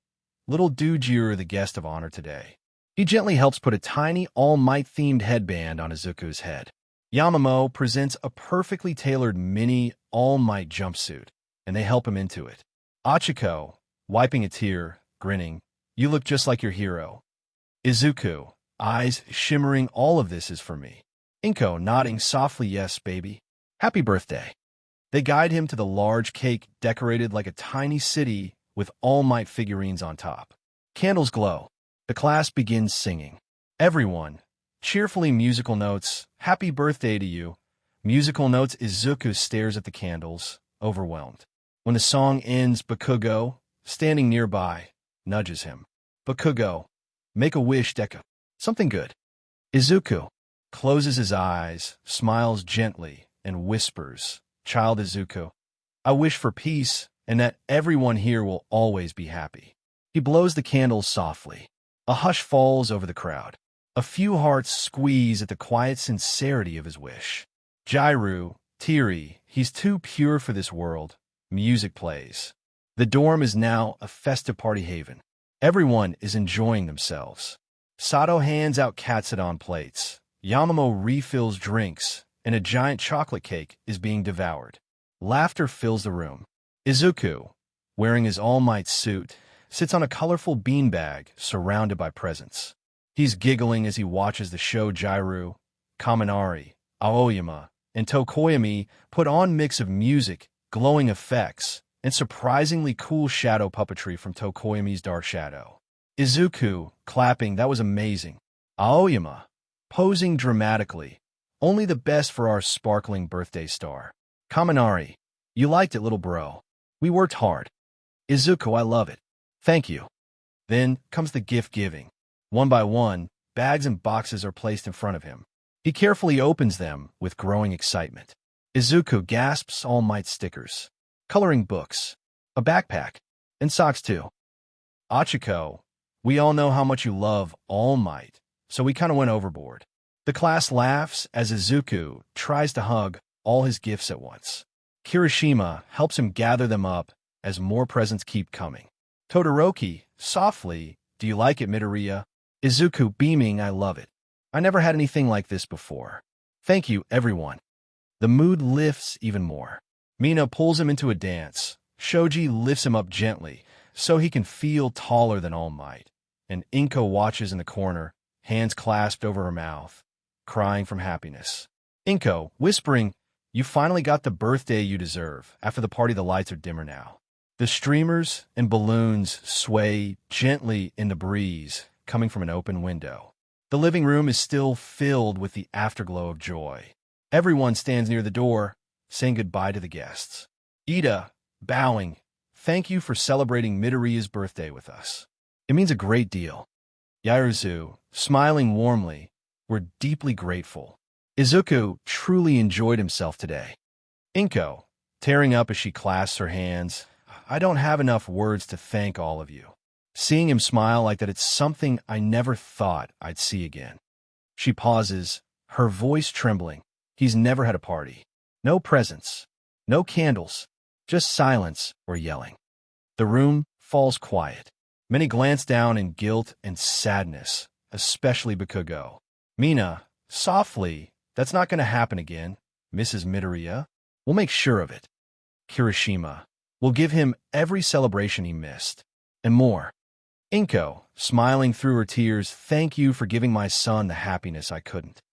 Little Dujiru, the guest of honor today. He gently helps put a tiny All Might-themed headband on Izuku's head. Yamamoto presents a perfectly tailored mini All Might jumpsuit, and they help him into it. Achiko, wiping a tear, grinning, you look just like your hero. Izuku, eyes shimmering, all of this is for me. Inko, nodding softly, yes, baby. Happy birthday. They guide him to the large cake decorated like a tiny city with All Might figurines on top. Candles glow. The class begins singing. Everyone, cheerfully musical notes, happy birthday to you. Musical notes. Izuku stares at the candles, overwhelmed. When the song ends, Bakugo, standing nearby, nudges him. Bakugo, make a wish, Deku. Something good. Izuku closes his eyes, smiles gently, and whispers, Child Izuku, I wish for peace and that everyone here will always be happy. He blows the candles softly. A hush falls over the crowd. A few hearts squeeze at the quiet sincerity of his wish. Jiru, teary, he's too pure for this world. Music plays. The dorm is now a festive party haven. Everyone is enjoying themselves. Sato hands out katsudan plates. Yamamoto refills drinks, and a giant chocolate cake is being devoured. Laughter fills the room. Izuku, wearing his All Might suit, sits on a colorful beanbag surrounded by presents. He's giggling as he watches the show. Jiru, Kaminari, Aoyama, and Tokoyami put on mix of music, glowing effects, and surprisingly cool shadow puppetry from Tokoyami's Dark Shadow. Izuku, clapping, that was amazing. Aoyama, posing dramatically. Only the best for our sparkling birthday star. Kaminari, you liked it, little bro. We worked hard. Izuku, I love it. Thank you. Then comes the gift giving. One by one, bags and boxes are placed in front of him. He carefully opens them with growing excitement. Izuku gasps All Might stickers, coloring books, a backpack, and socks too. Achiko, we all know how much you love All Might, so we kind of went overboard. The class laughs as Izuku tries to hug all his gifts at once. Kirishima helps him gather them up as more presents keep coming. Todoroki, softly, do you like it, Midoriya? Izuku, beaming, I love it. I never had anything like this before. Thank you, everyone. The mood lifts even more. Mina pulls him into a dance. Shoji lifts him up gently so he can feel taller than All Might. And Inko watches in the corner, hands clasped over her mouth, crying from happiness. Inko, whispering, you finally got the birthday you deserve. After the party, the lights are dimmer now. The streamers and balloons sway gently in the breeze coming from an open window. The living room is still filled with the afterglow of joy. Everyone stands near the door, saying goodbye to the guests. Ida, bowing, thank you for celebrating Midoriya's birthday with us. It means a great deal. Yaruzu, smiling warmly, we're deeply grateful. Izuku truly enjoyed himself today. Inko, tearing up as she clasps her hands, I don't have enough words to thank all of you. Seeing him smile like that, it's something I never thought I'd see again. She pauses, her voice trembling. He's never had a party. No presents, no candles, just silence or yelling. The room falls quiet. Many glance down in guilt and sadness, especially Bakugo. Mina, softly, that's not going to happen again, Mrs. Midoriya. We'll make sure of it. Kirishima, we'll give him every celebration he missed, and more. Inko, smiling through her tears, thank you for giving my son the happiness I couldn't.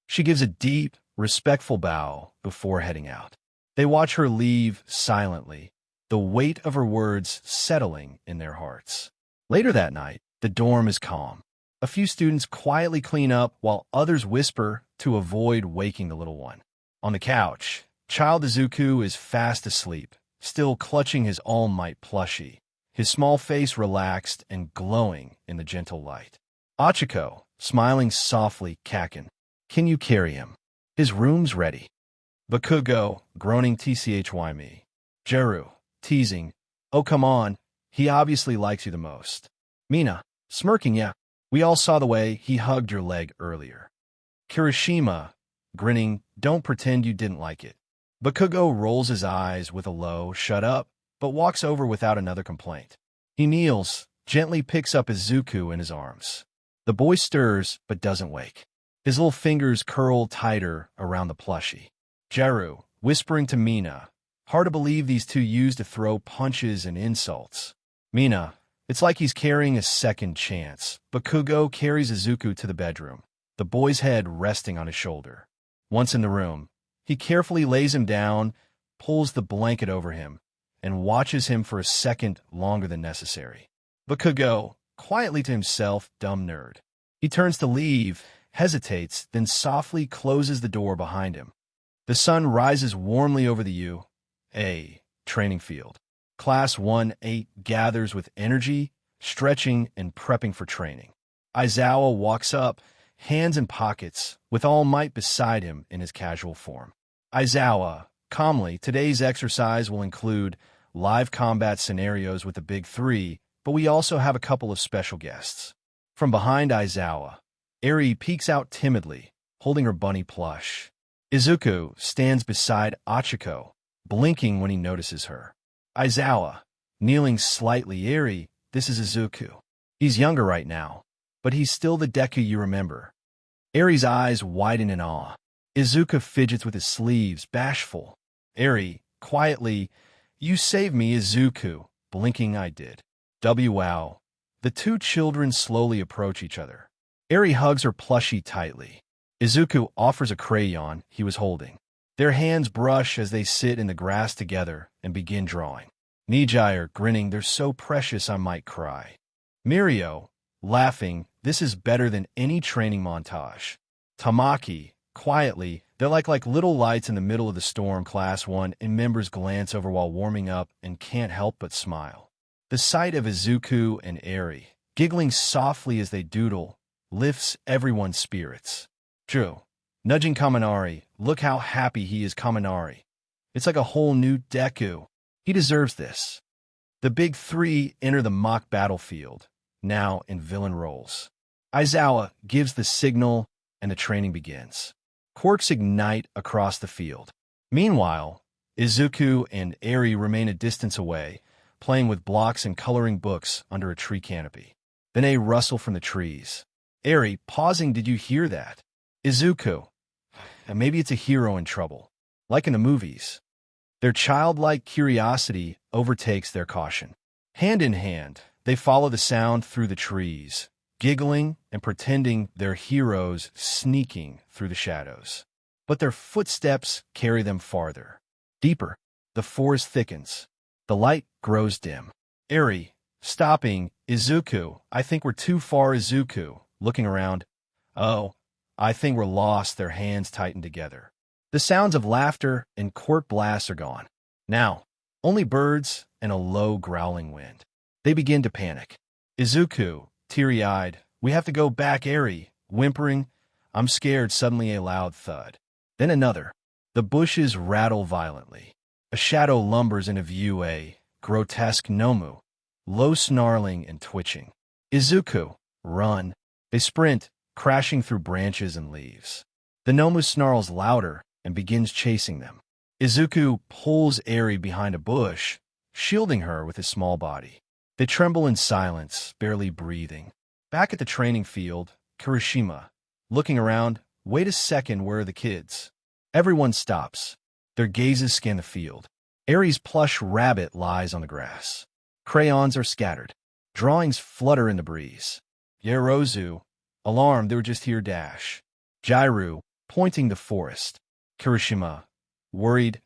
She gives a deep, respectful bow before heading out. They watch her leave silently, the weight of her words settling in their hearts. Later that night, the dorm is calm. A few students quietly clean up while others whisper to avoid waking the little one. On the couch, child Izuku is fast asleep, still clutching his All Might plushie, his small face relaxed and glowing in the gentle light. Achiko, smiling softly, Kakin, can you carry him? His room's ready. Bakugo, groaning tchy me. Jeru, teasing, oh come on, he obviously likes you the most. Mina, smirking, yeah, we all saw the way he hugged your leg earlier. Kirishima, grinning, don't pretend you didn't like it. Bakugo rolls his eyes with a low, shut up, but walks over without another complaint. He kneels, gently picks up Izuku in his arms. The boy stirs, but doesn't wake. His little fingers curl tighter around the plushie. Jeru, whispering to Mina, hard to believe these two used to throw punches and insults. Mina, it's like he's carrying a second chance. Bakugo carries Izuku to the bedroom, the boy's head resting on his shoulder. Once in the room, he carefully lays him down, pulls the blanket over him, and watches him for a second longer than necessary. Bakugo, quietly to himself, dumb nerd. He turns to leave, hesitates, then softly closes the door behind him. The sun rises warmly over the U.A. training field. Class 1-8 gathers with energy, stretching, and prepping for training. Aizawa walks up, hands in pockets, with All Might beside him in his casual form. Aizawa, calmly, today's exercise will include live combat scenarios with the big three, but we also have a couple of special guests. From behind Aizawa, Eri peeks out timidly, holding her bunny plush. Izuku stands beside Achiko, blinking when he notices her. Aizawa, kneeling slightly, Eri, this is Izuku. He's younger right now, but he's still the Deku you remember. Eri's eyes widen in awe. Izuku fidgets with his sleeves, bashful. Eri, quietly, you saved me, Izuku, blinking I did. Wow. The two children slowly approach each other. Eri hugs her plushie tightly. Izuku offers a crayon he was holding. Their hands brush as they sit in the grass together and begin drawing. Nijire, grinning, they're so precious I might cry. Mirio, laughing, "This is better than any training montage." Tamaki, quietly, "They're like little lights in the middle of the storm." Class 1 members glance over while warming up and can't help but smile. The sight of Izuku and Eri, giggling softly as they doodle, lifts everyone's spirits. True. Nudging Kaminari, "Look how happy he is." Kaminari, "It's like a whole new Deku. He deserves this." The big three enter the mock battlefield, now in villain roles. Aizawa gives the signal, and the training begins. Quirks ignite across the field. Meanwhile, Izuku and Eri remain a distance away, playing with blocks and coloring books under a tree canopy. Then a rustle from the trees. Eri, pausing, "Did you hear that?" Izuku, "Maybe it's a hero in trouble, like in the movies." Their childlike curiosity overtakes their caution. Hand in hand, they follow the sound through the trees, giggling and pretending they're heroes sneaking through the shadows. But their footsteps carry them farther. Deeper, the forest thickens. The light grows dim. Eri, stopping, "Izuku, I think we're too far." Izuku, looking around, "Oh, I think we're lost." Their hands tighten together. The sounds of laughter and quirk blasts are gone. Now, only birds and a low growling wind. They begin to panic. Izuku, teary-eyed, "We have to go back." Eri, whimpering, "I'm scared." Suddenly a loud thud. Then another. The bushes rattle violently. A shadow lumbers into view, a grotesque Nomu, low snarling and twitching. "Izuku, run." They sprint, crashing through branches and leaves. The Nomu snarls louder and begins chasing them. Izuku pulls Eri behind a bush, shielding her with his small body. They tremble in silence, barely breathing. Back at the training field, Kirishima, looking around, "Wait a second, where are the kids?" Everyone stops. Their gazes scan the field. Eri's plush rabbit lies on the grass. Crayons are scattered. Drawings flutter in the breeze. Yorozu, alarmed, "They were just here." Jairu, pointing the forest. Kirishima, worried,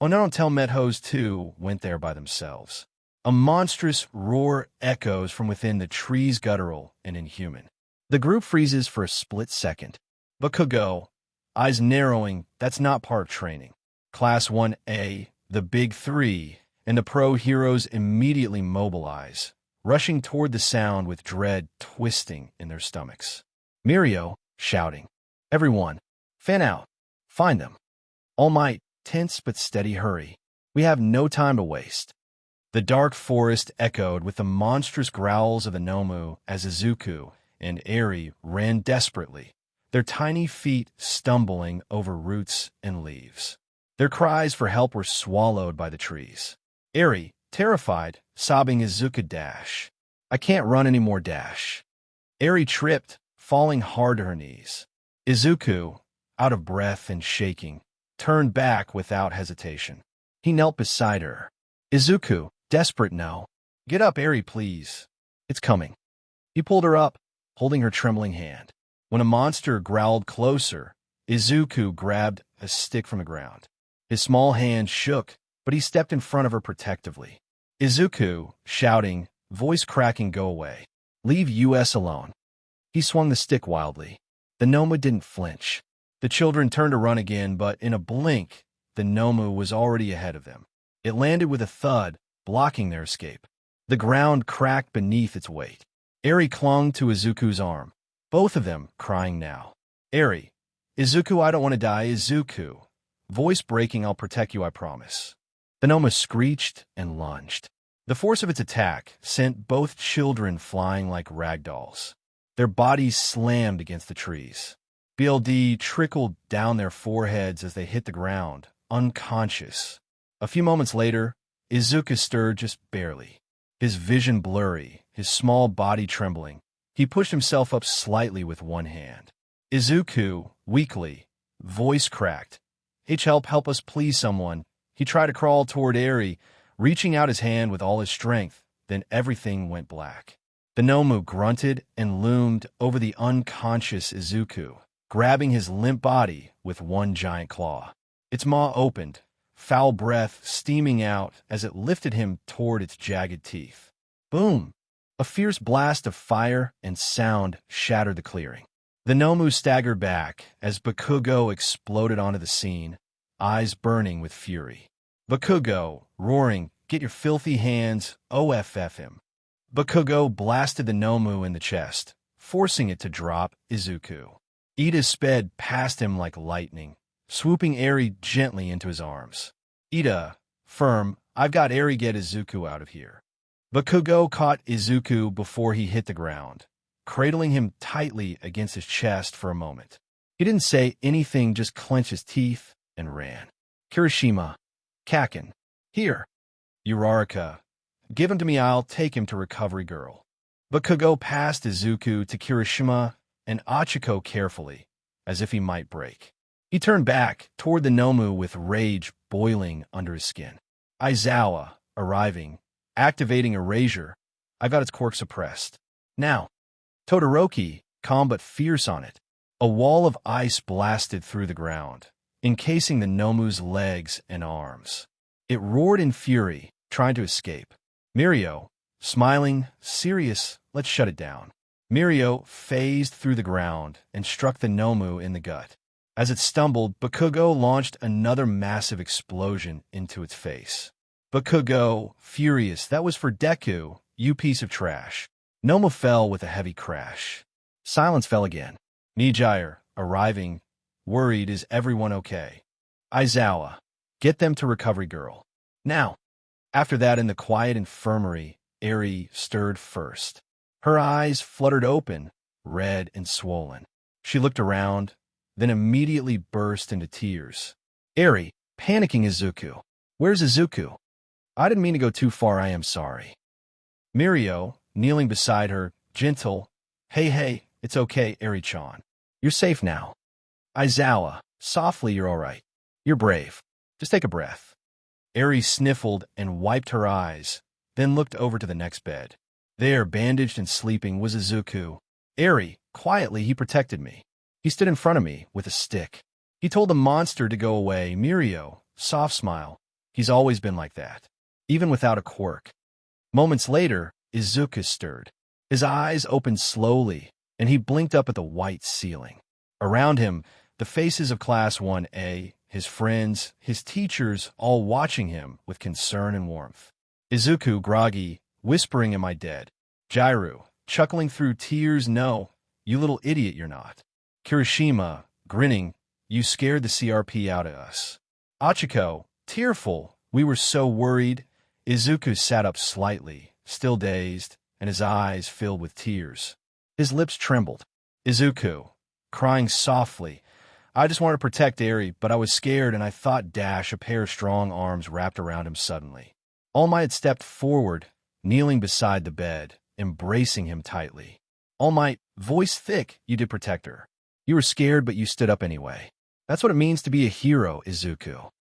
"Oh no, don't tell Medhos too went there by themselves." A monstrous roar echoes from within the trees, guttural and inhuman. The group freezes for a split second. But Kogo, eyes narrowing, "That's not part of training." Class 1A, the big three, and the pro heroes immediately mobilize, rushing toward the sound with dread twisting in their stomachs. Mirio, shouting, "Everyone, fan out. Find them." All Might, tense but steady, "Hurry. We have no time to waste." The dark forest echoed with the monstrous growls of the Nomu as Izuku and Eri ran desperately, their tiny feet stumbling over roots and leaves. Their cries for help were swallowed by the trees. Eri, terrified, sobbing, "Izuku, I can't run anymore." Eri tripped, falling hard to her knees. Izuku, out of breath and shaking, turned back without hesitation. He knelt beside her. Izuku, desperate, "No. Get up, Eri, please. It's coming." He pulled her up, holding her trembling hand. When a monster growled closer, Izuku grabbed a stick from the ground. His small hand shook, but he stepped in front of her protectively. Izuku, shouting, voice cracking, "Go away. Leave us alone." He swung the stick wildly. The Nomu didn't flinch. The children turned to run again, but in a blink, the Nomu was already ahead of them. It landed with a thud, blocking their escape. The ground cracked beneath its weight. Eri clung to Izuku's arm, both of them crying now. Eri, "Izuku, I don't want to die." Izuku, voice breaking, "I'll protect you, I promise." The Nomu screeched and lunged. The force of its attack sent both children flying like rag dolls. Their bodies slammed against the trees. BLD trickled down their foreheads as they hit the ground, unconscious. A few moments later, Izuku stirred just barely. His vision blurry, his small body trembling. He pushed himself up slightly with one hand. Izuku, weakly, voice cracked, help us, please, someone." He tried to crawl toward Eri, reaching out his hand with all his strength. Then everything went black. The Nomu grunted and loomed over the unconscious Izuku, grabbing his limp body with one giant claw. Its maw opened, foul breath steaming out as it lifted him toward its jagged teeth. Boom! A fierce blast of fire and sound shattered the clearing. The Nomu staggered back as Bakugo exploded onto the scene, eyes burning with fury. Bakugo, roaring, "Get your filthy hands, OFF him." Bakugo blasted the Nomu in the chest, forcing it to drop Izuku. Ida sped past him like lightning, swooping Eri gently into his arms. "Ida, firm, I've got Eri, get Izuku out of here." Bakugo caught Izuku before he hit the ground, cradling him tightly against his chest for a moment. He didn't say anything, just clenched his teeth and ran. "Kirishima, Kakin, here. Uraraka, give him to me, I'll take him to Recovery Girl." Bakugo passed Izuku to Kirishima and Achiko carefully, as if he might break. He turned back toward the Nomu with rage boiling under his skin. Aizawa, arriving, activating Erasure. "I've got its quirk suppressed. Now." Todoroki, calm but fierce on it. A wall of ice blasted through the ground, encasing the Nomu's legs and arms. It roared in fury, trying to escape. Mirio, smiling, serious, "Let's shut it down." Mirio phased through the ground and struck the Nomu in the gut. As it stumbled, Bakugo launched another massive explosion into its face. Bakugo, furious, "That was for Deku, you piece of trash." Nomu fell with a heavy crash. Silence fell again. Nijire, arriving, worried, "Is everyone okay?" Aizawa, "Get them to Recovery Girl. Now." After that, in the quiet infirmary, Eri stirred first. Her eyes fluttered open, red and swollen. She looked around, then immediately burst into tears. Eri, panicking, "Izuku. Where's Izuku? I didn't mean to go too far, I am sorry." Mirio, kneeling beside her, gentle, Hey, it's okay, Eri-chan. You're safe now." Aizawa, softly, "You're all right. You're brave. Just take a breath." Eri sniffled and wiped her eyes, then looked over to the next bed. There, bandaged and sleeping, was Izuku. "Eri, quietly, he protected me. He stood in front of me with a stick. He told the monster to go away." Mirio, soft smile. "He's always been like that, even without a quirk." Moments later, Izuku stirred. His eyes opened slowly, and he blinked up at the white ceiling. Around him, the faces of Class 1A, his friends, his teachers, all watching him with concern and warmth. Izuku, groggy, whispering, "Am I dead?" Jiru, chuckling through tears, "No, you little idiot, you're not." Kirishima, grinning, "You scared the CRP out of us." Achiko, tearful, "We were so worried." Izuku sat up slightly, still dazed, and his eyes filled with tears. His lips trembled. Izuku, crying softly, "I just wanted to protect Eri, but I was scared and I thought dash." A pair of strong arms wrapped around him suddenly. All Might stepped forward, kneeling beside the bed, embracing him tightly. All Might, voice thick, "You did protect her. You were scared, but you stood up anyway. That's what it means to be a hero, Izuku."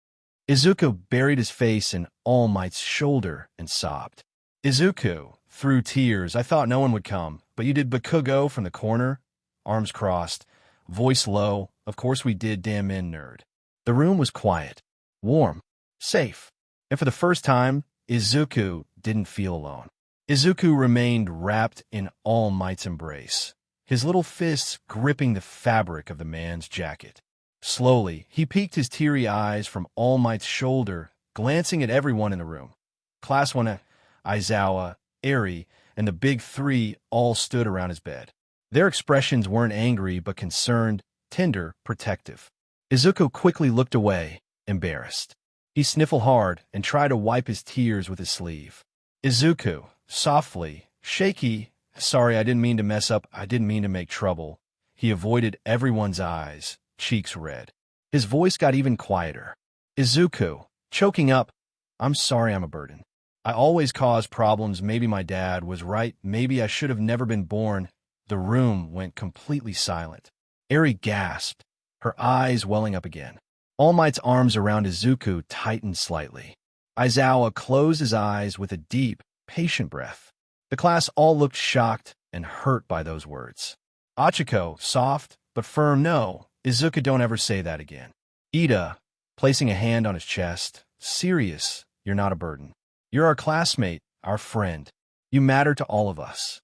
Izuku buried his face in All Might's shoulder and sobbed. Izuku, through tears, "I thought no one would come, but you did." Bakugo from the corner, arms crossed, voice low, "Of course we did, damn in, nerd." The room was quiet, warm, safe, and for the first time, Izuku didn't feel alone. Izuku remained wrapped in All Might's embrace, his little fists gripping the fabric of the man's jacket. Slowly, he peeked his teary eyes from All Might's shoulder, glancing at everyone in the room. Class 1, Aizawa, Eri, and the big three all stood around his bed. Their expressions weren't angry, but concerned, tender, protective. Izuku quickly looked away, embarrassed. He sniffled hard and tried to wipe his tears with his sleeve. Izuku, softly, shaky, "Sorry, I didn't mean to mess up. I didn't mean to make trouble." He avoided everyone's eyes, cheeks red. His voice got even quieter. Izuku, choking up, "I'm sorry I'm a burden. I always cause problems. Maybe my dad was right. Maybe I should have never been born." The room went completely silent. Eri gasped, her eyes welling up again. All Might's arms around Izuku tightened slightly. Aizawa closed his eyes with a deep, patient breath. The class all looked shocked and hurt by those words. Achiko, soft but firm, "No, Izuku, don't ever say that again." Ida, placing a hand on his chest, serious, "You're not a burden. You're our classmate, our friend. You matter to all of us.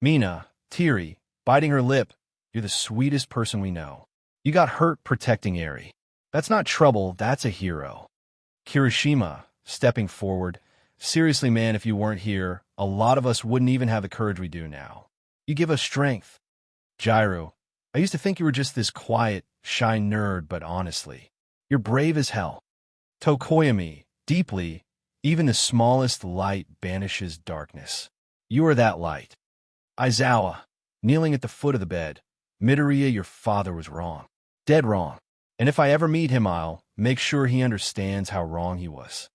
Mina, teary, biting her lip, you're the sweetest person we know. You got hurt protecting Eri. That's not trouble, that's a hero. Kirishima, stepping forward, seriously, man, if you weren't here, a lot of us wouldn't even have the courage we do now. You give us strength. Jairu, I used to think you were just this quiet, shy nerd, but honestly, you're brave as hell. Tokoyami, deeply, even the smallest light banishes darkness. You are that light. Aizawa, kneeling at the foot of the bed, Midoriya, your father was wrong. Dead wrong. And if I ever meet him, I'll make sure he understands how wrong he was.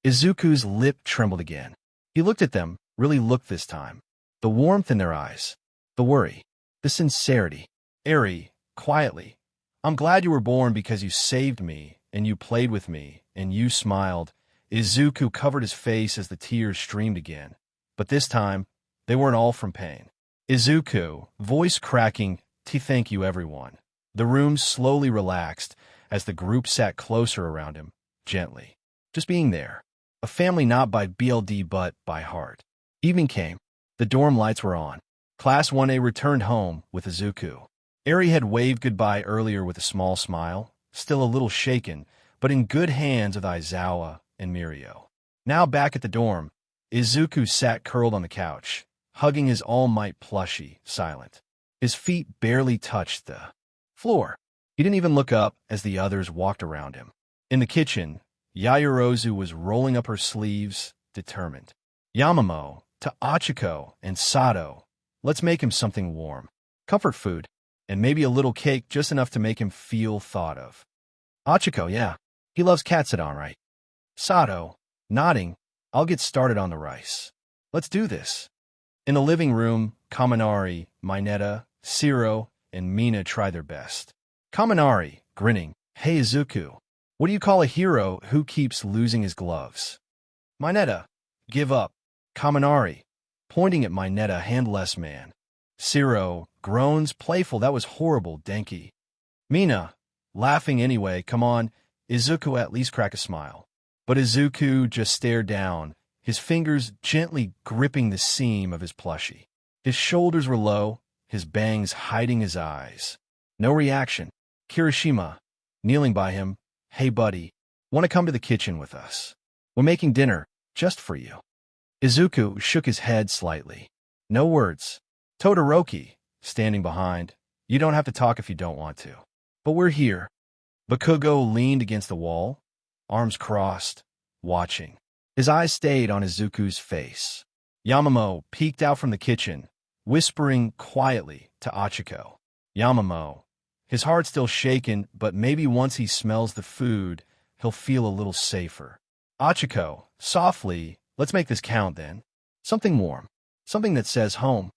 Izuku's lip trembled again. He looked at them, really looked this time. The warmth in their eyes, the worry, the sincerity. Eri, quietly, I'm glad you were born because you saved me, and you played with me, and you smiled. Izuku covered his face as the tears streamed again. But this time, they weren't all from pain. Izuku, voice cracking, thank you, everyone. The room slowly relaxed as the group sat closer around him, gently. Just being there. A family not by BLD but by heart. Evening came. The dorm lights were on. Class 1A returned home with Izuku. Eri had waved goodbye earlier with a small smile, still a little shaken, but in good hands with Aizawa and Mirio. Now back at the dorm, Izuku sat curled on the couch, hugging his All Might plushie, silent. His feet barely touched the floor. He didn't even look up as the others walked around him. In the kitchen, Yaoyorozu was rolling up her sleeves, determined. Yamamo, to Achiko and Sato, let's make him something warm. Comfort food, and maybe a little cake just enough to make him feel thought of. Achiko, yeah, he loves Katsudan, right? Sato, nodding, I'll get started on the rice. Let's do this. In the living room, Kaminari, Mineta, Shiro, and Mina try their best. Kaminari, grinning, hey Izuku, what do you call a hero who keeps losing his gloves? Mineta, give up. Kaminari, pointing at Mineta, handless man. Shiro, groans, playful, that was horrible, Denki. Mina, laughing anyway, come on, Izuku, at least crack a smile. But Izuku just stared down, his fingers gently gripping the seam of his plushie. His shoulders were low, his bangs hiding his eyes. No reaction. Kirishima, kneeling by him, hey buddy, want to come to the kitchen with us? We're making dinner, just for you. Izuku shook his head slightly. No words. Todoroki, standing behind, you don't have to talk if you don't want to. But we're here. Bakugo leaned against the wall, arms crossed, watching. His eyes stayed on Izuku's face. Yamamo peeked out from the kitchen, whispering quietly to Achiko. Yamamo, his heart still shaken, but maybe once he smells the food, he'll feel a little safer. Achiko, softly, let's make this count then. Something warm. Something that says home.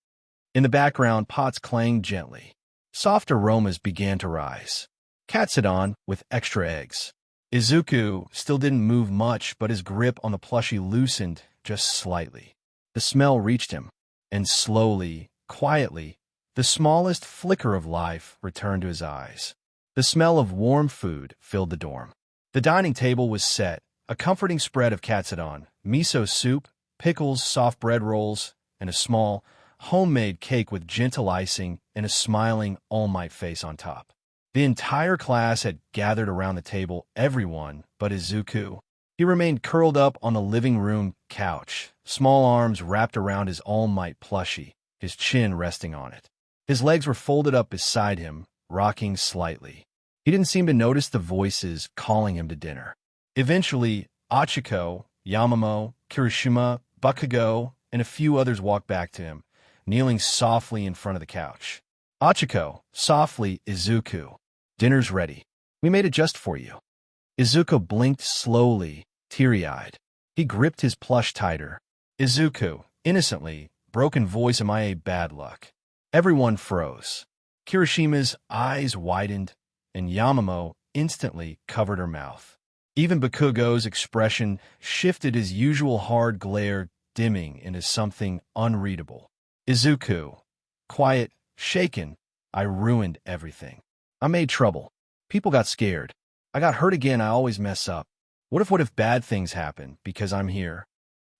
In the background, pots clanged gently. Soft aromas began to rise. Katsudan with extra eggs. Izuku still didn't move much, but his grip on the plushie loosened just slightly. The smell reached him, and slowly, quietly, the smallest flicker of life returned to his eyes. The smell of warm food filled the dorm. The dining table was set, a comforting spread of katsudan, miso soup, pickles, soft bread rolls, and a small, homemade cake with gentle icing and a smiling All Might face on top. The entire class had gathered around the table, everyone but Izuku. He remained curled up on the living room couch, small arms wrapped around his All Might plushie, his chin resting on it. His legs were folded up beside him, rocking slightly. He didn't seem to notice the voices calling him to dinner. Eventually, Achiko, Yamamo, Kirishima, Bakugo, and a few others walked back to him, kneeling softly in front of the couch. Achiko, softly, Izuku. Dinner's ready. We made it just for you. Izuku blinked slowly, teary-eyed. He gripped his plush tighter. Izuku, innocently, broken voice, am I a bad luck? Everyone froze. Kirishima's eyes widened, and Yamamo instantly covered her mouth. Even Bakugo's expression shifted, his usual hard glare dimming into something unreadable. Izuku, quiet, shaken, I ruined everything. I made trouble. People got scared. I got hurt again, I always mess up. What if bad things happen because I'm here?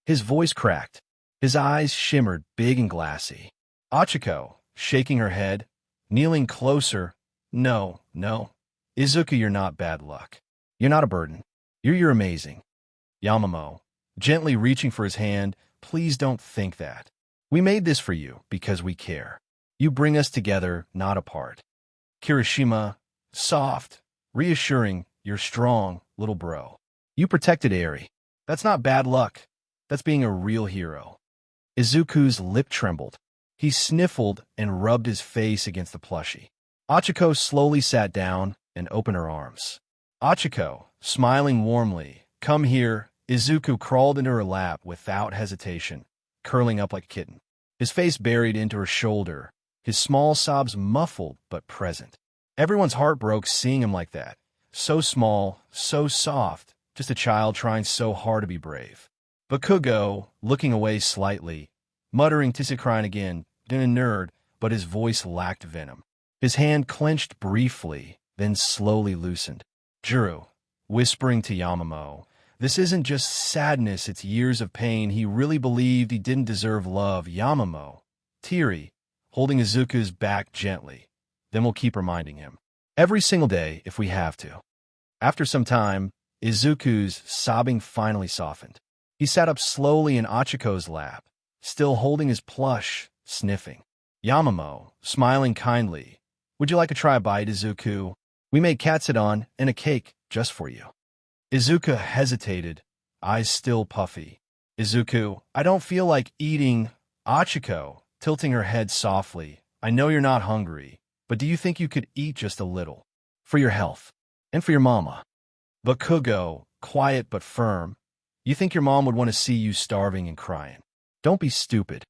His voice cracked. His eyes shimmered big and glassy. Achiko, shaking her head, kneeling closer. No, no. Izuku, you're not bad luck. You're not a burden. You're amazing. Yamamoto, gently reaching for his hand, please don't think that. We made this for you because we care. You bring us together, not apart. Kirishima, soft, reassuring, you're strong, little bro. You protected Eri. That's not bad luck. That's being a real hero. Izuku's lip trembled. He sniffled and rubbed his face against the plushie. Achiko slowly sat down and opened her arms. Achiko, smiling warmly, come here. Izuku crawled into her lap without hesitation, curling up like a kitten. His face buried into her shoulder, his small sobs muffled but present. Everyone's heart broke seeing him like that. So small, so soft, just a child trying so hard to be brave. Bakugo, looking away slightly, muttering crying again, didn't nerd, but his voice lacked venom. His hand clenched briefly, then slowly loosened. Juro, whispering to Yamamoto, this isn't just sadness, it's years of pain. He really believed he didn't deserve love. Yamamoto, teary, holding Izuku's back gently. Then we'll keep reminding him. Every single day, if we have to. After some time, Izuku's sobbing finally softened. He sat up slowly in Achiko's lap, still holding his plush, sniffing. Yamamoto, smiling kindly. Would you like to try a bite, Izuku? We made katsudon and a cake just for you. Izuku hesitated, eyes still puffy. Izuku, I don't feel like eating. Achiko, tilting her head softly. I know you're not hungry, but do you think you could eat just a little? For your health. And for your mama. Bakugo, quiet but firm. You think your mom would want to see you starving and crying. Don't be stupid.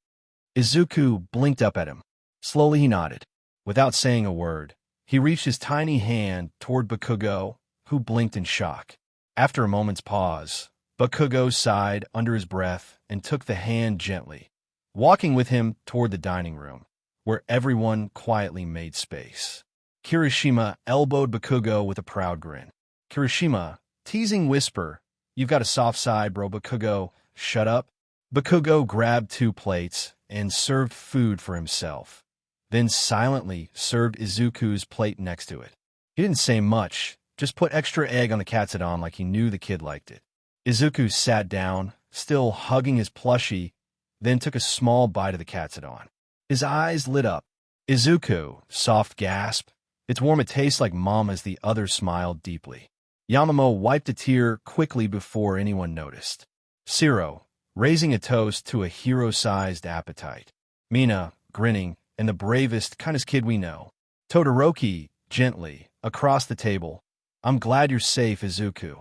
Izuku blinked up at him. Slowly he nodded. Without saying a word, he reached his tiny hand toward Bakugo, who blinked in shock. After a moment's pause, Bakugo sighed under his breath and took the hand gently, walking with him toward the dining room, where everyone quietly made space. Kirishima elbowed Bakugo with a proud grin. Kirishima, teasing whisper, you've got a soft side, bro. Bakugo, shut up. Bakugo grabbed 2 plates and served food for himself, then silently served Izuku's plate next to it. He didn't say much, just put extra egg on the katsudon like he knew the kid liked it. Izuku sat down, still hugging his plushie, then took a small bite of the katsudon. His eyes lit up. Izuku, soft gasp. It's warm, it tastes like mama's. The other smiled deeply. Yamamoto wiped a tear quickly before anyone noticed. Shiro, raising a toast to a hero-sized appetite. Mina, grinning, and the bravest, kindest kid we know. Todoroki, gently, across the table. I'm glad you're safe, Izuku.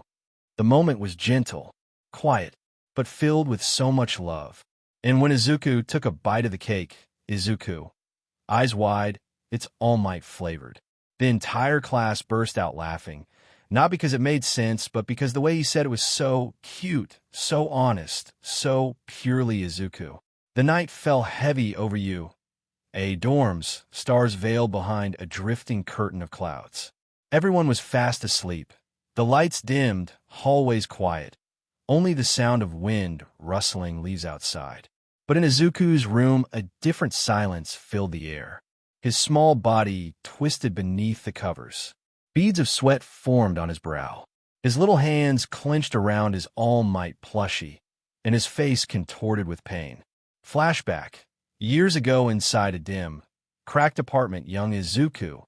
The moment was gentle, quiet, but filled with so much love. And when Izuku took a bite of the cake, Izuku, eyes wide, it's All Might flavored. The entire class burst out laughing, not because it made sense, but because the way he said it was so cute, so honest, so purely Izuku. The night fell heavy over you. Dorms, stars veiled behind a drifting curtain of clouds. Everyone was fast asleep. The lights dimmed, hallways quiet. Only the sound of wind rustling leaves outside. But in Izuku's room, a different silence filled the air. His small body twisted beneath the covers. Beads of sweat formed on his brow. His little hands clenched around his All Might plushie, and his face contorted with pain. Flashback. Years ago inside a dim, cracked apartment, young Izuku,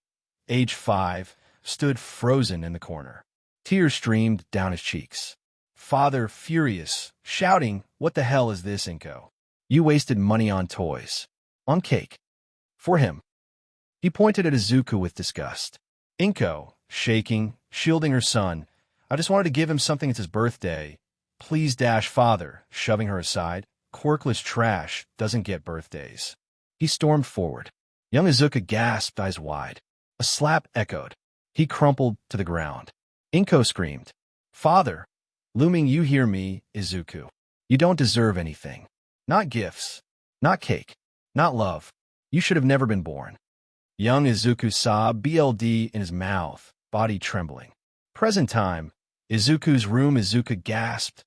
age 5, stood frozen in the corner. Tears streamed down his cheeks. Father, furious, shouting, what the hell is this, Inko? You wasted money on toys. On cake. For him. He pointed at Izuku with disgust. Inko, shaking, shielding her son. I just wanted to give him something, it's his birthday. Please, father, shoving her aside. Quirkless trash doesn't get birthdays. He stormed forward. Young Izuku gasped, eyes wide. A slap echoed. He crumpled to the ground. Inko screamed. Father! Looming, you hear me, Izuku. You don't deserve anything. Not gifts. Not cake. Not love. You should have never been born. Young Izuku sobbed, BLD in his mouth, body trembling. Present time. Izuku's room. Izuku gasped,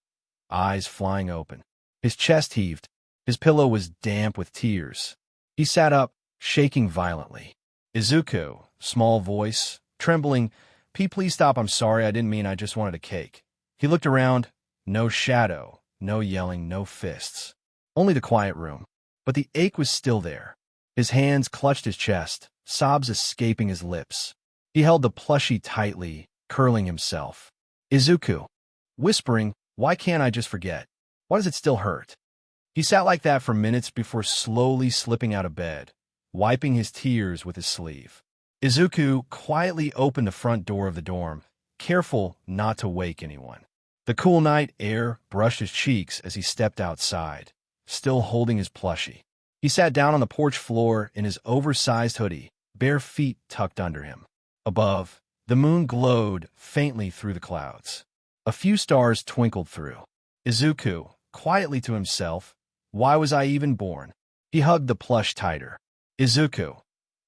eyes flying open. His chest heaved. His pillow was damp with tears. He sat up, shaking violently. Izuku, small voice, trembling, Please stop, I'm sorry, I didn't mean, I just wanted a cake. He looked around, no shadow, no yelling, no fists. Only the quiet room. But the ache was still there. His hands clutched his chest, sobs escaping his lips. He held the plushie tightly, curling himself. Izuku, whispering, why can't I just forget? Why does it still hurt? He sat like that for minutes before slowly slipping out of bed, wiping his tears with his sleeve. Izuku quietly opened the front door of the dorm, careful not to wake anyone. The cool night air brushed his cheeks as he stepped outside, still holding his plushie. He sat down on the porch floor in his oversized hoodie, bare feet tucked under him. Above, the moon glowed faintly through the clouds. A few stars twinkled through. Izuku, quietly to himself, why was I even born? He hugged the plush tighter. Izuku,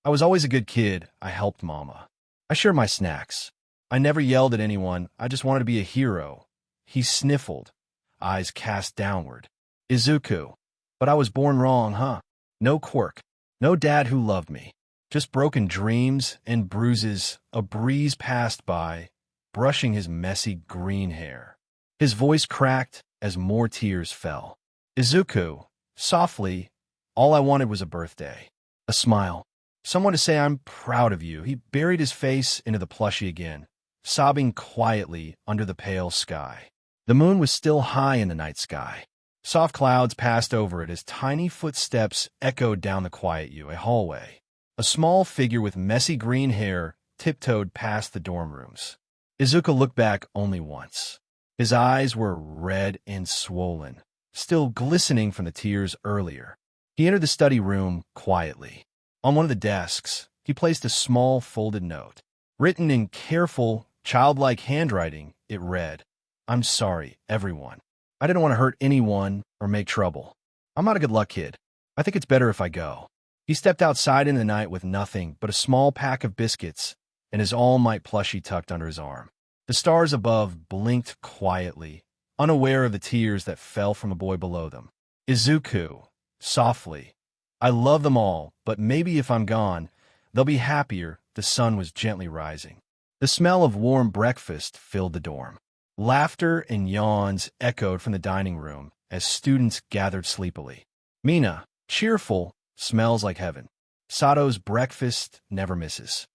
I was always a good kid. I helped Mama. I shared my snacks. I never yelled at anyone. I just wanted to be a hero. He sniffled, eyes cast downward. Izuku, but I was born wrong, huh? No quirk. No dad who loved me. Just broken dreams and bruises. A breeze passed by, brushing his messy green hair. His voice cracked as more tears fell. Izuku, softly, all I wanted was a birthday. A smile. Someone to say I'm proud of you. He buried his face into the plushie again, sobbing quietly under the pale sky. The moon was still high in the night sky. Soft clouds passed over it as tiny footsteps echoed down the quiet hallway. A small figure with messy green hair tiptoed past the dorm rooms. Izuku looked back only once. His eyes were red and swollen, still glistening from the tears earlier. He entered the study room quietly. On one of the desks, he placed a small folded note. Written in careful, childlike handwriting, it read, I'm sorry, everyone. I didn't want to hurt anyone or make trouble. I'm not a good luck kid. I think it's better if I go. He stepped outside in the night with nothing but a small pack of biscuits and his all-might plushie tucked under his arm. The stars above blinked quietly, unaware of the tears that fell from a boy below them. Izuku, softly, I love them all, but maybe if I'm gone, they'll be happier. The sun was gently rising. The smell of warm breakfast filled the dorm. Laughter and yawns echoed from the dining room as students gathered sleepily. Mina, cheerful, smells like heaven. Sato's breakfast never misses.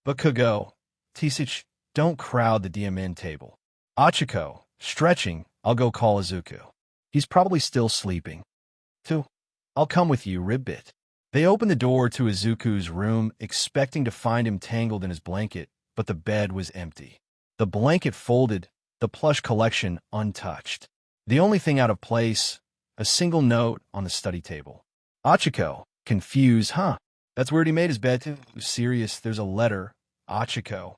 Bakugo, Tisich, don't crowd the DMN table. Achiko, stretching, I'll go call Izuku. He's probably still sleeping. 2. I'll come with you, Ribbit. They opened the door to Izuku's room, expecting to find him tangled in his blanket, but the bed was empty. The blanket folded, the plush collection untouched. The only thing out of place, a single note on the study table. Achiko, confused, huh? That's weird, he made his bed too. Serious, there's a letter. Achiko.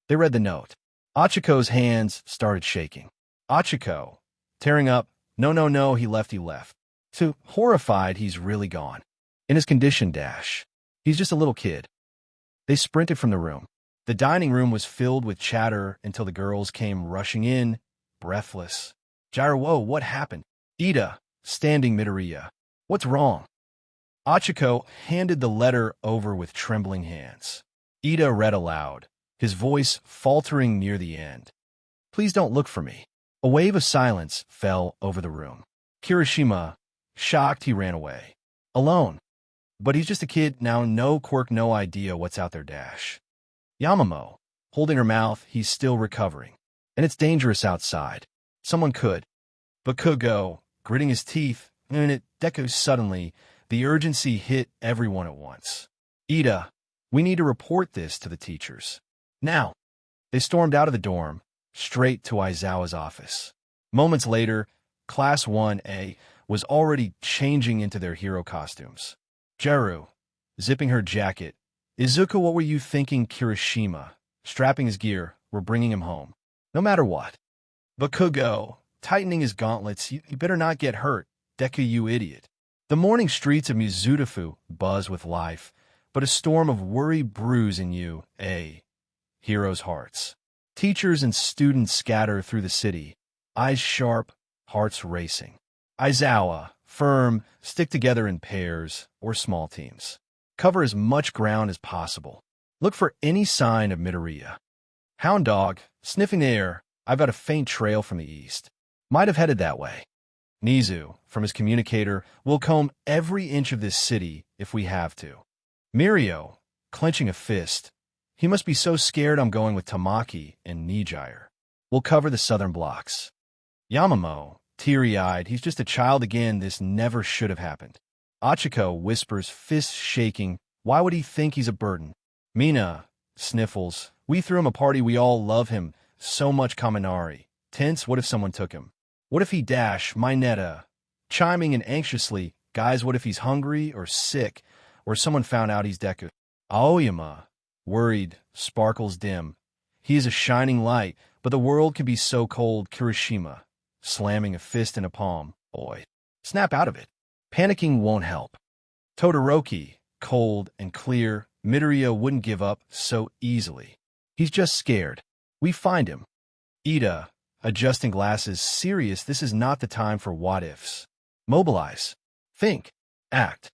They read the note. Achiko's hands started shaking. Achiko, tearing up, no, he left. 2. Horrified, he's really gone. In his condition, he's just a little kid. They sprinted from the room. The dining room was filled with chatter until the girls came rushing in, breathless. Gyro, whoa, what happened? Ida, standing Midoriya. What's wrong? Achiko handed the letter over with trembling hands. Ida read aloud, his voice faltering near the end. Please don't look for me. A wave of silence fell over the room. Kirishima, shocked, he ran away. Alone. But he's just a kid now, no quirk, no idea what's out there. Yamamo, holding her mouth, he's still recovering. And it's dangerous outside. Someone could. Bakugo, gritting his teeth, Deku suddenly, the urgency hit everyone at once. Ida, we need to report this to the teachers. Now. They stormed out of the dorm, straight to Aizawa's office. Moments later, Class 1A was already changing into their hero costumes. Jeru, zipping her jacket. Izuku, what were you thinking? Kirishima, strapping his gear, we're bringing him home. No matter what. Bakugo, tightening his gauntlets, you better not get hurt. Deku, you idiot. The morning streets of Mizudafu buzz with life, but a storm of worry brews in you, heroes' hearts. Teachers and students scatter through the city, eyes sharp, hearts racing. Aizawa, firm, stick together in pairs or small teams. Cover as much ground as possible. Look for any sign of Midoriya. Hound dog, sniffing the air. I've got a faint trail from the east. Might have headed that way. Nizu, from his communicator, will comb every inch of this city if we have to. Mirio, clenching a fist. He must be so scared I'm going with Tamaki and Nijire. We'll cover the southern blocks. Yamamo, teary-eyed, he's just a child again, this never should have happened. Achiko whispers, fists shaking, why would he think he's a burden? Mina sniffles, we threw him a party, we all love him, so much Kaminari. Tense, what if someone took him? What if he dash, Mineta? Chiming in anxiously, guys, what if he's hungry or sick, or someone found out he's Deku? Aoyama, worried, sparkles dim. He is a shining light, but the world can be so cold. Kirishima, slamming a fist in a palm. Oi, snap out of it. Panicking won't help. Todoroki, cold and clear. Midoriya wouldn't give up so easily. He's just scared. We find him. Ida, adjusting glasses, serious, this is not the time for what-ifs. Mobilize. Think. Act.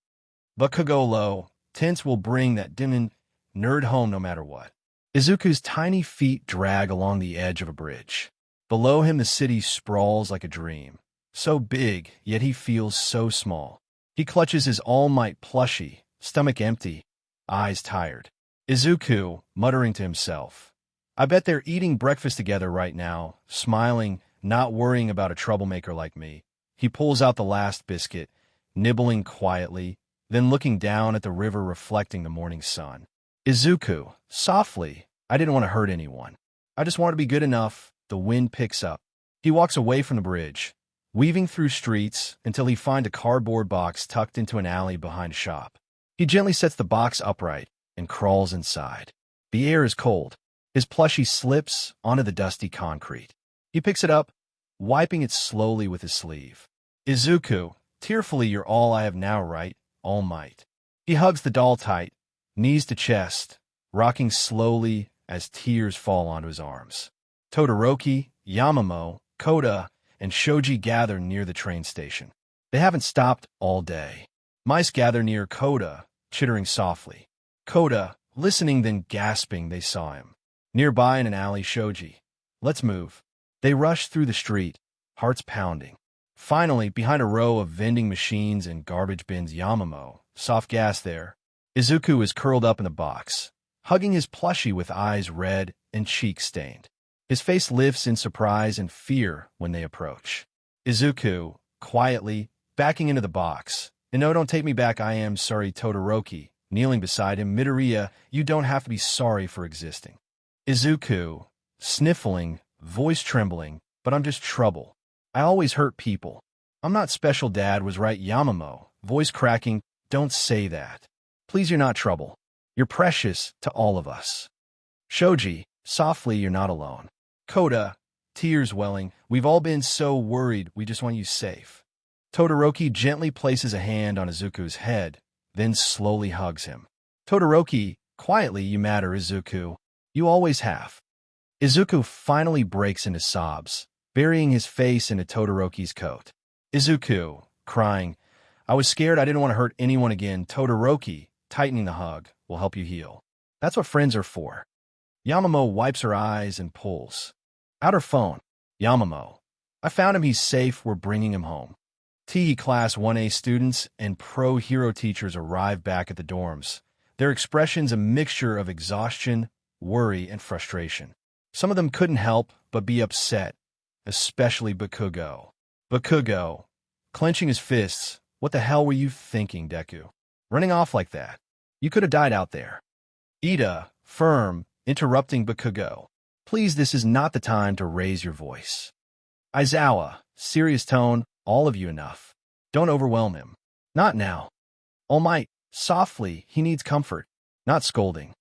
Bakugolo, tense, will bring that demon nerd home no matter what. Izuku's tiny feet drag along the edge of a bridge. Below him the city sprawls like a dream. So big, yet he feels so small. He clutches his all-might plushie, stomach empty, eyes tired. Izuku, muttering to himself. I bet they're eating breakfast together right now, smiling, not worrying about a troublemaker like me. He pulls out the last biscuit, nibbling quietly, then looking down at the river reflecting the morning sun. Izuku, softly, I didn't want to hurt anyone. I just wanted to be good enough. The wind picks up. He walks away from the bridge, weaving through streets until he finds a cardboard box tucked into an alley behind a shop. He gently sets the box upright and crawls inside. The air is cold. His plushie slips onto the dusty concrete. He picks it up, wiping it slowly with his sleeve. Izuku, tearfully, you're all I have now, right? All might. He hugs the doll tight, knees to chest, rocking slowly as tears fall onto his arms. Todoroki, Yamamo, Koda, and Shoji gather near the train station. They haven't stopped all day. Mice gather near Koda, chittering softly. Koda, listening then gasping they saw him. Nearby in an alley, Shoji. Let's move. They rush through the street, hearts pounding. Finally, behind a row of vending machines and garbage bins, Yamamo, soft gas there. Izuku is curled up in the box, hugging his plushie with eyes red and cheeks stained. His face lifts in surprise and fear when they approach. Izuku, quietly, backing into the box. And no, don't take me back, I am sorry. Todoroki, kneeling beside him. Midoriya, you don't have to be sorry for existing. Izuku, sniffling, voice trembling, but I'm just trouble. I always hurt people. I'm not special, Dad was right. Yamamo, voice cracking, don't say that. Please, you're not trouble. You're precious to all of us. Shoji, softly, you're not alone. Koda, tears welling, we've all been so worried, we just want you safe. Todoroki gently places a hand on Izuku's head, then slowly hugs him. Todoroki, quietly, you matter, Izuku. You always have. Izuku finally breaks into sobs, burying his face into Todoroki's coat. Izuku, crying, I was scared, I didn't want to hurt anyone again. Todoroki, tightening the hug, will help you heal. That's what friends are for. Yamamo wipes her eyes and pulls out her phone. Yamamo, I found him, he's safe, we're bringing him home. Class 1A students and pro-hero teachers arrive back at the dorms, their expressions a mixture of exhaustion, worry, and frustration. Some of them couldn't help but be upset, especially Bakugo. Bakugo, clenching his fists, what the hell were you thinking, Deku? Running off like that? You could have died out there. Ida, firm, interrupting Bakugo. Please, this is not the time to raise your voice. Aizawa, serious tone, all of you enough. Don't overwhelm him. Not now. All Might, softly, he needs comfort, not scolding.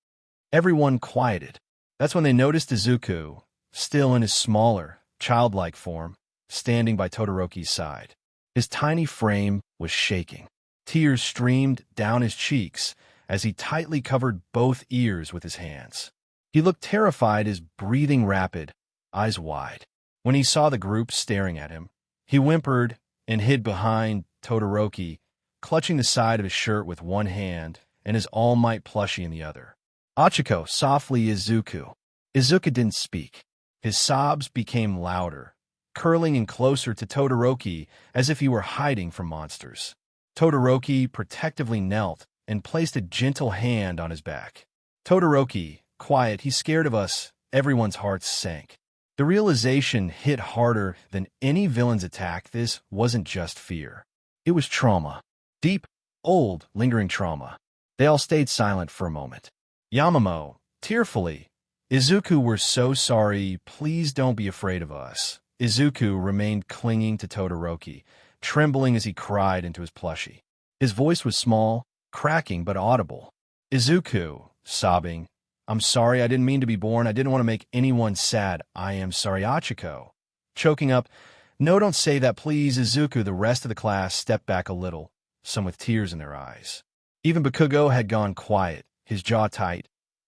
Everyone quieted. That's when they noticed Izuku, still in his smaller, childlike form, standing by Todoroki's side. His tiny frame was shaking. Tears streamed down his cheeks as he tightly covered both ears with his hands. He looked terrified, his breathing rapid, eyes wide. When he saw the group staring at him, he whimpered and hid behind Todoroki, clutching the side of his shirt with one hand and his All Might plushie in the other. Achiko, softly Izuku. Izuku didn't speak. His sobs became louder, curling in closer to Todoroki as if he were hiding from monsters. Todoroki protectively knelt and placed a gentle hand on his back. Todoroki, quiet, he's scared of us. Everyone's hearts sank. The realization hit harder than any villain's attack. This wasn't just fear. It was trauma. Deep, old, lingering trauma. They all stayed silent for a moment. Yamamoto, tearfully, Izuku, we're so sorry. Please don't be afraid of us. Izuku remained clinging to Todoroki, trembling as he cried into his plushie. His voice was small, cracking but audible. Izuku, sobbing, I'm sorry, I didn't mean to be born. I didn't want to make anyone sad. I am sorry, Achiko. Choking up, no, don't say that, please, Izuku. The rest of the class stepped back a little, some with tears in their eyes. Even Bakugo had gone quiet, his jaw tight,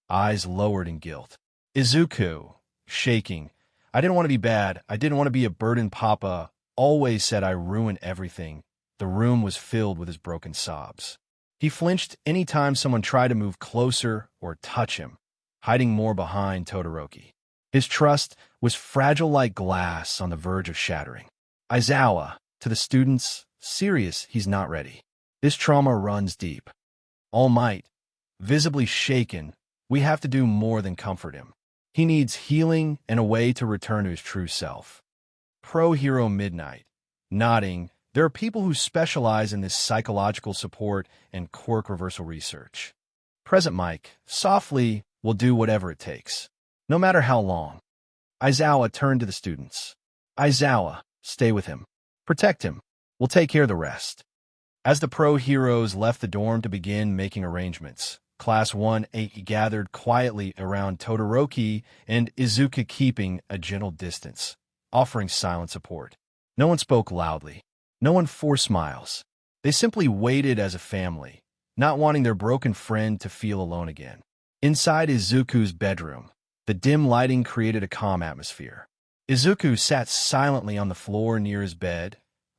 eyes lowered in guilt. Izuku, shaking, I didn't want to be bad. I didn't want to be a burden. Papa always said I ruined everything. The room was filled with his broken sobs. He flinched any time someone tried to move closer or touch him, hiding more behind Todoroki. His trust was fragile like glass on the verge of shattering. Aizawa, to the students, serious, he's not ready. This trauma runs deep. All Might, visibly shaken, we have to do more than comfort him. He needs healing and a way to return to his true self. Pro Hero Midnight, nodding, there are people who specialize in this psychological support and quirk reversal research. Present Mike, softly, will do whatever it takes, no matter how long. Aizawa turned to the students. Aizawa, stay with him. Protect him. We'll take care of the rest. As the pro heroes left the dorm to begin making arrangements, Class 1A gathered quietly around Todoroki and Izuku, keeping a gentle distance, offering silent support. No one spoke loudly. No one forced smiles. They simply waited as a family, not wanting their broken friend to feel alone again. Inside Izuku's bedroom, the dim lighting created a calm atmosphere. Izuku sat silently on the floor near his bed,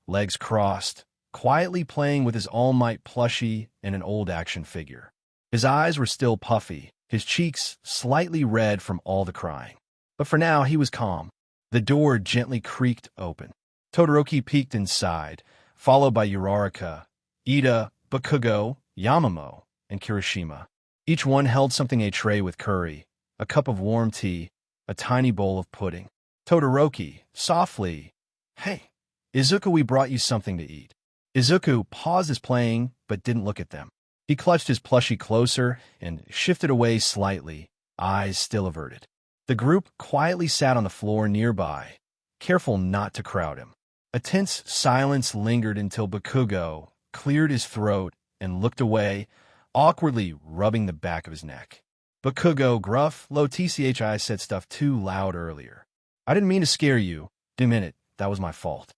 legs crossed, quietly playing with his All Might plushie and an old action figure. His eyes were still puffy, his cheeks slightly red from all the crying. But for now, he was calm. The door gently creaked open. Todoroki peeked inside, followed by Uraraka, Ida, Bakugo, Yamamoto, and Kirishima. Each one held something: a tray with curry, a cup of warm tea, a tiny bowl of pudding. Todoroki, softly, hey, Izuku, we brought you something to eat. Izuku paused his playing, but didn't look at them. He clutched his plushie closer and shifted away slightly, eyes still averted. The group quietly sat on the floor nearby, careful not to crowd him. A tense silence lingered until Bakugo cleared his throat and looked away, awkwardly rubbing the back of his neck. Bakugo, gruff, low tchi, said stuff too loud earlier. I didn't mean to scare you. Didn't mean it. That was my fault.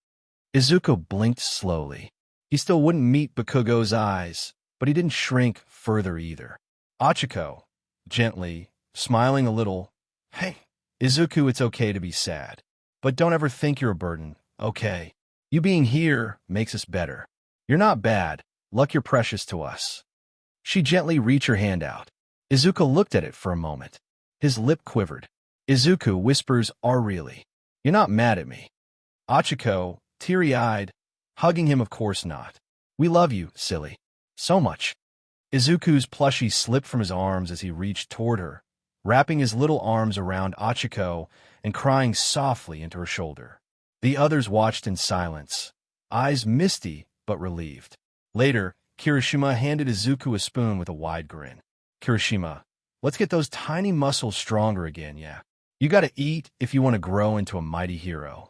Izuku blinked slowly. He still wouldn't meet Bakugo's eyes, but he didn't shrink further either. Achiko, gently, smiling a little, hey, Izuku, it's okay to be sad, but don't ever think you're a burden, okay? You being here makes us better. You're not bad. Luck, you're precious to us. She gently reached her hand out. Izuku looked at it for a moment. His lip quivered. Izuku whispers, "Are really? You're not mad at me?" Achiko, teary-eyed, hugging him, "Of course not. We love you, silly. So much." Izuku's plushie slipped from his arms as he reached toward her, wrapping his little arms around Achiko and crying softly into her shoulder. The others watched in silence, eyes misty but relieved. Later, Kirishima handed Izuku a spoon with a wide grin. Kirishima, let's get those tiny muscles stronger again, yeah? You gotta eat if you want to grow into a mighty hero.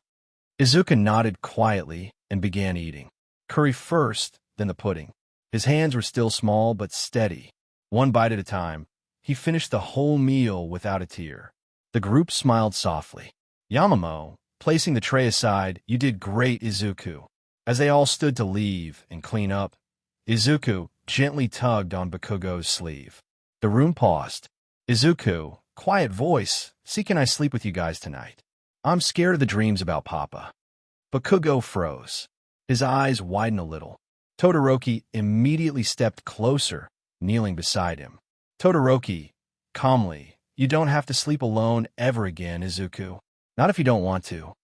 Izuku nodded quietly and began eating. Curry first, then the pudding. His hands were still small but steady. One bite at a time, he finished the whole meal without a tear. The group smiled softly. Yamamoto, placing the tray aside, "You did great, Izuku." As they all stood to leave and clean up, Izuku gently tugged on Bakugo's sleeve. The room paused. Izuku, quiet voice, "See, can I sleep with you guys tonight? I'm scared of the dreams about Papa." Bakugo froze. His eyes widened a little. Todoroki immediately stepped closer, kneeling beside him. Todoroki, calmly, you don't have to sleep alone ever again, Izuku. Not if you don't want to.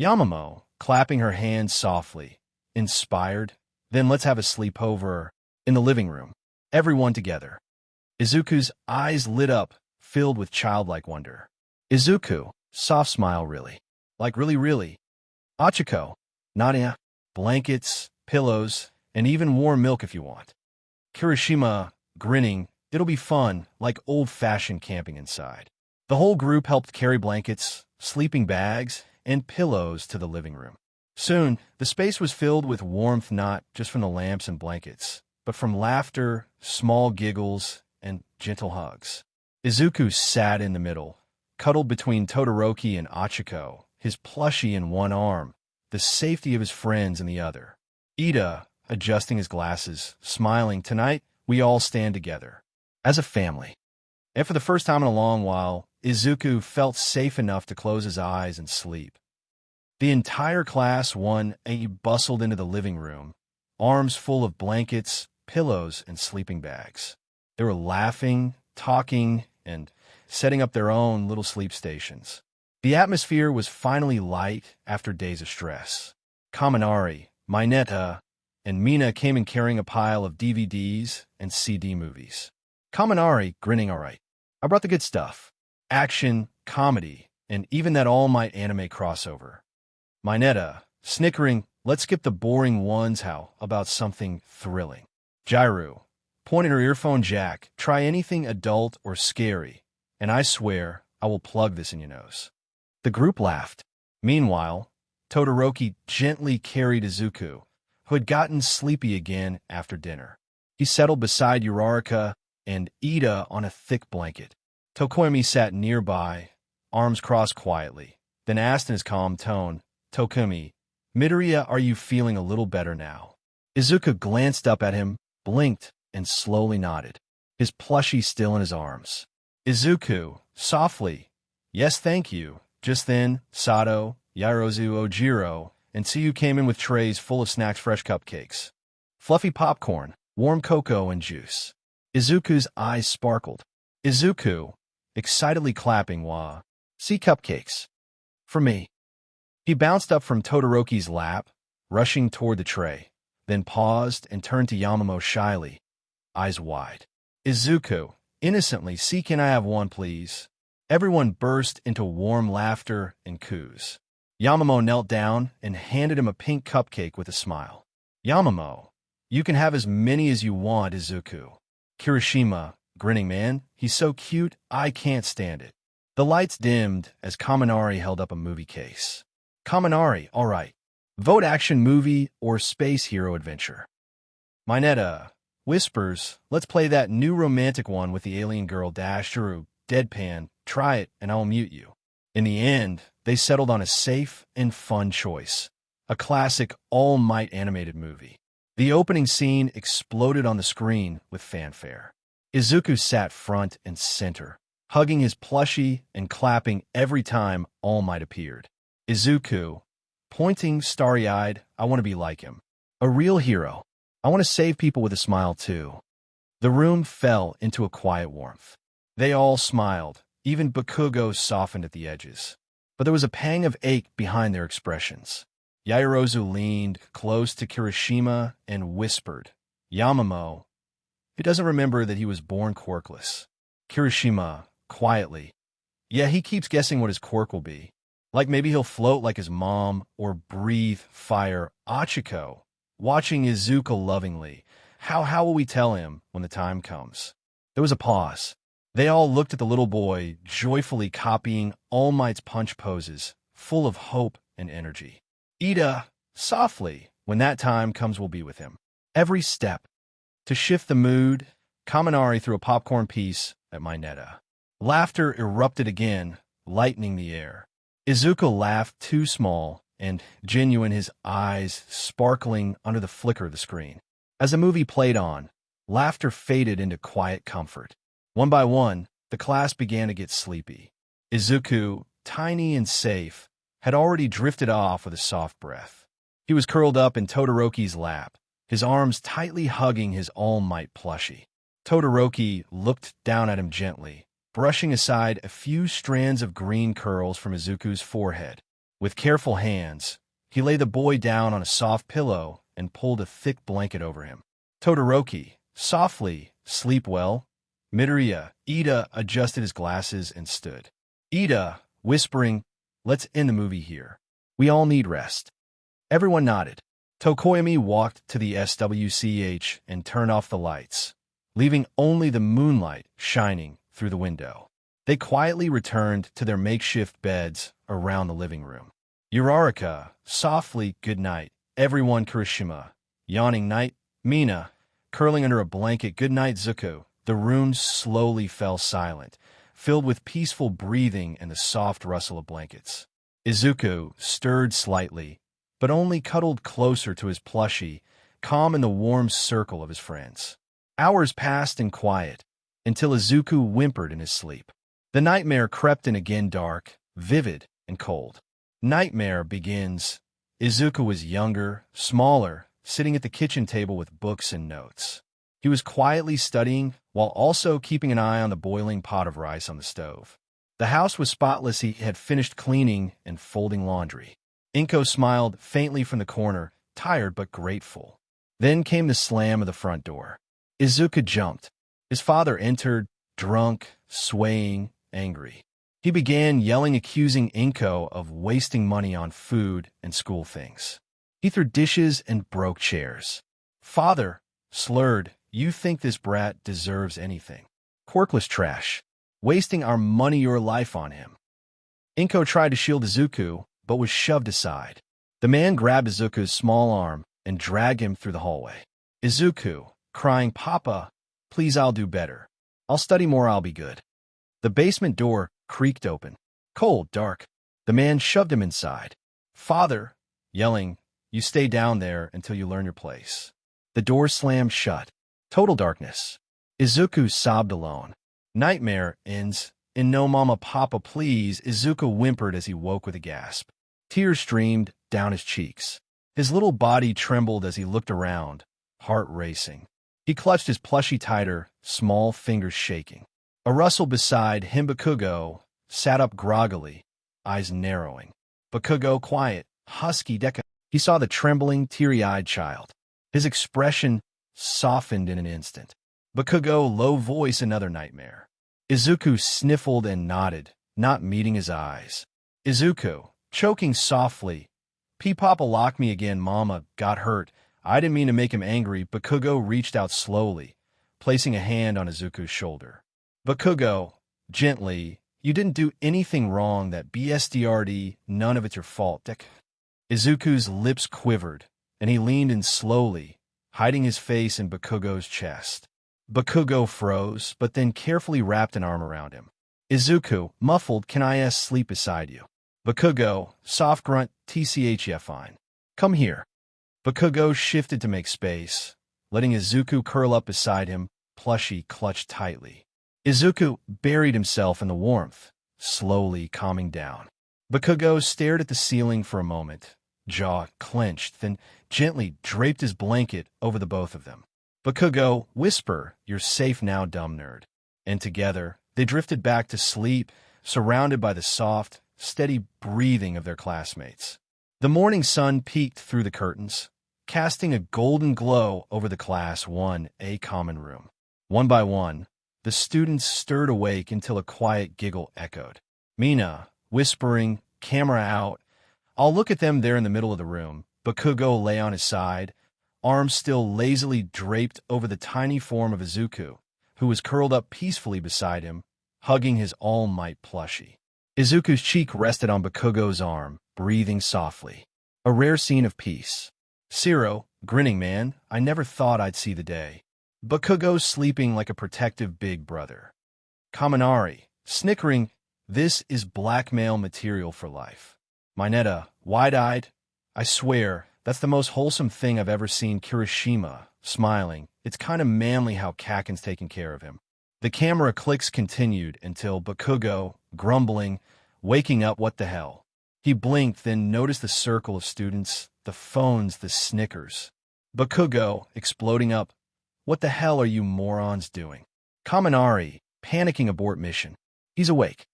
Yamamoto, clapping her hands softly, inspired. Then let's have a sleepover in the living room. Everyone together. Izuku's eyes lit up, filled with childlike wonder. Izuku, soft smile really. Like really. Achiko, Nadia, blankets, pillows, and even warm milk if you want. Kirishima, grinning, it'll be fun, like old-fashioned camping inside. The whole group helped carry blankets, sleeping bags, and pillows to the living room. Soon, the space was filled with warmth not just from the lamps and blankets, but from laughter, small giggles, and gentle hugs. Izuku sat in the middle, cuddled between Todoroki and Achiko, his plushie in one arm, the safety of his friends in the other. Ida, adjusting his glasses, smiling, tonight, we all stand together. As a family. And for the first time in a long while, Izuku felt safe enough to close his eyes and sleep. The entire class bustled into the living room, arms full of blankets, pillows, and sleeping bags. They were laughing, talking, and setting up their own little sleep stations. The atmosphere was finally light after days of stress. Kaminari, Mineta, and Mina came in carrying a pile of DVDs and CD movies. Kaminari, grinning, all right. I brought the good stuff. Action, comedy, and even that All Might anime crossover. Mineta, snickering, let's skip the boring ones, how about something thrilling? Jairu, pointing her earphone jack, try anything adult or scary, and I swear I will plug this in your nose. The group laughed. Meanwhile, Todoroki gently carried Izuku, who had gotten sleepy again after dinner. He settled beside Uraraka and Ida on a thick blanket. Tokomi sat nearby, arms crossed quietly, then asked in his calm tone, Tokomi, Midoriya, are you feeling a little better now? Izuku glanced up at him, blinked, and slowly nodded, his plushie still in his arms. Izuku, softly, yes thank you. Just then, Sato, Yairozu Ojiro, and Tsuyu came in with trays full of snacks, fresh cupcakes, fluffy popcorn, warm cocoa, and juice. Izuku's eyes sparkled. Izuku, excitedly clapping, wah, see cupcakes. For me. He bounced up from Todoroki's lap, rushing toward the tray, then paused and turned to Yamamoto shyly, eyes wide. Izuku, innocently, see can I have one please? Everyone burst into warm laughter and coos. Yamamoto knelt down and handed him a pink cupcake with a smile. Yamamoto, you can have as many as you want, Izuku. Kirishima, grinning, man, he's so cute, I can't stand it. The lights dimmed as Kaminari held up a movie case. Kaminari, all right. Vote action movie or space hero adventure. Mineta, whispers, let's play that new romantic one with the alien girl Dashiru, deadpan, try it and I'll mute you. In the end, they settled on a safe and fun choice. A classic All Might animated movie. The opening scene exploded on the screen with fanfare. Izuku sat front and center, hugging his plushie and clapping every time All Might appeared. Izuku, pointing starry-eyed, I want to be like him. A real hero. I want to save people with a smile too. The room fell into a quiet warmth. They all smiled, even Bakugo softened at the edges. But there was a pang of ache behind their expressions. Yairozu leaned close to Kirishima and whispered, Yamamoto, he doesn't remember that he was born quirkless. Kirishima, quietly, yeah, he keeps guessing what his quirk will be. Like maybe he'll float like his mom or breathe fire. Achiko, watching Izuku lovingly, how will we tell him when the time comes? There was a pause. They all looked at the little boy, joyfully copying All Might's punch poses, full of hope and energy. Ida, softly, when that time comes we'll be with him. Every step. To shift the mood, Kaminari threw a popcorn piece at Mineta. Laughter erupted again, lightening the air. Izuku laughed too small and genuine, his eyes sparkling under the flicker of the screen. As the movie played on, laughter faded into quiet comfort. One by one, the class began to get sleepy. Izuku, tiny and safe, had already drifted off with a soft breath. He was curled up in Todoroki's lap, his arms tightly hugging his All Might plushie. Todoroki looked down at him gently, brushing aside a few strands of green curls from Izuku's forehead. With careful hands, he laid the boy down on a soft pillow and pulled a thick blanket over him. Todoroki, softly, sleep well. Midoriya, Ida adjusted his glasses and stood. Ida, whispering, let's end the movie here. We all need rest. Everyone nodded. Tokoyami walked to the SWCH and turned off the lights, leaving only the moonlight shining through the window. They quietly returned to their makeshift beds around the living room. Uraraka, softly, good night. Everyone, Kirishima, yawning night. Mina, curling under a blanket, good night, Zuko. The room slowly fell silent, filled with peaceful breathing and the soft rustle of blankets. Izuku stirred slightly, but only cuddled closer to his plushie, calm in the warm circle of his friends. Hours passed in quiet, until Izuku whimpered in his sleep. The nightmare crept in again, dark, vivid, and cold. Nightmare begins. Izuku was younger, smaller, sitting at the kitchen table with books and notes. He was quietly studying, while also keeping an eye on the boiling pot of rice on the stove. The house was spotless. He had finished cleaning and folding laundry. Inko smiled faintly from the corner, tired but grateful. Then came the slam of the front door. Izuku jumped. His father entered, drunk, swaying, angry. He began yelling, accusing Inko of wasting money on food and school things. He threw dishes and broke chairs. Father slurred, you think this brat deserves anything? Quirkless trash. Wasting our money, your life on him. Inko tried to shield Izuku, but was shoved aside. The man grabbed Izuku's small arm and dragged him through the hallway. Izuku, crying, Papa, please, I'll do better. I'll study more, I'll be good. The basement door creaked open. Cold, dark. The man shoved him inside. Father, yelling, you stay down there until you learn your place. The door slammed shut. Total darkness. Izuku sobbed alone. Nightmare ends in no mama, papa, please. Izuku whimpered as he woke with a gasp. Tears streamed down his cheeks. His little body trembled as he looked around, heart racing. He clutched his plushie tighter, small fingers shaking. A rustle beside him. Bakugo sat up groggily, eyes narrowing. Bakugo, quiet, husky, Deku. He saw the trembling, teary-eyed child. His expression softened in an instant. Bakugo, low voice, another nightmare. Izuku sniffled and nodded, not meeting his eyes. Izuku, choking softly. Papa locked me again, mama, got hurt. I didn't mean to make him angry. Bakugo reached out slowly, placing a hand on Izuku's shoulder. Bakugo, gently, you didn't do anything wrong, that BSDRD, none of it's your fault. Izuku's lips quivered, and he leaned in slowly, hiding his face in Bakugo's chest. Bakugo froze, but then carefully wrapped an arm around him. Izuku, muffled, can I sleep beside you? Bakugo, soft grunt, TCH, yeah, fine. Come here. Bakugo shifted to make space, letting Izuku curl up beside him, plushie clutched tightly. Izuku buried himself in the warmth, slowly calming down. Bakugo stared at the ceiling for a moment, jaw clenched, then gently draped his blanket over the both of them. Bakugo, whisper, you're safe now, dumb nerd. And together, they drifted back to sleep, surrounded by the soft, steady breathing of their classmates. The morning sun peeked through the curtains, casting a golden glow over the Class 1A common room. One by one, the students stirred awake until a quiet giggle echoed. Mina, whispering, camera out. I'll look at them there in the middle of the room. Bakugo lay on his side, arms still lazily draped over the tiny form of Izuku, who was curled up peacefully beside him, hugging his All Might plushie. Izuku's cheek rested on Bakugo's arm, breathing softly. A rare scene of peace. Siro, grinning, man, I never thought I'd see the day. Bakugo sleeping like a protective big brother. Kaminari, snickering, this is blackmail material for life. Mineta, wide-eyed, I swear, that's the most wholesome thing I've ever seen. Kirishima, smiling, it's kind of manly how Kaken's taking care of him. The camera clicks continued until Bakugo, grumbling, waking up, what the hell? He blinked, then noticed the circle of students, the phones, the snickers. Bakugo, exploding up. What the hell are you morons doing? Kaminari, panicking abort mission. He's awake.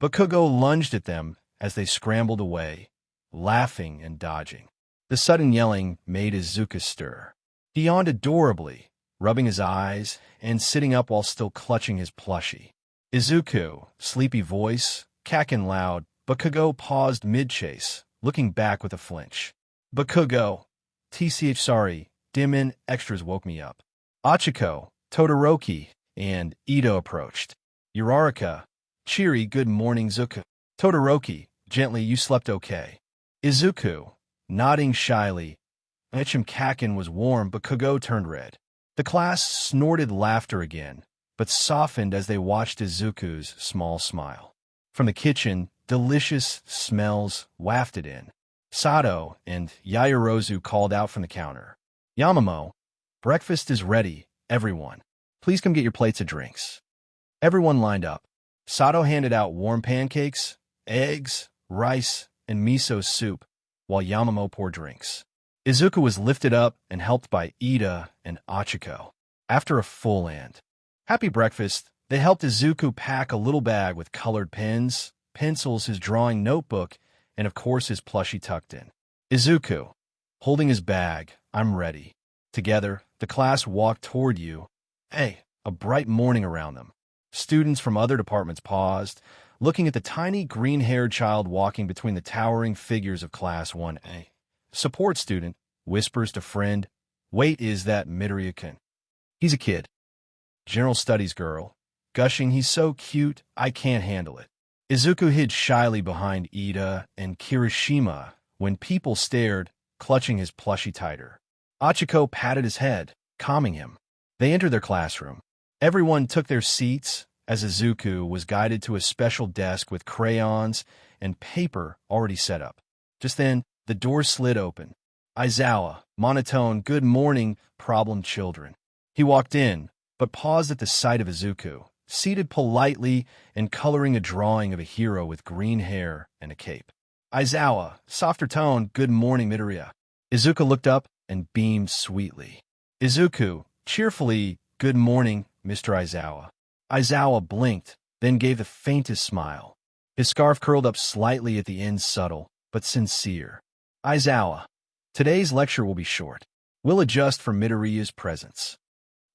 Bakugo lunged at them as they scrambled away, laughing and dodging. The sudden yelling made Izuku stir. He yawned adorably, rubbing his eyes and sitting up while still clutching his plushie. Izuku, sleepy voice, cacking loud. Bakugo paused mid-chase, looking back with a flinch. Bakugo, TCH sorry, dim-in extras woke me up. Achiko, Todoroki, and Ito approached. Uraraka, cheery good morning Zuku. Todoroki, gently you slept okay. Izuku, nodding shyly. Kakin was warm, but Bakugo turned red. The class snorted laughter again, but softened as they watched Izuku's small smile. From the kitchen, delicious smells wafted in. Sato and Yaoyorozu called out from the counter. Yamamo, breakfast is ready, everyone. Please come get your plates of drinks. Everyone lined up. Sato handed out warm pancakes, eggs, rice, and miso soup, while Yamamo poured drinks. Izuku was lifted up and helped by Ida and Achiko. After a full and happy breakfast, they helped Izuku pack a little bag with colored pens, pencils, his drawing notebook, and of course his plushie tucked in. Izuku, holding his bag, I'm ready. Together, the class walked toward you. Hey, a bright morning around them. Students from other departments paused, looking at the tiny green-haired child walking between the towering figures of Class 1A. Support student whispers to friend, wait, is that Midoriya-kun? He's a kid. General studies girl, gushing, he's so cute, I can't handle it. Izuku hid shyly behind Ida and Kirishima when people stared, clutching his plushie tighter. Achiko patted his head, calming him. They entered their classroom. Everyone took their seats as Izuku was guided to a special desk with crayons and paper already set up. Just then, the door slid open. Aizawa, monotone, good morning, problem children. He walked in, but paused at the sight of Izuku, seated politely and coloring a drawing of a hero with green hair and a cape. Aizawa, softer tone, good morning, Midoriya. Izuku looked up and beamed sweetly. Izuku, cheerfully, good morning, Mr. Aizawa. Aizawa blinked, then gave the faintest smile. His scarf curled up slightly at the end, subtle, but sincere. Aizawa, today's lecture will be short. We'll adjust for Midoriya's presence.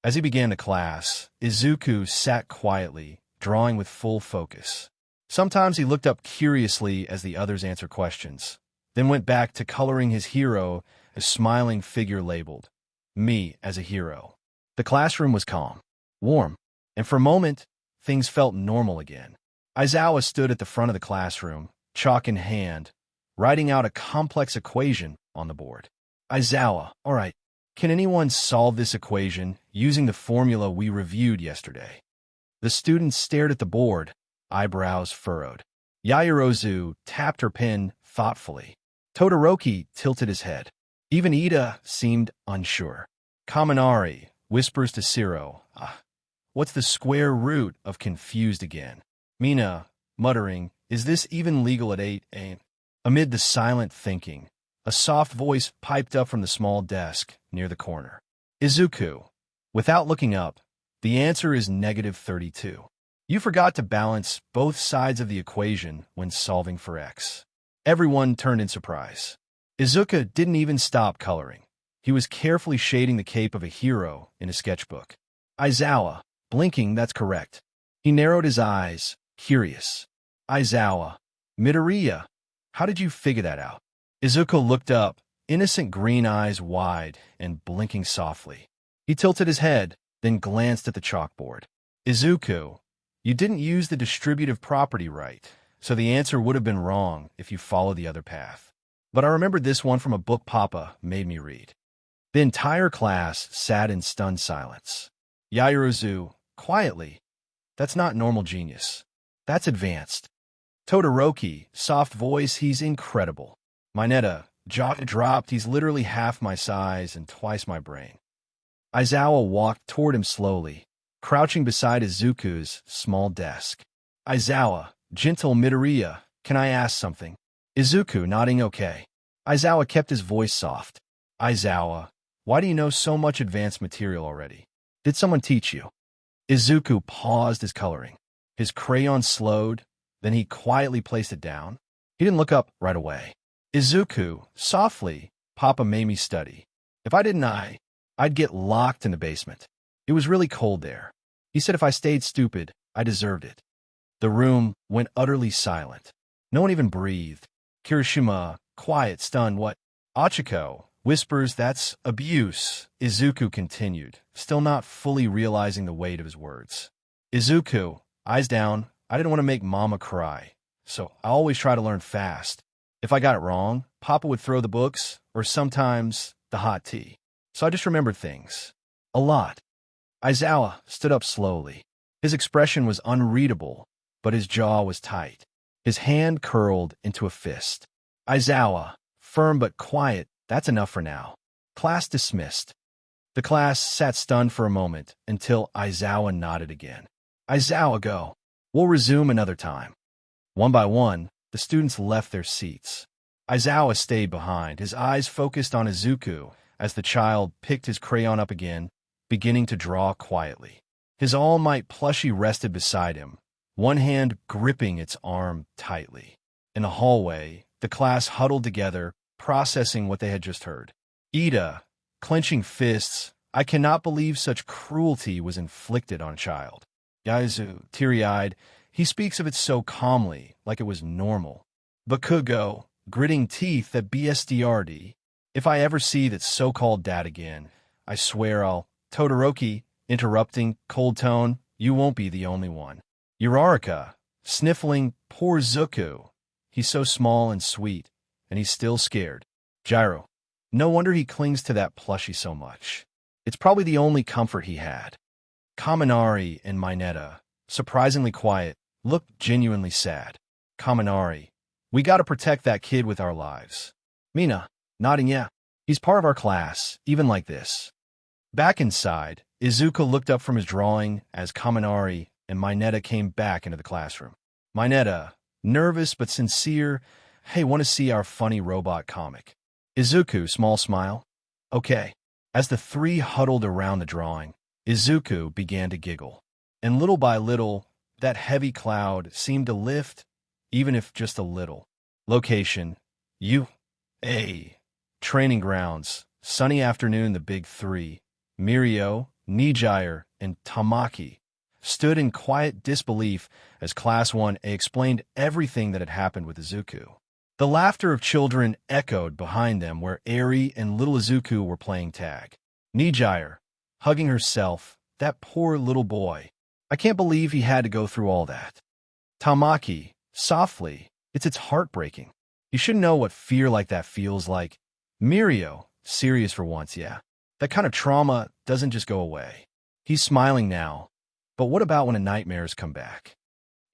As he began the class, Izuku sat quietly, drawing with full focus. Sometimes he looked up curiously as the others answered questions, then went back to coloring his hero, a smiling figure labeled, me as a hero. The classroom was calm, warm, and for a moment, things felt normal again. Aizawa stood at the front of the classroom, chalk in hand, writing out a complex equation on the board. Aizawa, all right, can anyone solve this equation using the formula we reviewed yesterday? The students stared at the board, eyebrows furrowed. Yaoyorozu tapped her pen thoughtfully. Todoroki tilted his head. Even Ida seemed unsure. Kaminari whispers to Siro, what's the square root of confused again? Mina, muttering, is this even legal at 8 a.m.? Amid the silent thinking, a soft voice piped up from the small desk near the corner. Izuku, without looking up, the answer is -32. You forgot to balance both sides of the equation when solving for x. Everyone turned in surprise. Izuku didn't even stop coloring. He was carefully shading the cape of a hero in a sketchbook. Aizawa, blinking, that's correct. He narrowed his eyes, curious. Aizawa, Midoriya, how did you figure that out? Izuku looked up, innocent green eyes wide and blinking softly. He tilted his head, then glanced at the chalkboard. Izuku, you didn't use the distributive property right, so the answer would have been wrong if you followed the other path. But I remembered this one from a book Papa made me read. The entire class sat in stunned silence. Yaoyorozu, quietly, that's not normal genius. That's advanced. Todoroki, soft voice, he's incredible. Mineta, jaw dropped, he's literally half my size and twice my brain. Aizawa walked toward him slowly, crouching beside Izuku's small desk. Aizawa, gentle Midoriya, can I ask something? Izuku, nodding okay. Aizawa kept his voice soft. Aizawa, Why do you know so much advanced material already? Did someone teach you? Izuku paused his coloring. His crayon slowed, then he quietly placed it down. He didn't look up right away. Izuku, softly, Papa made me study. If I didn't, I'd get locked in the basement. It was really cold there. He said if I stayed stupid, I deserved it. The room went utterly silent. No one even breathed. Kirishima, quiet, stunned, what? Achiko whispers, that's abuse. Izuku continued, still not fully realizing the weight of his words. Izuku, eyes down, I didn't want to make Mama cry, so I always try to learn fast. If I got it wrong, Papa would throw the books, or sometimes the hot tea. So I just remembered things. A lot. Aizawa stood up slowly. His expression was unreadable, but his jaw was tight. His hand curled into a fist. Aizawa, firm but quiet, that's enough for now. Class dismissed. The class sat stunned for a moment until Aizawa nodded again. Aizawa, go. We'll resume another time. One by one, the students left their seats. Aizawa stayed behind, his eyes focused on Izuku as the child picked his crayon up again, beginning to draw quietly. His all-might plushie rested beside him, one hand gripping its arm tightly. In the hallway, the class huddled together, processing what they had just heard. Ida, clenching fists, I cannot believe such cruelty was inflicted on a child. Yaizu, teary-eyed, he speaks of it so calmly, like it was normal. Bakugo, gritting teeth at BSDRD, if I ever see that so-called dad again, I swear I'll... Todoroki, interrupting, cold tone, you won't be the only one. Uraraka, sniffling, poor Zuko. He's so small and sweet, and he's still scared. Gyro, no wonder he clings to that plushie so much. It's probably the only comfort he had. Kaminari and Mineta, surprisingly quiet, looked genuinely sad. Kaminari, we gotta protect that kid with our lives. Mina, nodding yeah. He's part of our class, even like this. Back inside, Izuku looked up from his drawing as Kaminari and Mineta came back into the classroom. Mineta, nervous but sincere, hey, want to see our funny robot comic? Izuku, small smile. Okay. As the three huddled around the drawing, Izuku began to giggle. And little by little, that heavy cloud seemed to lift, even if just a little. Location, U.A. Training grounds, sunny afternoon, the big three. Mirio, Nijire, and Tamaki stood in quiet disbelief as Class 1A explained everything that had happened with Izuku. The laughter of children echoed behind them where Eri and little Izuku were playing tag. Nijire, hugging herself, that poor little boy. I can't believe he had to go through all that. Tamaki, softly, it's heartbreaking. You shouldn't know what fear like that feels like. Mirio, serious for once, yeah. That kind of trauma doesn't just go away. He's smiling now, but what about when the nightmares come back?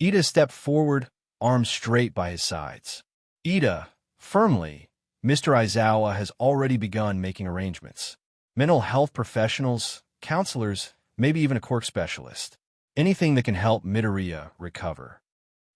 Ida stepped forward, arms straight by his sides. Ida, firmly, Mr. Aizawa has already begun making arrangements. Mental health professionals, counselors, maybe even a quirk specialist. Anything that can help Midoriya recover.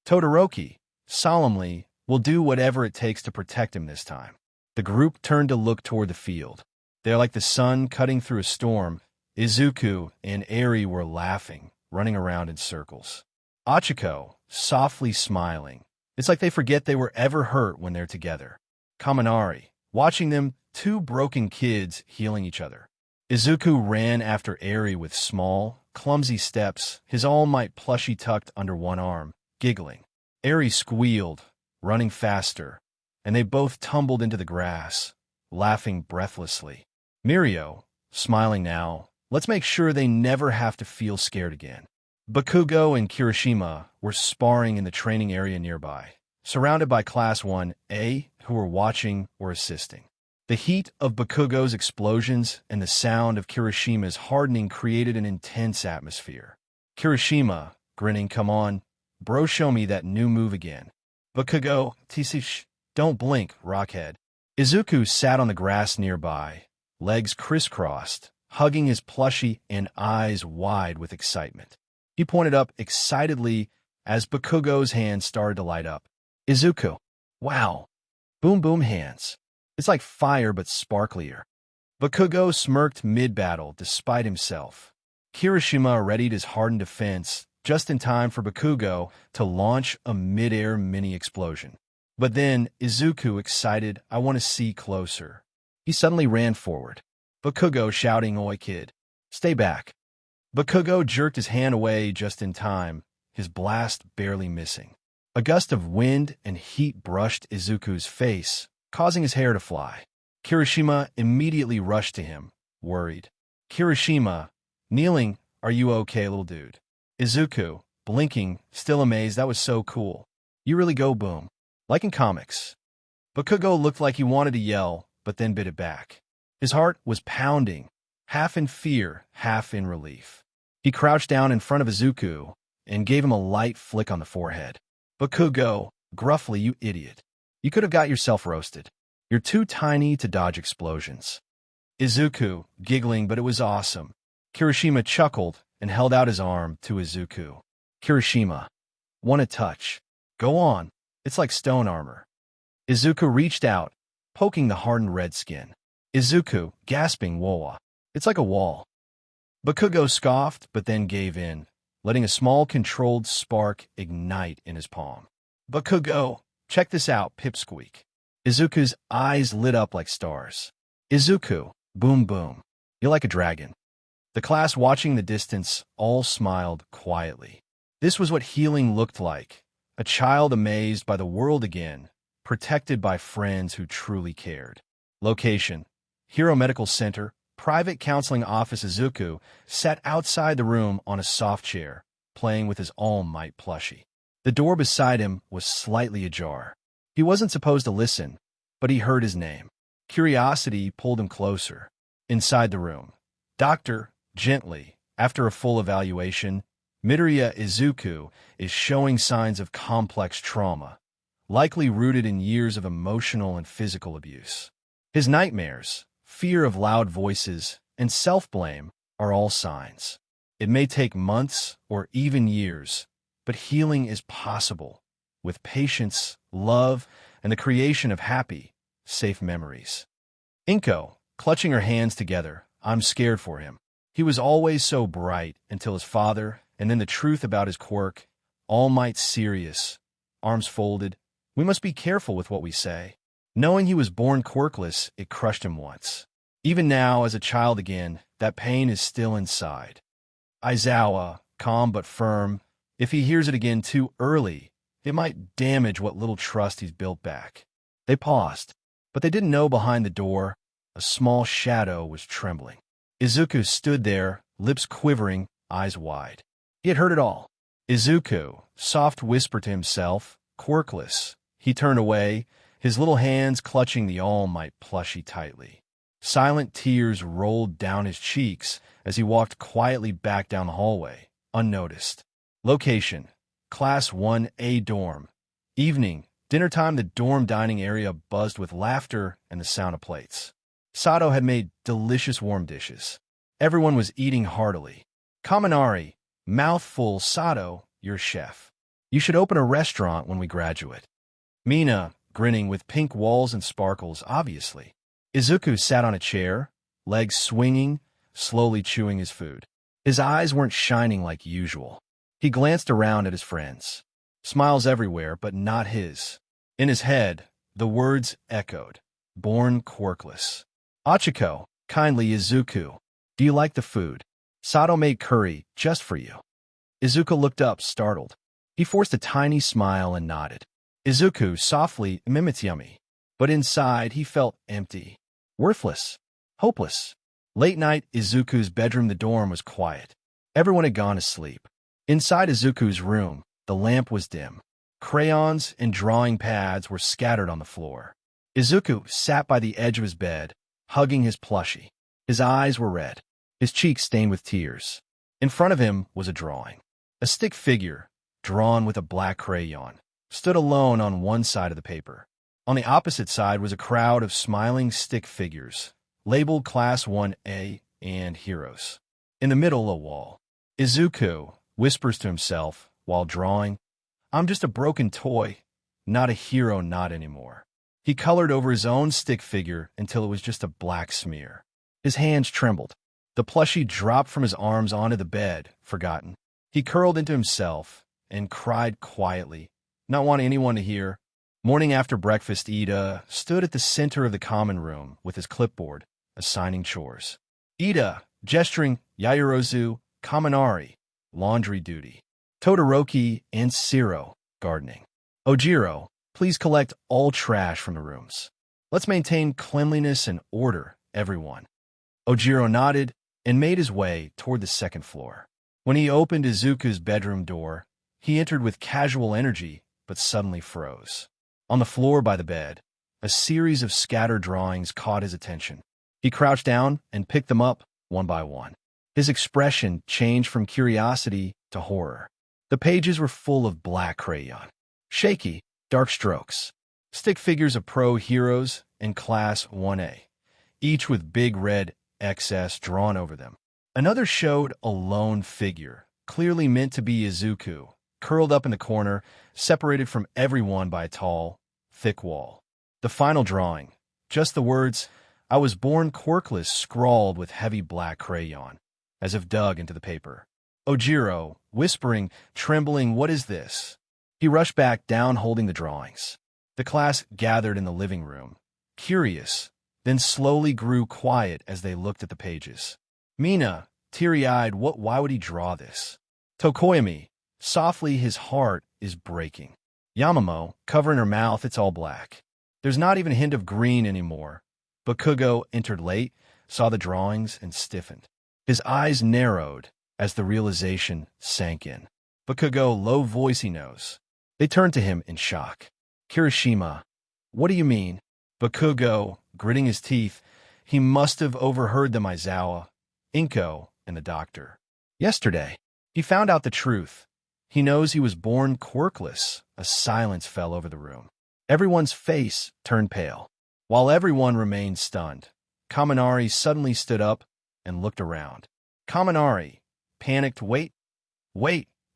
Todoroki, solemnly, will do whatever it takes to protect him this time. The group turned to look toward the field. They're like the sun cutting through a storm. Izuku and Eri were laughing, running around in circles. Achiko, softly smiling. It's like they forget they were ever hurt when they're together. Kaminari, watching them, two broken kids healing each other. Izuku ran after Eri with small, clumsy steps, his all-might plushie tucked under one arm, giggling. Eri squealed, running faster, and they both tumbled into the grass, laughing breathlessly. Mirio, smiling now, let's make sure they never have to feel scared again. Bakugo and Kirishima were sparring in the training area nearby, surrounded by Class 1A who were watching or assisting. The heat of Bakugo's explosions and the sound of Kirishima's hardening created an intense atmosphere. Kirishima, grinning, come on, bro, show me that new move again. Bakugo, TC, don't blink, Rockhead. Izuku sat on the grass nearby, legs crisscrossed, hugging his plushie and eyes wide with excitement. He pointed up excitedly as Bakugo's hands started to light up. Izuku, wow, boom boom hands. It's like fire but sparklier. Bakugo smirked mid-battle despite himself. Kirishima readied his hardened defense just in time for Bakugo to launch a mid-air mini-explosion. But then, Izuku excited, "I want to see closer." He suddenly ran forward. Bakugo shouting, "Oi kid, stay back." Bakugo jerked his hand away just in time, his blast barely missing. A gust of wind and heat brushed Izuku's face, causing his hair to fly. Kirishima immediately rushed to him, worried. Kirishima, kneeling, "Are you okay, little dude?" Izuku, blinking, still amazed, "That was so cool. You really go boom. Like in comics." Bakugo looked like he wanted to yell, but then bit it back. His heart was pounding, half in fear, half in relief. He crouched down in front of Izuku and gave him a light flick on the forehead. Bakugo, gruffly, "You idiot. You could have got yourself roasted. You're too tiny to dodge explosions." Izuku, giggling, "But it was awesome." Kirishima chuckled and held out his arm to Izuku. Kirishima, "Want a touch?" "Go on. It's like stone armor." Izuku reached out, poking the hardened red skin. Izuku, gasping, "Whoa, it's like a wall." Bakugo scoffed, but then gave in, letting a small controlled spark ignite in his palm. "Bakugo, check this out, pipsqueak." Izuku's eyes lit up like stars. "Izuku, boom boom. You're like a dragon." The class watching the distance all smiled quietly. This was what healing looked like, a child amazed by the world again, protected by friends who truly cared. Location: Hero Medical Center, private counseling office. Izuku sat outside the room on a soft chair, playing with his All Might plushie. The door beside him was slightly ajar. He wasn't supposed to listen, but he heard his name. Curiosity pulled him closer. Inside the room, "Doctor," gently, after a full evaluation, "Midoriya Izuku is showing signs of complex trauma, likely rooted in years of emotional and physical abuse. His nightmares, fear of loud voices, and self-blame are all signs. It may take months or even years, but healing is possible, with patience, love, and the creation of happy, safe memories." Inko, clutching her hands together, "I'm scared for him. He was always so bright until his father, and then the truth about his quirk, All Might serious." Arms folded, "We must be careful with what we say." Knowing he was born quirkless, it crushed him once. Even now, as a child again, that pain is still inside. Aizawa, calm but firm, "If he hears it again too early, it might damage what little trust he's built back." They paused, but they didn't know behind the door a small shadow was trembling. Izuku stood there, lips quivering, eyes wide. He had heard it all. "Izuku," soft whisper to himself, "quirkless." He turned away, his little hands clutching the All Might plushie tightly. Silent tears rolled down his cheeks as he walked quietly back down the hallway, unnoticed. Location: Class 1A dorm. Evening, dinner time. The dorm dining area buzzed with laughter and the sound of plates. Sato had made delicious warm dishes. Everyone was eating heartily. Kaminari, mouthful. "Sato, you're a chef. You should open a restaurant when we graduate." Mina, grinning with pink walls and sparkles, "Obviously." Izuku sat on a chair, legs swinging, slowly chewing his food. His eyes weren't shining like usual. He glanced around at his friends. Smiles everywhere, but not his. In his head, the words echoed, "Born quirkless." "Achiko, kindly." "Izuku, do you like the food? Sato made curry just for you." Izuku looked up, startled. He forced a tiny smile and nodded. Izuku softly, "It's yummy." But inside, he felt empty, worthless, hopeless. Late night, Izuku's bedroom. The dorm was quiet. Everyone had gone to sleep. Inside Izuku's room, the lamp was dim. Crayons and drawing pads were scattered on the floor. Izuku sat by the edge of his bed, hugging his plushie. His eyes were red, his cheeks stained with tears. In front of him was a drawing. A stick figure, drawn with a black crayon, stood alone on one side of the paper. On the opposite side was a crowd of smiling stick figures, labeled Class 1A and Heroes. In the middle, a wall. Izuku whispers to himself while drawing, "I'm just a broken toy, not a hero, not anymore." He colored over his own stick figure until it was just a black smear. His hands trembled. The plushie dropped from his arms onto the bed, forgotten. He curled into himself and cried quietly, not wanting anyone to hear. Morning after breakfast, Ida stood at the center of the common room with his clipboard, assigning chores. Ida, gesturing, Yayorozu, Kaminari, laundry duty. Todoroki and Siro, gardening. Ojiro, please collect all trash from the rooms. Let's maintain cleanliness and order, everyone. Ojiro nodded and made his way toward the second floor. When he opened Izuku's bedroom door, he entered with casual energy, but suddenly froze. On the floor by the bed, a series of scattered drawings caught his attention. He crouched down and picked them up one by one. His expression changed from curiosity to horror. The pages were full of black crayon, shaky, dark strokes, stick figures of pro heroes in Class 1A, each with big red XS drawn over them. Another showed a lone figure, clearly meant to be Izuku, curled up in the corner, separated from everyone by a tall, thick wall. The final drawing, just the words, "I was born quirkless," scrawled with heavy black crayon, as if dug into the paper. Ojiro, whispering, trembling, "What is this?" He rushed back down holding the drawings. The class gathered in the living room, curious, then slowly grew quiet as they looked at the pages. Mina, teary-eyed, why would he draw this? Tokoyami, softly, his heart is breaking. Yamamo, covering her mouth, it's all black. There's not even a hint of green anymore. Bakugo entered late, saw the drawings, and stiffened. His eyes narrowed as the realization sank in. Bakugo, low voice he knows. They turned to him in shock. Kirishima, what do you mean? Bakugo, gritting his teeth, he must have overheard them. Aizawa, Inko, and the doctor. Yesterday, he found out the truth. He knows he was born quirkless. A silence fell over the room. Everyone's face turned pale. While everyone remained stunned, Kaminari suddenly stood up and looked around. Kaminari, panicked, wait,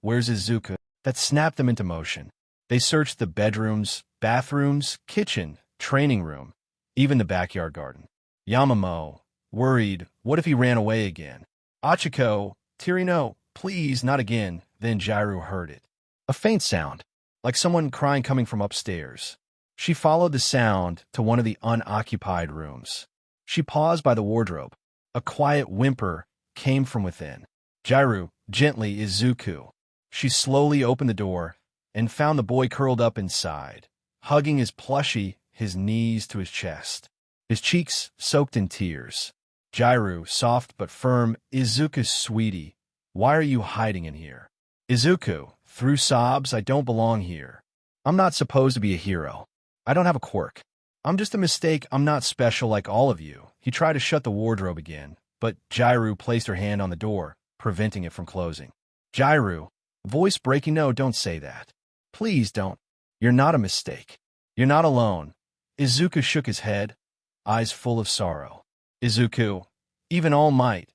where's Izuku? That snapped them into motion. They searched the bedrooms, bathrooms, kitchen, training room, even the backyard garden. Yamamo, worried, what if he ran away again? Achiko, teary, no, please, not again. Then Jairu heard it. A faint sound, like someone crying coming from upstairs. She followed the sound to one of the unoccupied rooms. She paused by the wardrobe. A quiet whimper came from within. Jairu, gently, Izuku. She slowly opened the door and found the boy curled up inside, hugging his plushie, his knees to his chest, his cheeks soaked in tears. Jairu, soft but firm, Izuku, sweetie, why are you hiding in here? Izuku, through sobs, I don't belong here. I'm not supposed to be a hero. I don't have a quirk. I'm just a mistake. I'm not special like all of you. He tried to shut the wardrobe again, but Jairu placed her hand on the door, preventing it from closing. Jairu, voice breaking, no, don't say that. Please don't. You're not a mistake. You're not alone. Izuku shook his head, eyes full of sorrow. Izuku, even All Might.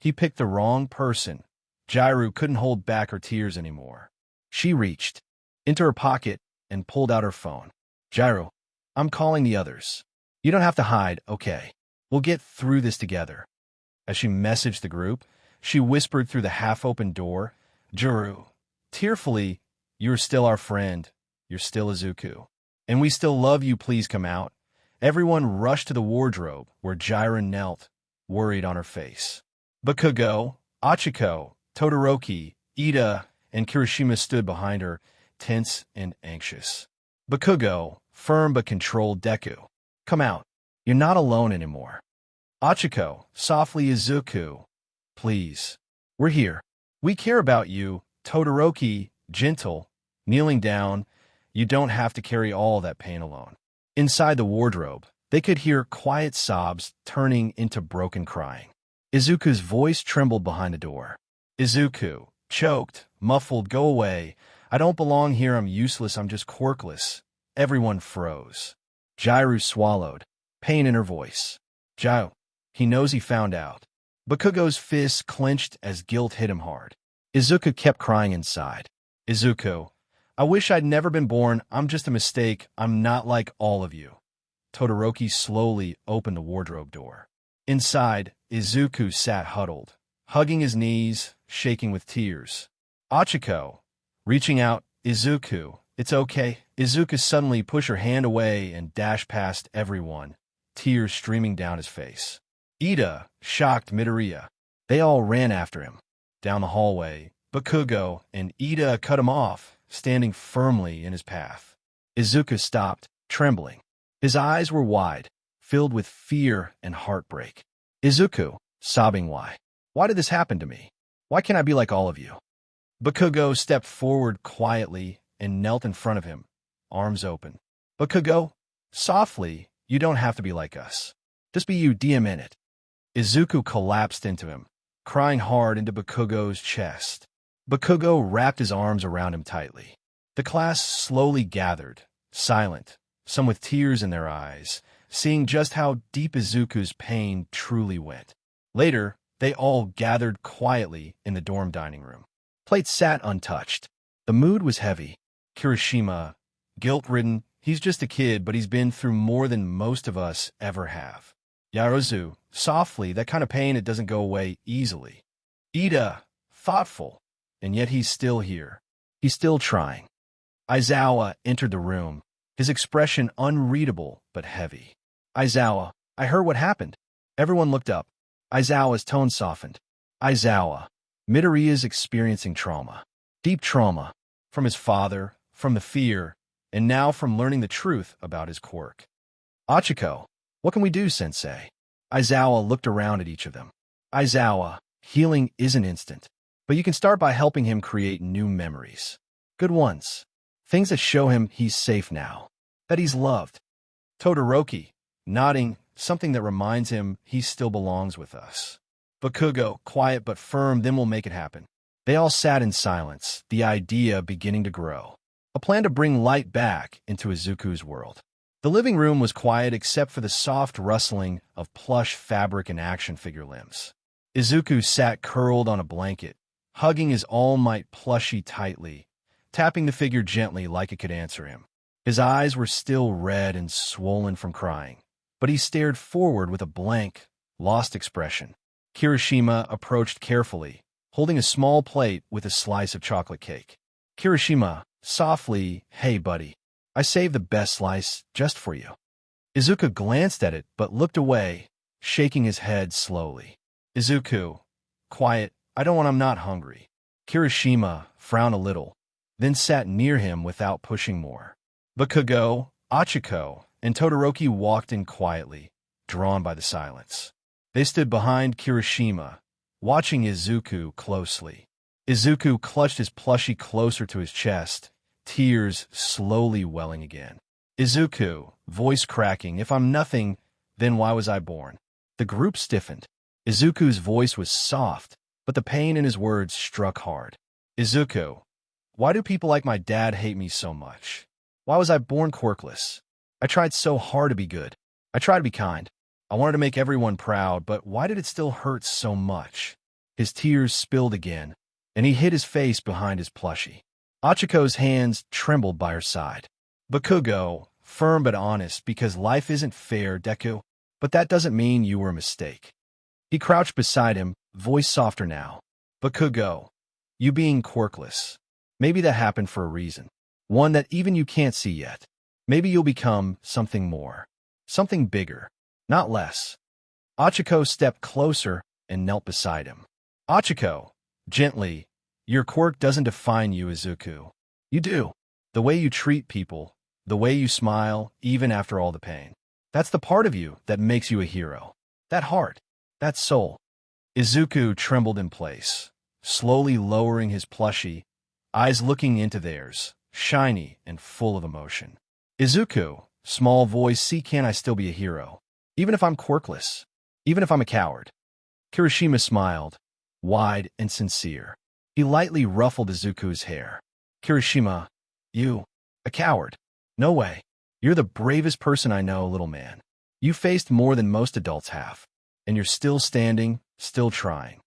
He picked the wrong person. Jairu couldn't hold back her tears anymore. She reached into her pocket and pulled out her phone. Jairu, I'm calling the others. You don't have to hide, okay? We'll get through this together. As she messaged the group, she whispered through the half-open door, Jairu, tearfully, you're still our friend. You're still Izuku. And we still love you, please come out. Everyone rushed to the wardrobe where Jairu knelt, worried on her face. Bakugo, Achiko, Todoroki, Ida, and Kirishima stood behind her, tense and anxious. Bakugo, firm but controlled, Deku, come out. You're not alone anymore. Achiko, softly, Izuku, please. We're here. We care about you. Todoroki, gentle, kneeling down, you don't have to carry all that pain alone. Inside the wardrobe, they could hear quiet sobs turning into broken crying. Izuku's voice trembled behind the door. Izuku, choked, muffled, go away. I don't belong here, I'm useless, I'm just quirkless. Everyone froze. Jairu swallowed, pain in her voice. Jairu, he knows he found out. Bakugo's fists clenched as guilt hit him hard. Izuku kept crying inside. Izuku, I wish I'd never been born, I'm just a mistake, I'm not like all of you. Todoroki slowly opened the wardrobe door. Inside, Izuku sat huddled, hugging his knees, shaking with tears. Achiko, reaching out, Izuku, it's okay. Izuku suddenly pushed her hand away and dashed past everyone, tears streaming down his face. Ida, shocked Midoriya. They all ran after him. Down the hallway, Bakugo and Ida cut him off, standing firmly in his path. Izuku stopped, trembling. His eyes were wide, filled with fear and heartbreak. Izuku, sobbing, why? Why did this happen to me? Why can't I be like all of you? Bakugo stepped forward quietly and knelt in front of him, arms open. Bakugo, softly, you don't have to be like us. Just be you, DM in it. Izuku collapsed into him, crying hard into Bakugo's chest. Bakugo wrapped his arms around him tightly. The class slowly gathered, silent, some with tears in their eyes, seeing just how deep Izuku's pain truly went. Later, they all gathered quietly in the dorm dining room. Plates sat untouched. The mood was heavy. Kirishima, guilt-ridden, he's just a kid, but he's been through more than most of us ever have. Yaozu, softly, that kind of pain, it doesn't go away easily. Ida, thoughtful, and yet he's still here. He's still trying. Aizawa entered the room, his expression unreadable but heavy. Aizawa, I heard what happened. Everyone looked up. Aizawa's tone softened. Aizawa, Midoriya's experiencing trauma. Deep trauma. From his father, from the fear, and now from learning the truth about his quirk. Achiko, what can we do, sensei? Aizawa looked around at each of them. Aizawa, healing isn't instant, but you can start by helping him create new memories. Good ones. Things that show him he's safe now, that he's loved. Todoroki, nodding, something that reminds him he still belongs with us. Bakugo, quiet but firm, then we'll make it happen. They all sat in silence, the idea beginning to grow. A plan to bring light back into Izuku's world. The living room was quiet except for the soft rustling of plush fabric and action figure limbs. Izuku sat curled on a blanket, hugging his All Might plushie tightly, tapping the figure gently like it could answer him. His eyes were still red and swollen from crying, but he stared forward with a blank, lost expression. Kirishima approached carefully, holding a small plate with a slice of chocolate cake. Kirishima, softly, hey buddy, I saved the best slice just for you. Izuku glanced at it but looked away, shaking his head slowly. Izuku, quiet, I'm not hungry. Kirishima frowned a little, then sat near him without pushing more. Bakugo, Achiko, and Todoroki walked in quietly, drawn by the silence. They stood behind Kirishima, watching Izuku closely. Izuku clutched his plushie closer to his chest, tears slowly welling again. Izuku, voice cracking, if I'm nothing, then why was I born? The group stiffened. Izuku's voice was soft, but the pain in his words struck hard. Izuku, why do people like my dad hate me so much? Why was I born quirkless? I tried so hard to be good. I tried to be kind. I wanted to make everyone proud, but why did it still hurt so much? His tears spilled again, and he hid his face behind his plushie. Achiko's hands trembled by her side. Bakugo, firm but honest, because life isn't fair, Deku, but that doesn't mean you were a mistake. He crouched beside him, voice softer now. Bakugo, you being quirkless. Maybe that happened for a reason. One that even you can't see yet. Maybe you'll become something more. Something bigger. Not less. Achiko stepped closer and knelt beside him. Achiko, gently, your quirk doesn't define you, Izuku. You do. The way you treat people, the way you smile, even after all the pain. That's the part of you that makes you a hero. That heart, that soul. Izuku trembled in place, slowly lowering his plushie, eyes looking into theirs, shiny and full of emotion. Izuku, small voice, see, can I still be a hero? Even if I'm quirkless, even if I'm a coward. Kirishima smiled, wide and sincere. He lightly ruffled Izuku's hair. Kirishima, you, a coward? No way. You're the bravest person I know, little man. You faced more than most adults have, and you're still standing, still trying.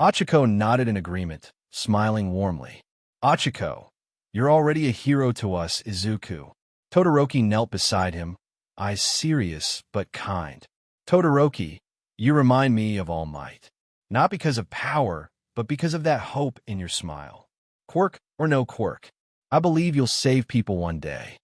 Achiko nodded in agreement, smiling warmly. Achiko, you're already a hero to us, Izuku. Todoroki knelt beside him, eyes serious but kind. Todoroki, You remind me of All Might. Not because of power, but because of that hope in your smile. Quirk or no quirk, I believe you'll save people one day.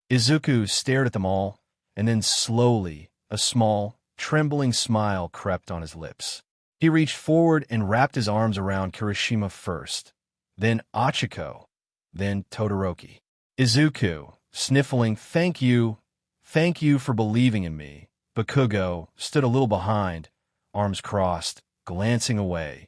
Izuku stared at them all, and then slowly, a small, trembling smile crept on his lips. He reached forward and wrapped his arms around Kirishima first, then Achiko, then Todoroki. Izuku, sniffling, thank you for believing in me. Bakugo stood a little behind, arms crossed, glancing away,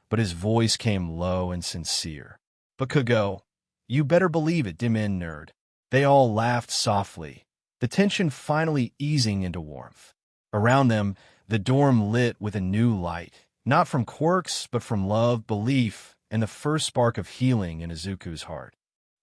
but his voice came low and sincere. Bakugo, you better believe it, dim-in nerd. They all laughed softly, the tension finally easing into warmth. Around them, the dorm lit with a new light, not from quirks, but from love, belief, and the first spark of healing in Izuku's heart.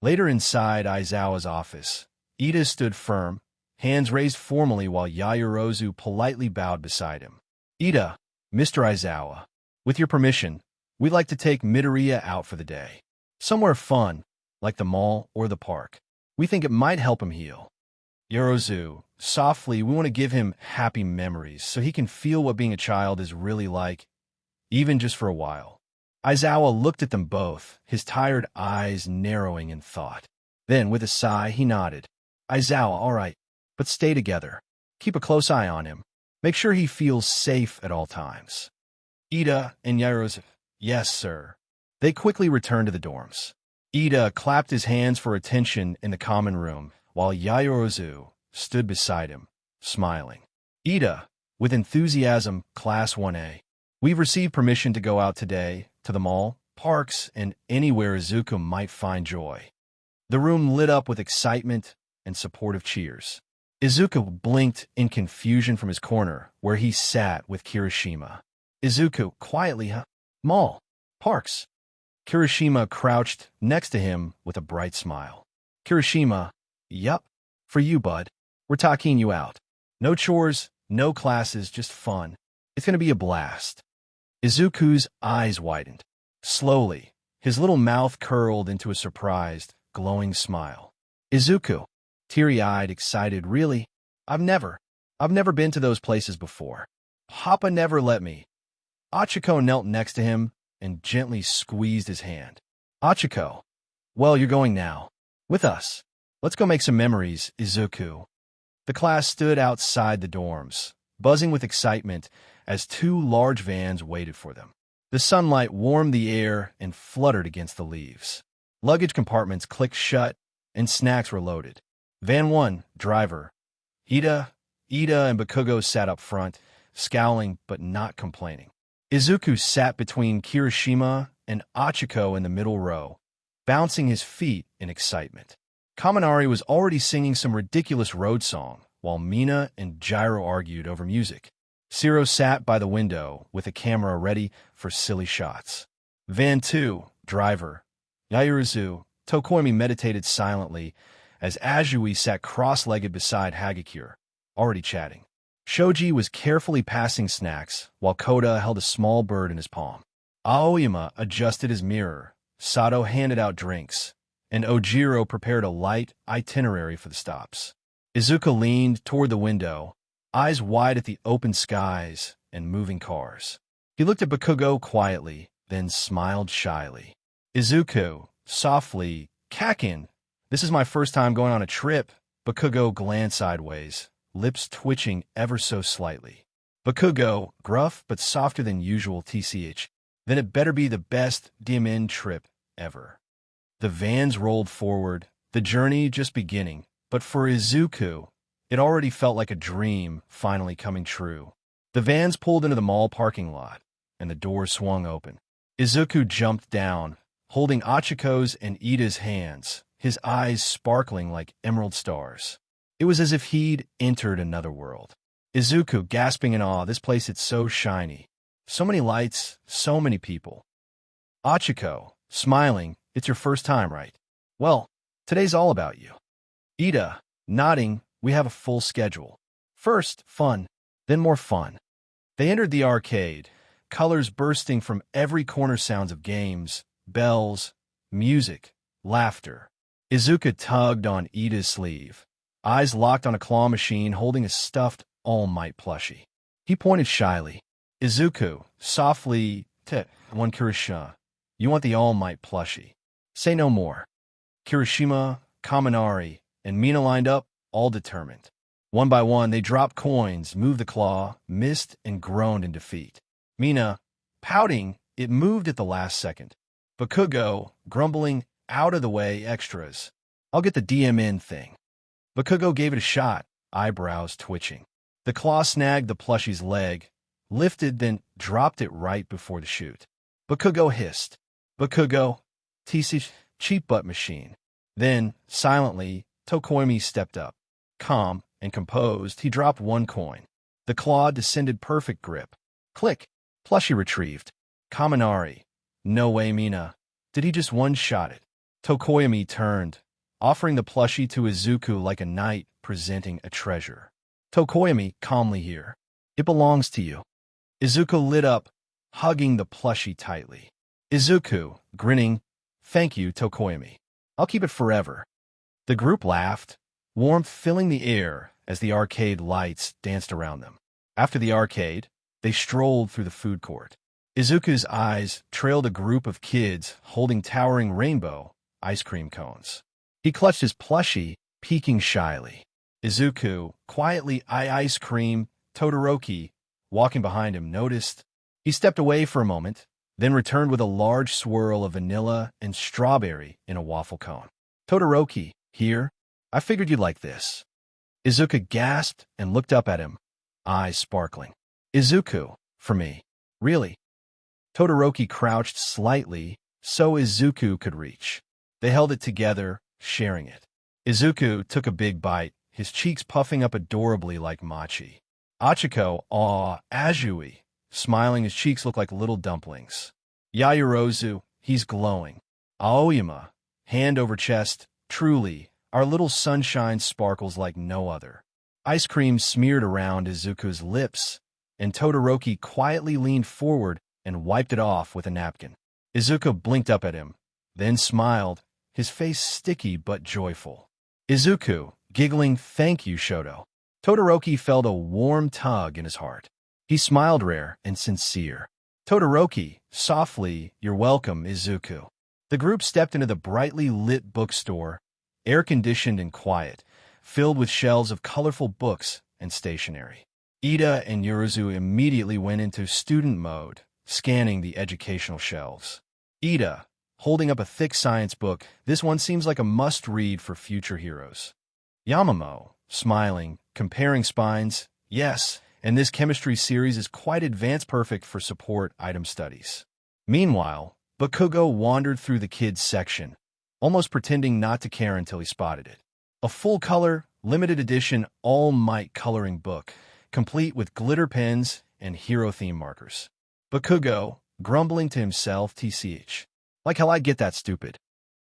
Later inside Aizawa's office, Ida stood firm, hands raised formally while Yaoyorozu politely bowed beside him. Ida, Mr. Aizawa, with your permission, we'd like to take Midoriya out for the day. Somewhere fun, like the mall or the park. We think it might help him heal. Yorozu, softly, we want to give him happy memories so he can feel what being a child is really like, even just for a while. Aizawa looked at them both, his tired eyes narrowing in thought. Then, with a sigh, he nodded. Aizawa, all right, but stay together. Keep a close eye on him. Make sure he feels safe at all times. Ida and Yorozu, yes, sir. They quickly returned to the dorms. Ida clapped his hands for attention in the common room, while Yorozu stood beside him, smiling. Ida, with enthusiasm, Class 1A. We've received permission to go out today, to the mall, parks, and anywhere Izuku might find joy. The room lit up with excitement and supportive cheers. Izuku blinked in confusion from his corner, where he sat with Kirishima. Izuku, quietly, huh? Mall, parks. Kirishima crouched next to him with a bright smile. Kirishima, yup, for you, bud. We're talking you out. No chores, no classes, just fun. It's gonna be a blast. Izuku's eyes widened. Slowly, his little mouth curled into a surprised, glowing smile. Izuku, teary-eyed, excited, really? I've never been to those places before. Papa never let me. Achiko knelt next to him and gently squeezed his hand. Achiko, well, you're going now. With us. Let's go make some memories, Izuku. The class stood outside the dorms, buzzing with excitement as two large vans waited for them. The sunlight warmed the air and fluttered against the leaves. Luggage compartments clicked shut, and snacks were loaded. Van 1, driver. Ida, and Bakugo sat up front, scowling but not complaining. Izuku sat between Kirishima and Achiko in the middle row, bouncing his feet in excitement. Kaminari was already singing some ridiculous road song, while Mina and Gyro argued over music. Zero sat by the window with a camera ready for silly shots. Van 2, driver. Yairuzu, Tokoimi meditated silently as Azui sat cross-legged beside Hagakure, already chatting. Shoji was carefully passing snacks, while Koda held a small bird in his palm. Aoyama adjusted his mirror, Sato handed out drinks, and Ojiro prepared a light itinerary for the stops. Izuku leaned toward the window, eyes wide at the open skies and moving cars. He looked at Bakugo quietly, then smiled shyly. Izuku, softly, Kakin, this is my first time going on a trip. Bakugo glanced sideways, lips twitching ever so slightly. Bakugo, gruff but softer than usual, tch. Then it better be the best dim-in trip ever. The vans rolled forward, the journey just beginning, but for Izuku, it already felt like a dream finally coming true. The vans pulled into the mall parking lot, and the door swung open. Izuku jumped down, holding Achiko's and Ida's hands, his eyes sparkling like emerald stars. It was as if he'd entered another world. Izuku gasping in awe, this place is so shiny. So many lights, so many people. Achiko, smiling, it's your first time, right? Well, today's all about you. Ida, nodding, we have a full schedule. First, fun, then more fun. They entered the arcade, colors bursting from every corner, sounds of games, bells, music, laughter. Izuku tugged on Ida's sleeve, eyes locked on a claw machine holding a stuffed All Might plushie. He pointed shyly. Izuku, softly, one Kirishima. You want the All Might plushie. Say no more. Kirishima, Kaminari, and Mina lined up, all determined. One by one, they dropped coins, moved the claw, missed, and groaned in defeat. Mina, pouting, it moved at the last second. Bakugo, grumbling, out of the way, extras. I'll get the DMN thing. Bakugo gave it a shot, eyebrows twitching. The claw snagged the plushie's leg, lifted, then dropped it right before the shoot. Bakugo hissed. Bakugo, TC cheap butt machine. Then, silently, Tokoyami stepped up. Calm and composed, he dropped one coin. The claw descended perfect grip. Click. Plushie retrieved. Kaminari. No way, Mina. Did he just one-shot it? Tokoyami turned, offering the plushie to Izuku like a knight presenting a treasure. Tokoyami, calmly here. It belongs to you. Izuku lit up, hugging the plushie tightly. Izuku, grinning, thank you, Tokoyami. I'll keep it forever. The group laughed, warmth filling the air as the arcade lights danced around them. After the arcade, they strolled through the food court. Izuku's eyes trailed a group of kids holding towering rainbow ice cream cones. He clutched his plushie, peeking shyly. Izuku, quietly ice cream, Todoroki, walking behind him, noticed. He stepped away for a moment, then returned with a large swirl of vanilla and strawberry in a waffle cone. Todoroki, here? I figured you'd like this. Izuku gasped and looked up at him, eyes sparkling. Izuku, for me. Really? Todoroki crouched slightly so Izuku could reach. They held it together, sharing it. Izuku took a big bite, his cheeks puffing up adorably like mochi. Achiko, Azui, smiling, his cheeks looked like little dumplings. Yaoyorozu, he's glowing. Aoyama, hand over chest, truly, our little sunshine sparkles like no other. Ice cream smeared around Izuku's lips, and Todoroki quietly leaned forward and wiped it off with a napkin. Izuku blinked up at him, then smiled, his face sticky but joyful. Izuku, giggling, thank you, Shoto. Todoroki felt a warm tug in his heart. He smiled rare and sincere. Todoroki, softly, you're welcome, Izuku. The group stepped into the brightly lit bookstore, air-conditioned and quiet, filled with shelves of colorful books and stationery. Ida and Yuruzu immediately went into student mode, scanning the educational shelves. Ida, holding up a thick science book, this one seems like a must-read for future heroes. Yamamo, smiling, comparing spines, yes, and this chemistry series is quite advanced, perfect for support item studies. Meanwhile, Bakugo wandered through the kids' section, almost pretending not to care until he spotted it. A full-color, limited edition, all-might coloring book, complete with glitter pens and hero-theme markers. Bakugo, grumbling to himself, tch. Like how I get that stupid.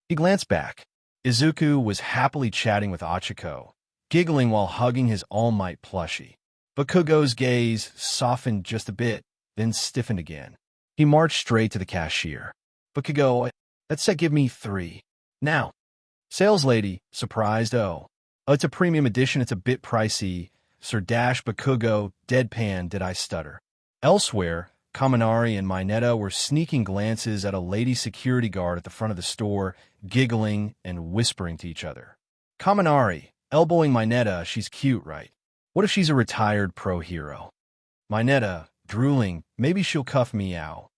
He glanced back. Izuku was happily chatting with Achiko, giggling while hugging his all-might plushie. Bakugo's gaze softened just a bit, then stiffened again. He marched straight to the cashier. Bakugo, that set give me 3. Now. Sales lady, surprised, oh, it's a premium edition, it's a bit pricey. Sir Bakugo, deadpan, did I stutter? Elsewhere, Kaminari and Mineta were sneaking glances at a lady security guard at the front of the store, giggling and whispering to each other. Kaminari, elbowing Mineta, she's cute, right? What if she's a retired pro hero? Mineta, drooling, maybe she'll cuff meow.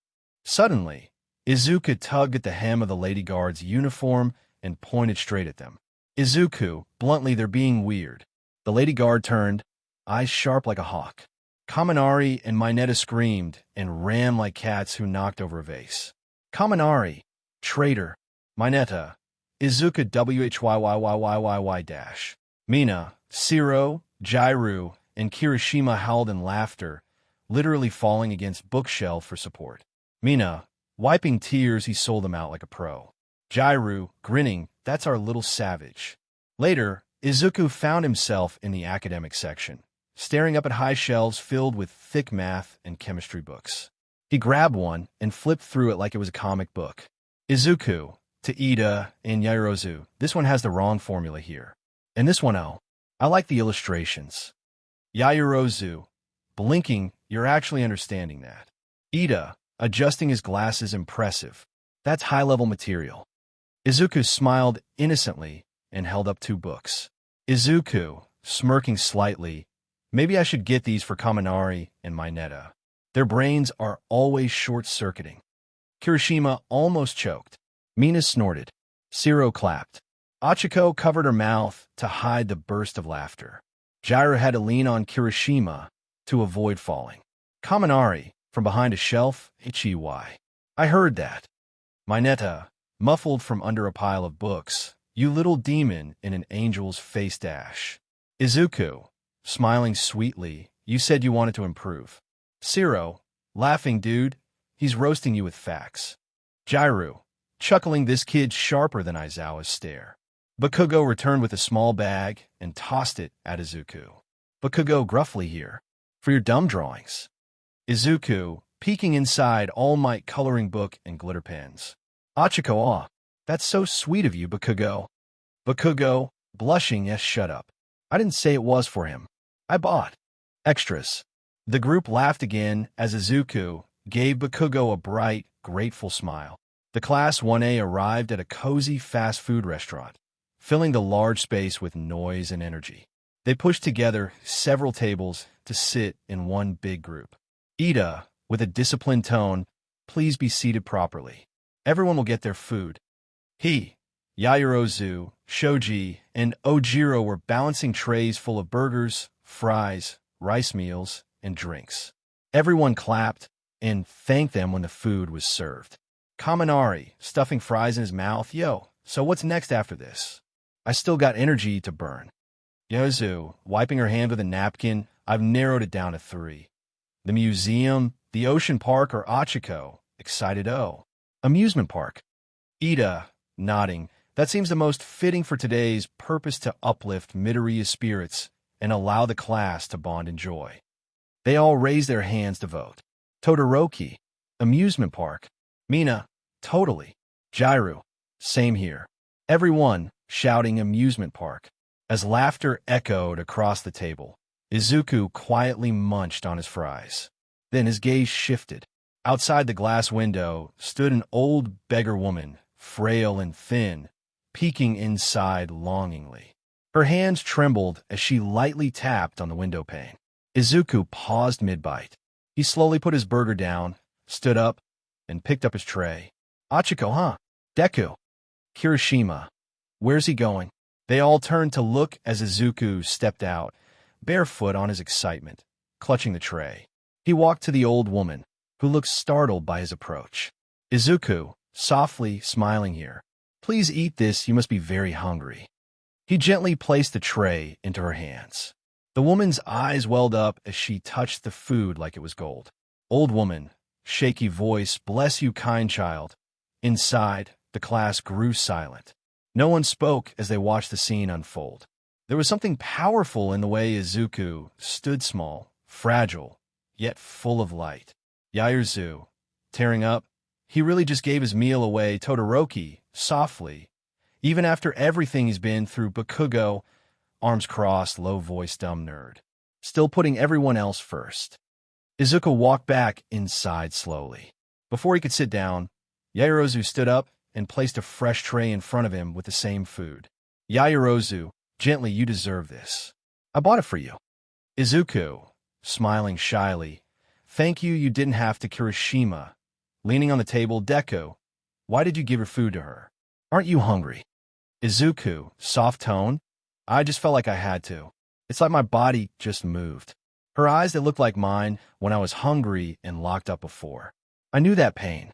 Suddenly, Izuku tugged at the hem of the lady guard's uniform and pointed straight at them. Izuku, bluntly, they're being weird. The lady guard turned, eyes sharp like a hawk. Kaminari and Mineta screamed and ran like cats who knocked over a vase. Kaminari, traitor. Mineta, Izuku whyyyyyy. Mina, Siro, Jairu, and Kirishima howled in laughter, literally falling against bookshelf for support. Mina, wiping tears, he sold them out like a pro. Jairu, grinning, that's our little savage. Later, Izuku found himself in the academic section, staring up at high shelves filled with thick math and chemistry books. He grabbed one and flipped through it like it was a comic book. Izuku, to Ida and Yaoyorozu, this one has the wrong formula here. And this one, oh, I like the illustrations. Yaoyorozu, Blinking, you're actually understanding that. Ida, adjusting his glasses, impressive. That's high-level material. Izuku smiled innocently and held up 2 books. Izuku, smirking slightly, maybe I should get these for Kaminari and Mineta. Their brains are always short-circuiting. Kirishima almost choked. Mina snorted. Shiro clapped. Achiko covered her mouth to hide the burst of laughter. Jiraiya had to lean on Kirishima to avoid falling. Kaminari, from behind a shelf, Ichiwai. I heard that. Mineta, muffled from under a pile of books, you little demon in an angel's face dash. Izuku, smiling sweetly, you said you wanted to improve. Shiro, laughing dude, he's roasting you with facts. Jiraiya, chuckling this kid's sharper than Aizawa's stare. Bakugo returned with a small bag and tossed it at Izuku. Bakugo gruffly here. For your dumb drawings. Izuku, peeking inside All Might coloring book and glitter pens. Achiko, aw, that's so sweet of you, Bakugo. Bakugo, blushing, yes, shut up. I didn't say it was for him. I bought. Extras. The group laughed again as Izuku gave Bakugo a bright, grateful smile. The Class 1A arrived at a cozy fast food restaurant, filling the large space with noise and energy. They pushed together several tables to sit in one big group. Ida, with a disciplined tone, please be seated properly. Everyone will get their food. He, Yaoyorozu, Shoji, and Ojiro were balancing trays full of burgers, fries, rice meals, and drinks. Everyone clapped and thanked them when the food was served. Kaminari, stuffing fries in his mouth, yo, so what's next after this? I still got energy to burn. Yozu, wiping her hand with a napkin, I've narrowed it down to 3. The museum, the ocean park, or Achiko, excited amusement park. Ida, nodding, that seems the most fitting for today's purpose to uplift Midoriya's spirits and allow the class to bond in joy. They all raised their hands to vote. Todoroki, amusement park. Mina, totally. Jiraiya, same here. Everyone shouting amusement park. As laughter echoed across the table, Izuku quietly munched on his fries. Then his gaze shifted. Outside the glass window stood an old beggar woman, frail and thin, peeking inside longingly. Her hands trembled as she lightly tapped on the window pane. Izuku paused mid-bite. He slowly put his burger down, stood up, and picked up his tray. Achiko, huh? Deku. Kirishima. Where's he going? They all turned to look as Izuku stepped out, barefoot on his excitement, clutching the tray. He walked to the old woman, who looked startled by his approach. Izuku, softly smiling here. Please eat this, you must be very hungry. He gently placed the tray into her hands. The woman's eyes welled up as she touched the food like it was gold. Old woman, shaky voice, bless you, kind child. Inside, the class grew silent. No one spoke as they watched the scene unfold. There was something powerful in the way Izuku stood small, fragile, yet full of light. Yaoyorozu, tearing up, he really just gave his meal away. Todoroki, softly, even after everything he's been through. Bakugo, arms crossed, low voice, dumb nerd, still putting everyone else first. Izuku walked back inside slowly. Before he could sit down, Yaoyorozu stood up and placed a fresh tray in front of him with the same food. Yaoyorozu, gently, you deserve this. I bought it for you. Izuku, smiling shyly, thank you, you didn't have to. Kirishima, leaning on the table, Deku, why did you give your food to her? Aren't you hungry? Izuku, soft tone, I just felt like I had to. It's like my body just moved. Her eyes that looked like mine when I was hungry and locked up before. I knew that pain.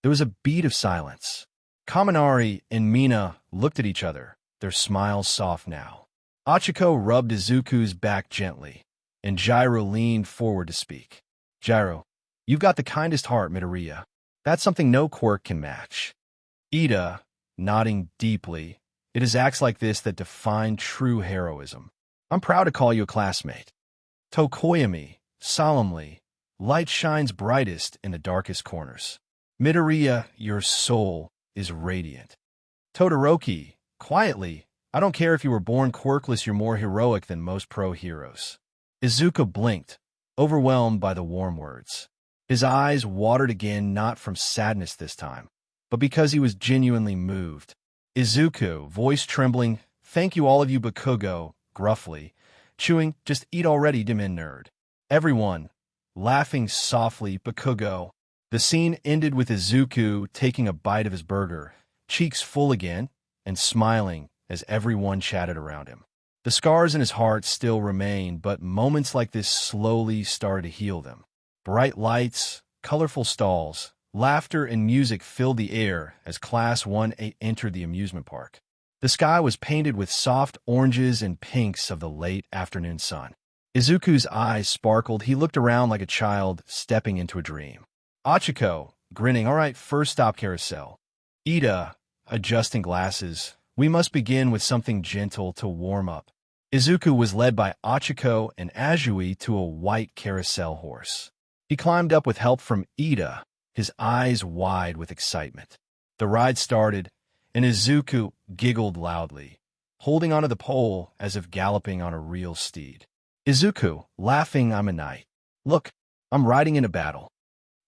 There was a beat of silence. Kaminari and Mina looked at each other, their smiles soft now. Achiko rubbed Izuku's back gently, and Jiraiya leaned forward to speak. Jiraiya, you've got the kindest heart, Midoriya. That's something no quirk can match. Ida, nodding deeply, it is acts like this that define true heroism. I'm proud to call you a classmate. Tokoyami, solemnly, light shines brightest in the darkest corners. Midoriya, your soul is radiant. Todoroki, quietly, I don't care if you were born quirkless, you're more heroic than most pro heroes. Izuku blinked, overwhelmed by the warm words. His eyes watered again, not from sadness this time, but because he was genuinely moved. Izuku, voice trembling, "Thank you all of you," Bakugo, gruffly, chewing, "Just eat already, Dimin nerd." Everyone, laughing softly, Bakugo. The scene ended with Izuku taking a bite of his burger, cheeks full again, and smiling as everyone chatted around him. The scars in his heart still remain, but moments like this slowly started to heal them. Bright lights, colorful stalls, laughter and music filled the air as Class 1A entered the amusement park. The sky was painted with soft oranges and pinks of the late afternoon sun. Izuku's eyes sparkled. He looked around like a child stepping into a dream. Achiko, grinning, "All right, first stop carousel." Ida, adjusting glasses, "We must begin with something gentle to warm up." Izuku was led by Achiko and Azui to a white carousel horse. He climbed up with help from Ida, his eyes wide with excitement. The ride started, and Izuku giggled loudly, holding onto the pole as if galloping on a real steed. Izuku, laughing, "I'm a knight. Look, I'm riding in a battle."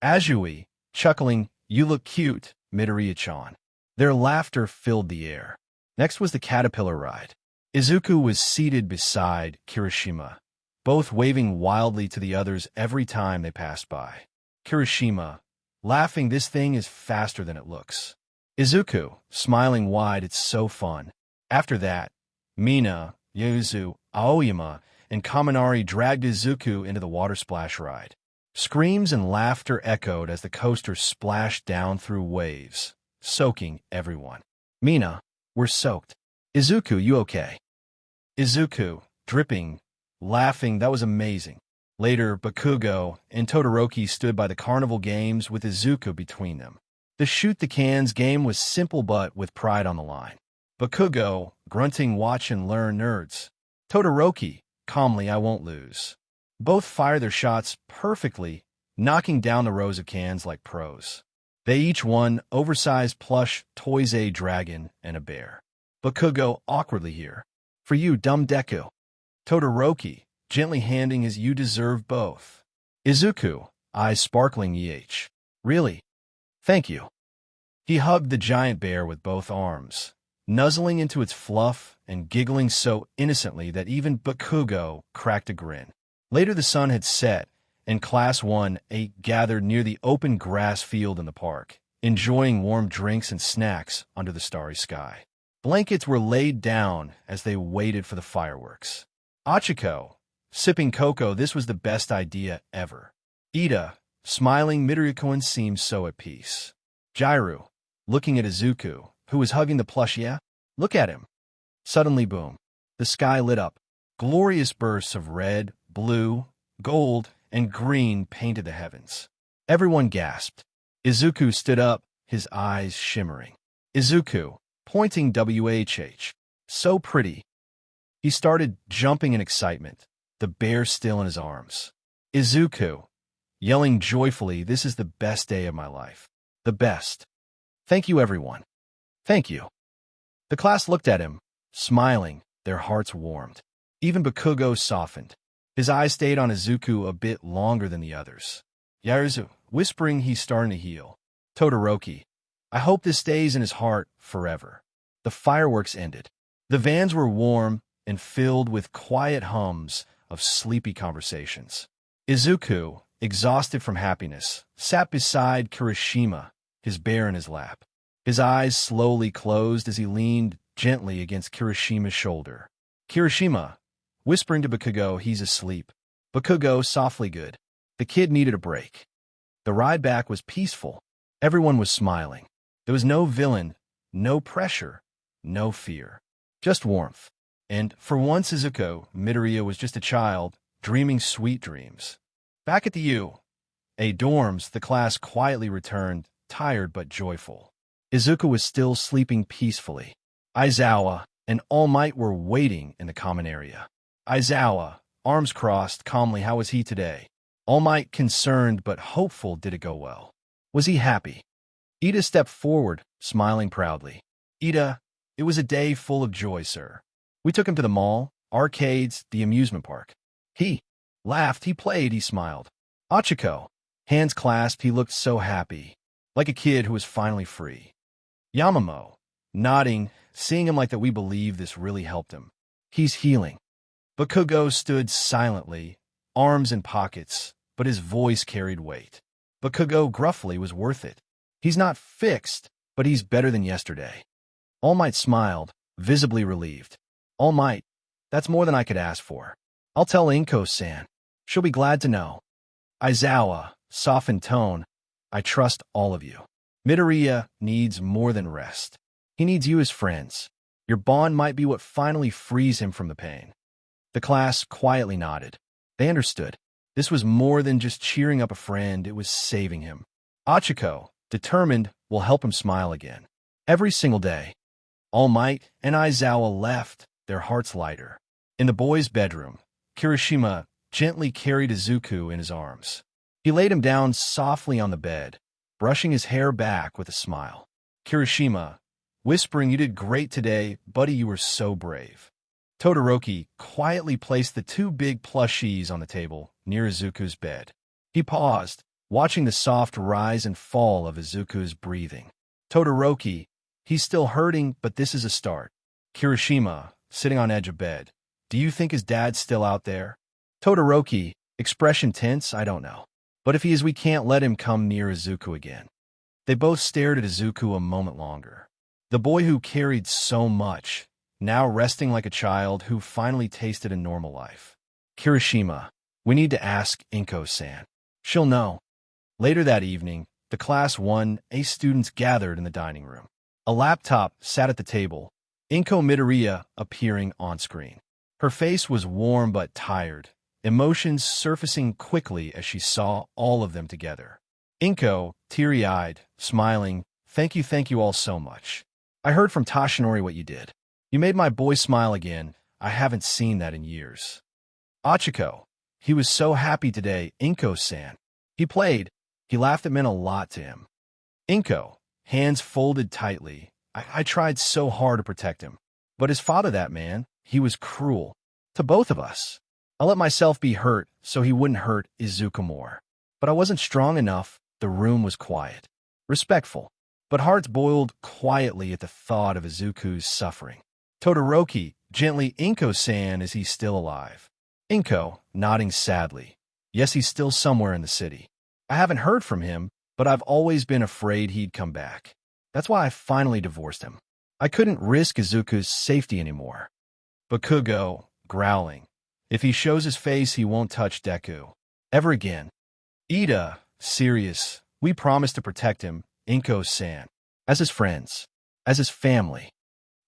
Azui, chuckling, "You look cute, Midoriya-chan." Their laughter filled the air. Next was the caterpillar ride. Izuku was seated beside Kirishima, both waving wildly to the others every time they passed by. Kirishima, laughing, "This thing is faster than it looks." Izuku, smiling wide, "It's so fun." After that, Mina, Yuzu, Aoyama, and Kaminari dragged Izuku into the water splash ride. Screams and laughter echoed as the coaster splashed down through waves, soaking everyone. "Mina, we're soaked." "Izuku, you okay?" Izuku, dripping, laughing, "That was amazing." Later, Bakugo and Todoroki stood by the carnival games with Izuku between them. The shoot-the-cans game was simple but with pride on the line. Bakugo, grunting, "Watch and learn, nerds." Todoroki, calmly, "I won't lose." Both fire their shots perfectly, knocking down the rows of cans like pros. They each won oversized plush toys, a dragon and a bear. Bakugo, awkwardly, "Here. For you, dumb Deku." Todoroki, gently handing his, "You deserve both." Izuku, eyes sparkling, Really? Thank you." He hugged the giant bear with both arms, nuzzling into its fluff and giggling so innocently that even Bakugo cracked a grin. Later the sun had set, and Class 1A gathered near the open grass field in the park, enjoying warm drinks and snacks under the starry sky. Blankets were laid down as they waited for the fireworks. Achiko, sipping cocoa, "This was the best idea ever." Ida, smiling, "Midoriya seems so at peace." Jiru, looking at Izuku, who was hugging the plush, "Yeah, look at him." Suddenly, boom, the sky lit up. Glorious bursts of red, blue, gold, and green painted the heavens. Everyone gasped. Izuku stood up, his eyes shimmering. Izuku, pointing, "WHH. So pretty." He started jumping in excitement, the bear still in his arms. Izuku, yelling joyfully, "This is the best day of my life. The best. Thank you, everyone. Thank you." The class looked at him, smiling, their hearts warmed. Even Bakugo softened. His eyes stayed on Izuku a bit longer than the others. Yaruzu, whispering, "He's starting to heal." Todoroki, "I hope this stays in his heart forever." The fireworks ended. The vans were warm and filled with quiet hums of sleepy conversations. Izuku, exhausted from happiness, sat beside Kirishima, his bear in his lap. His eyes slowly closed as he leaned gently against Kirishima's shoulder. Kirishima, whispering to Bakugo, "He's asleep." Bakugo, softly, "Good." The kid needed a break. The ride back was peaceful. Everyone was smiling. There was no villain, no pressure, no fear. Just warmth. And for once, Izuku Midoriya was just a child, dreaming sweet dreams. Back at the U.A. dorms, the class quietly returned, tired but joyful. Izuku was still sleeping peacefully. Aizawa and All Might were waiting in the common area. Aizawa, arms crossed, calmly, "How was he today?" All Might, concerned but hopeful, "Did it go well?" "Was he happy?" Ida stepped forward, smiling proudly. "Ida, it was a day full of joy, sir. We took him to the mall, arcades, the amusement park. He laughed, he played, he smiled. Achiko, hands clasped, he looked so happy, like a kid who was finally free. Yamamo, nodding, seeing him like that, we believe this really helped him. He's healing. Bakugo stood silently, arms in pockets, but his voice carried weight. Bakugo gruffly was worth it. He's not fixed, but he's better than yesterday. All Might smiled, visibly relieved. All Might, that's more than I could ask for. I'll tell Inko-san. She'll be glad to know. Aizawa, softened tone, I trust all of you. Midoriya needs more than rest. He needs you as friends. Your bond might be what finally frees him from the pain. The class quietly nodded. They understood. This was more than just cheering up a friend, it was saving him. Achiko, determined, will help him smile again. Every single day. All Might and Aizawa left, their hearts lighter. In the boys' bedroom, Kirishima gently carried Izuku in his arms. He laid him down softly on the bed, brushing his hair back with a smile. Kirishima, whispering, you did great today, buddy, you were so brave. Todoroki quietly placed the two big plushies on the table near Izuku's bed. He paused, watching the soft rise and fall of Izuku's breathing. Todoroki, he's still hurting, but this is a start. Kirishima, sitting on edge of bed, do you think his dad's still out there? Todoroki, expression tense, I don't know. But if he is, we can't let him come near Izuku again. They both stared at Izuku a moment longer. The boy who carried so much, now resting like a child who finally tasted a normal life. Kirishima, we need to ask Inko-san. She'll know. Later that evening, the Class 1A students gathered in the dining room. A laptop sat at the table, Izuku Midoriya appearing on screen. Her face was warm but tired, emotions surfacing quickly as she saw all of them together. Inko, teary-eyed, smiling, thank you all so much. I heard from Toshinori what you did. You made my boy smile again. I haven't seen that in years. Achiko, he was so happy today, Inko-san. He played. He laughed, it meant a lot to him. Inko, hands folded tightly. I tried so hard to protect him. But his father, that man, he was cruel. To both of us. I let myself be hurt so he wouldn't hurt Izuku more. But I wasn't strong enough. The room was quiet. Respectful. But hearts boiled quietly at the thought of Izuku's suffering. Todoroki, gently, Inko-san, is he still alive? Inko, nodding sadly. Yes, he's still somewhere in the city. I haven't heard from him, but I've always been afraid he'd come back. That's why I finally divorced him. I couldn't risk Izuku's safety anymore. Bakugo, growling. If he shows his face, he won't touch Deku. Ever again. Ida, serious. We promised to protect him, Inko-san. As his friends. As his family.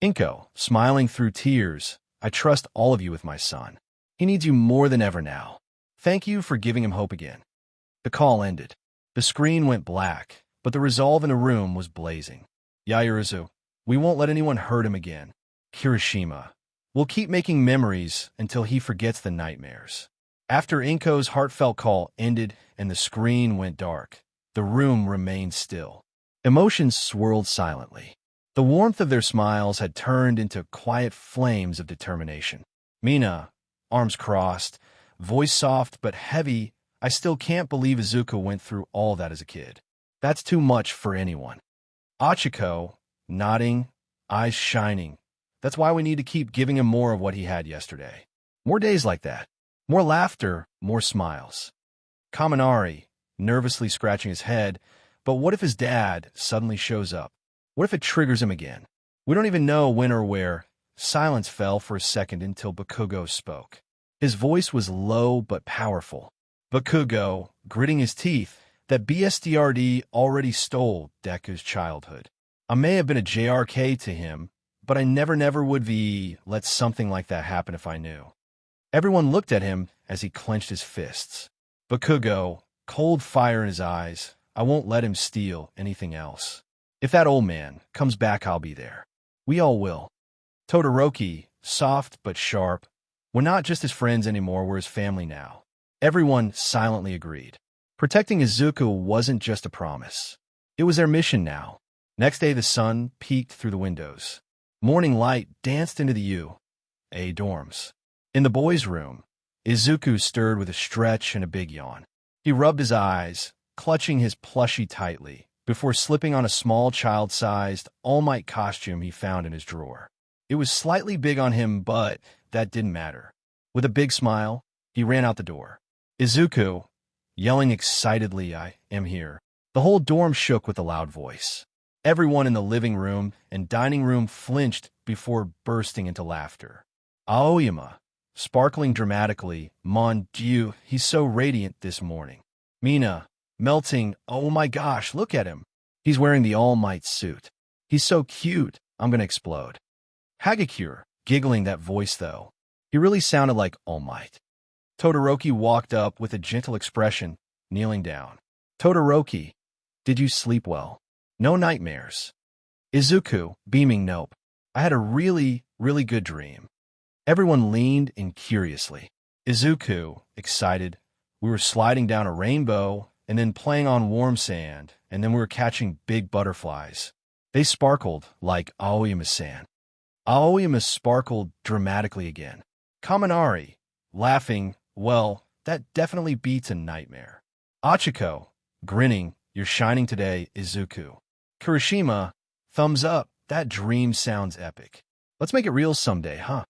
Inko, smiling through tears. I trust all of you with my son. He needs you more than ever now. Thank you for giving him hope again. The call ended. The screen went black, but the resolve in the room was blazing. Yaoyorozu, we won't let anyone hurt him again. Kirishima, we'll keep making memories until he forgets the nightmares. After Inko's heartfelt call ended and the screen went dark, the room remained still. Emotions swirled silently. The warmth of their smiles had turned into quiet flames of determination. Mina, arms crossed, voice soft but heavy, I still can't believe Izuku went through all that as a kid. That's too much for anyone. Achiko, nodding, eyes shining. That's why we need to keep giving him more of what he had yesterday. More days like that. More laughter, more smiles. Kaminari, nervously scratching his head, but what if his dad suddenly shows up? What if it triggers him again? We don't even know when or where. Silence fell for a second until Bakugo spoke. His voice was low but powerful. Bakugo, gritting his teeth, that BSDRD already stole Deku's childhood. I may have been a JRK to him, but I never would let something like that happen if I knew. Everyone looked at him as he clenched his fists. Bakugo, cold fire in his eyes, I won't let him steal anything else. If that old man comes back, I'll be there. We all will. Todoroki, soft but sharp, we're not just his friends anymore, we're his family now. Everyone silently agreed. Protecting Izuku wasn't just a promise. It was their mission now. Next day, the sun peeked through the windows. Morning light danced into the U.A. dorms. In the boys' room, Izuku stirred with a stretch and a big yawn. He rubbed his eyes, clutching his plushie tightly, before slipping on a small child-sized, All Might costume he found in his drawer. It was slightly big on him, but that didn't matter. With a big smile, he ran out the door. Izuku, yelling excitedly, "I am here." The whole dorm shook with a loud voice. Everyone in the living room and dining room flinched before bursting into laughter. Aoyama, sparkling dramatically, "Mon Dieu, he's so radiant this morning." Mina, melting, "Oh my gosh, look at him. He's wearing the All Might suit. He's so cute, I'm gonna explode." Hagakure, giggling that voice though. He really sounded like All Might. Todoroki walked up with a gentle expression, kneeling down. "Todoroki, did you sleep well? No nightmares?" Izuku, beaming, "Nope. I had a really, really good dream." Everyone leaned in curiously. Izuku, excited, "We were sliding down a rainbow and then playing on warm sand, and then we were catching big butterflies. They sparkled like Aoyama-san." Aoyama sparkled dramatically again. Kaminari, laughing, "Well, that definitely beats a nightmare." Achiko, grinning, "You're shining today, Izuku." Kirishima, thumbs up, "That dream sounds epic. Let's make it real someday, huh?"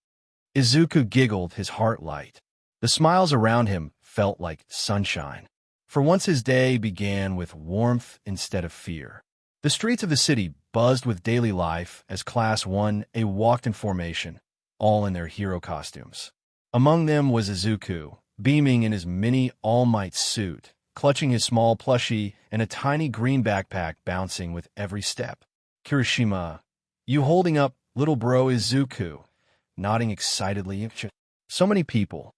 Izuku giggled, his heart light. The smiles around him felt like sunshine. For once his day began with warmth instead of fear. The streets of the city buzzed with daily life as Class 1A walked in formation, all in their hero costumes. Among them was Izuku, beaming in his mini All Might suit, clutching his small plushie and a tiny green backpack bouncing with every step. Kirishima, "You holding up, little bro Izuku," nodding excitedly. So many people.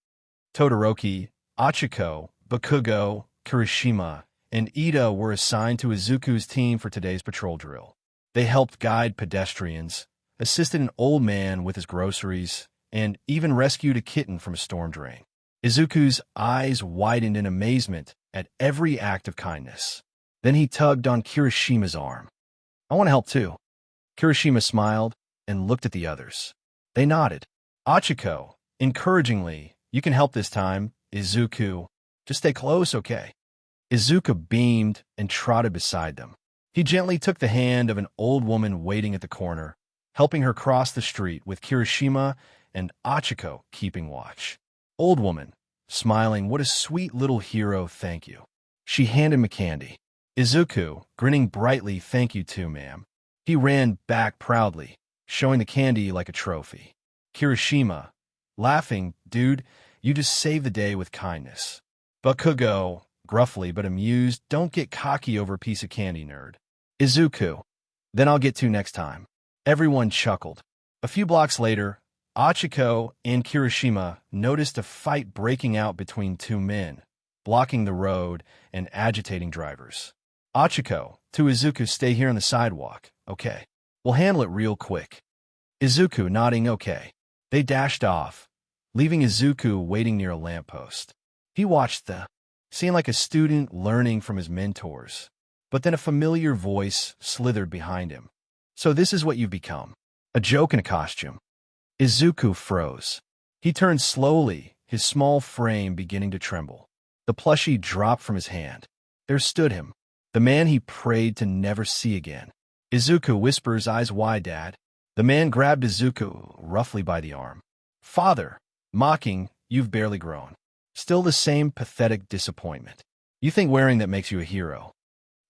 Todoroki, Achiko, Bakugo, Kirishima, and Ida were assigned to Izuku's team for today's patrol drill. They helped guide pedestrians, assisted an old man with his groceries, and even rescued a kitten from a storm drain. Izuku's eyes widened in amazement at every act of kindness. Then he tugged on Kirishima's arm. "I want to help too." Kirishima smiled and looked at the others. They nodded. Achiko, encouragingly, "You can help this time, Izuku. Just stay close, okay?" Izuku beamed and trotted beside them. He gently took the hand of an old woman waiting at the corner, helping her cross the street with Kirishima and Achiko keeping watch. Old woman, smiling, "What a sweet little hero, thank you." She handed him a candy. Izuku, grinning brightly, "Thank you too, ma'am." He ran back proudly, showing the candy like a trophy. Kirishima, laughing, "Dude, you just saved the day with kindness." Bakugo, gruffly but amused, "Don't get cocky over a piece of candy, nerd." Izuku, "Then I'll get to next time." Everyone chuckled. A few blocks later, Achiko and Kirishima noticed a fight breaking out between two men, blocking the road and agitating drivers. Achiko, to Izuku, "Stay here on the sidewalk, okay? We'll handle it real quick." Izuku, nodding, "Okay." They dashed off, leaving Izuku waiting near a lamppost. He watched them, seemed like a student learning from his mentors. But then a familiar voice slithered behind him. "So this is what you've become. A joke in a costume." Izuku froze. He turned slowly, his small frame beginning to tremble. The plushie dropped from his hand. There stood him, the man he prayed to never see again. Izuku whispers, "Eyes wide, Dad." The man grabbed Izuku roughly by the arm. "Father," mocking, "You've barely grown. Still the same pathetic disappointment. You think wearing that makes you a hero."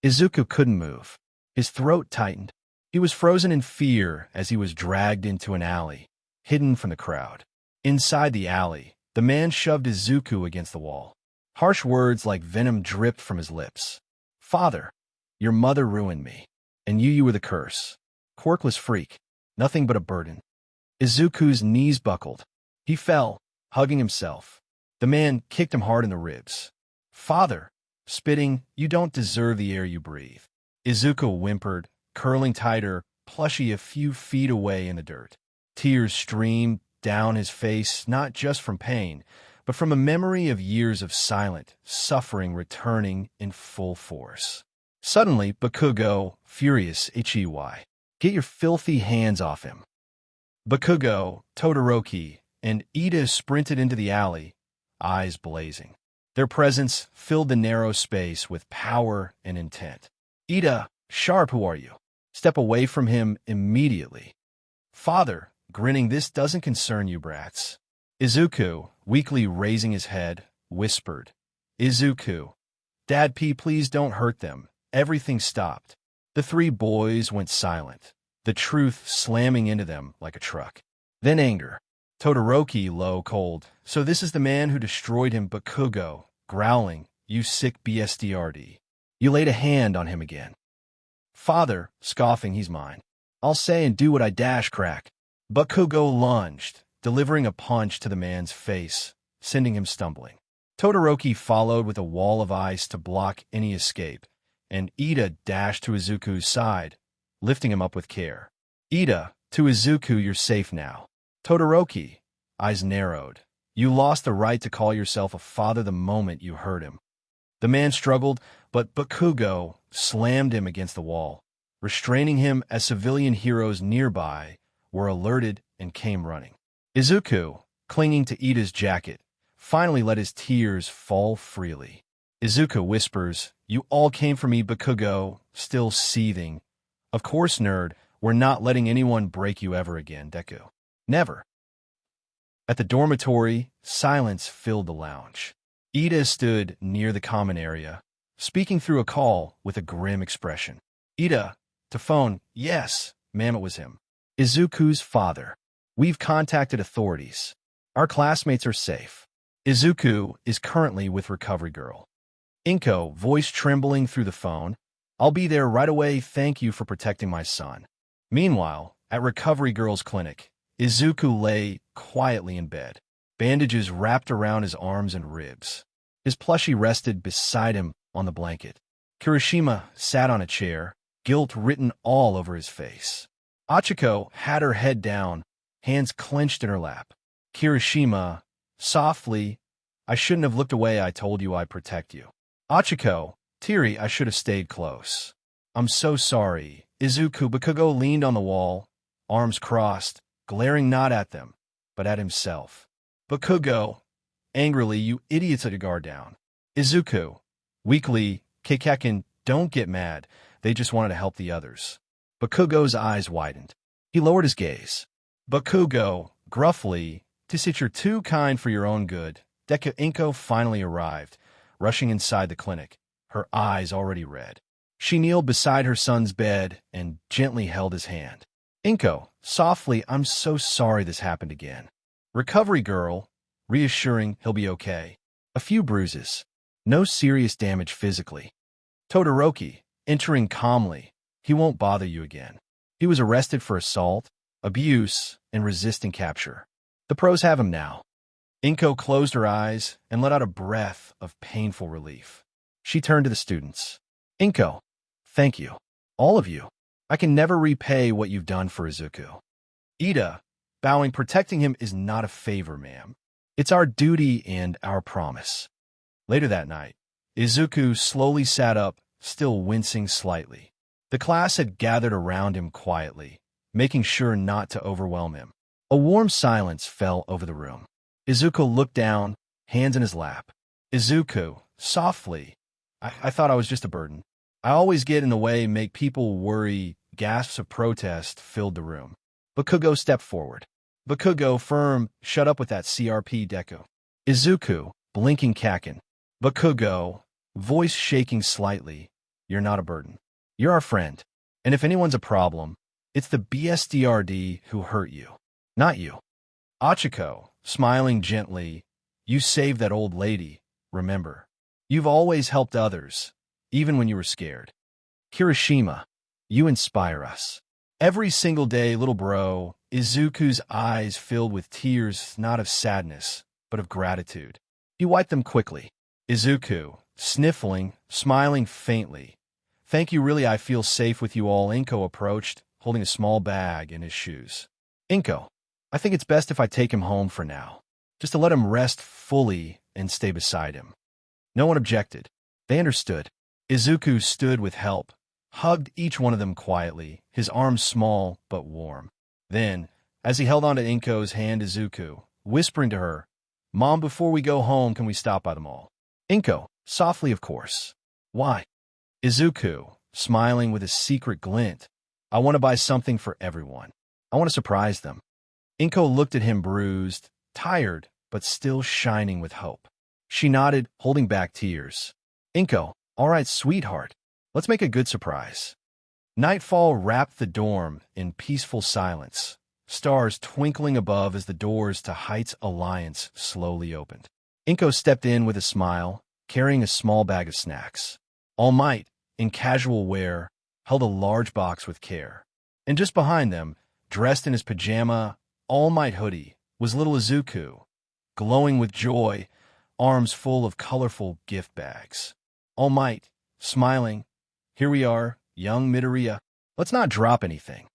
Izuku couldn't move. His throat tightened. He was frozen in fear as he was dragged into an alley, hidden from the crowd. Inside the alley, the man shoved Izuku against the wall. Harsh words like venom dripped from his lips. "Father, your mother ruined me, and you were the curse. Quirkless freak, nothing but a burden." Izuku's knees buckled. He fell, hugging himself. The man kicked him hard in the ribs. "Father," spitting, "You don't deserve the air you breathe." Izuku whimpered, curling tighter, plushie a few feet away in the dirt. Tears streamed down his face, not just from pain, but from a memory of years of silent suffering returning in full force. Suddenly, Bakugo, furious, "Ichiwai, get your filthy hands off him." Bakugo, Todoroki, and Ida sprinted into the alley. eyes blazing. Their presence filled the narrow space with power and intent. "Ida, sharp, who are you?" Step away from him immediately. Father, grinning, "This doesn't concern you, brats." Izuku, weakly raising his head, whispered, "Izuku, Dad P, please don't hurt them." Everything stopped. The three boys went silent, the truth slamming into them like a truck. Then anger. Todoroki, low, cold. "So this is the man who destroyed him." Bakugo, growling, "You sick BSDRD. You laid a hand on him again." Father, scoffing, "He's mine. I'll say and do what I dash crack." Bakugo lunged, delivering a punch to the man's face, sending him stumbling. Todoroki followed with a wall of ice to block any escape, and Ida dashed to Izuku's side, lifting him up with care. "Ida, to Izuku, you're safe now." Todoroki, eyes narrowed. "You lost the right to call yourself a father the moment you heard him." The man struggled, but Bakugo slammed him against the wall, restraining him as civilian heroes nearby were alerted and came running. Izuku, clinging to Ida's jacket, finally let his tears fall freely. Izuku whispers, "You all came for me." Bakugo, still seething, "Of course, nerd. We're not letting anyone break you ever again, Deku. Never." At the dormitory, silence filled the lounge. Ida stood near the common area, speaking through a call with a grim expression. "Ida, to phone." "Yes, ma'am, it was him. Izuku's father. We've contacted authorities. Our classmates are safe. Izuku is currently with Recovery Girl." Inko, voice trembling through the phone, "I'll be there right away. Thank you for protecting my son." Meanwhile, at Recovery Girl's clinic, Izuku lay quietly in bed, bandages wrapped around his arms and ribs. His plushie rested beside him on the blanket. Kirishima sat on a chair, guilt written all over his face. Achiko had her head down, hands clenched in her lap. Kirishima, softly, "I shouldn't have looked away. I told you I'd protect you." Achiko, teary, "I should have stayed close. I'm so sorry." Izuku. Bakugo leaned on the wall, arms crossed, glaring not at them, but at himself. Bakugo, angrily, "You idiots, let your guard down." Izuku, weakly, "Keikaken, don't get mad. They just wanted to help the others." Bakugo's eyes widened. He lowered his gaze. Bakugo, gruffly, "Tissit, you're too kind for your own good." Deku. Inko finally arrived, rushing inside the clinic, her eyes already red. She kneeled beside her son's bed and gently held his hand. Inko, softly, "I'm so sorry this happened again." Recovery Girl, reassuring, "He'll be okay. A few bruises. No serious damage physically." Todoroki, entering calmly, "He won't bother you again. He was arrested for assault, abuse, and resisting capture. The pros have him now." Inko closed her eyes and let out a breath of painful relief. She turned to the students. "Inko, thank you. All of you. I can never repay what you've done for Izuku." Ida, bowing, "Protecting him is not a favor, ma'am. It's our duty and our promise." Later that night, Izuku slowly sat up, still wincing slightly. The class had gathered around him quietly, making sure not to overwhelm him. A warm silence fell over the room. Izuku looked down, hands in his lap. Izuku, softly, I thought I was just a burden. I always get in the way, make people worry." Gasps of protest filled the room. Bakugo stepped forward. Bakugo, firm, "Shut up with that CRP, Deku." Izuku, blinking Kaken. Bakugo, voice shaking slightly, "You're not a burden. You're our friend. And if anyone's a problem, it's the BSDRD who hurt you, not you." Achiko, smiling gently, "You saved that old lady, remember? You've always helped others, even when you were scared." Kirishima, "You inspire us. Every single day, little bro." Izuku's eyes filled with tears, not of sadness, but of gratitude. He wiped them quickly. Izuku, sniffling, smiling faintly, "Thank you, really, I feel safe with you all." Inko approached, holding a small bag in his shoes. "Inko, I think it's best if I take him home for now, just to let him rest fully and stay beside him." No one objected. They understood. Izuku stood with help, hugged each one of them quietly, his arms small but warm. Then, as he held onto Inko's hand, Izuku, whispering to her, Mom, before we go home, can we stop by the mall? Inko, softly of course. Why? Izuku, smiling with a secret glint. I want to buy something for everyone. I want to surprise them. Inko looked at him bruised, tired, but still shining with hope. She nodded, holding back tears. Inko, all right, sweetheart. Let's make a good surprise. Nightfall wrapped the dorm in peaceful silence, stars twinkling above as the doors to Heights Alliance slowly opened. Inko stepped in with a smile, carrying a small bag of snacks. All Might, in casual wear, held a large box with care. And just behind them, dressed in his pajama, All Might hoodie, was little Izuku, glowing with joy, arms full of colorful gift bags. All Might, smiling, here we are, young Midoriya. Let's not drop anything.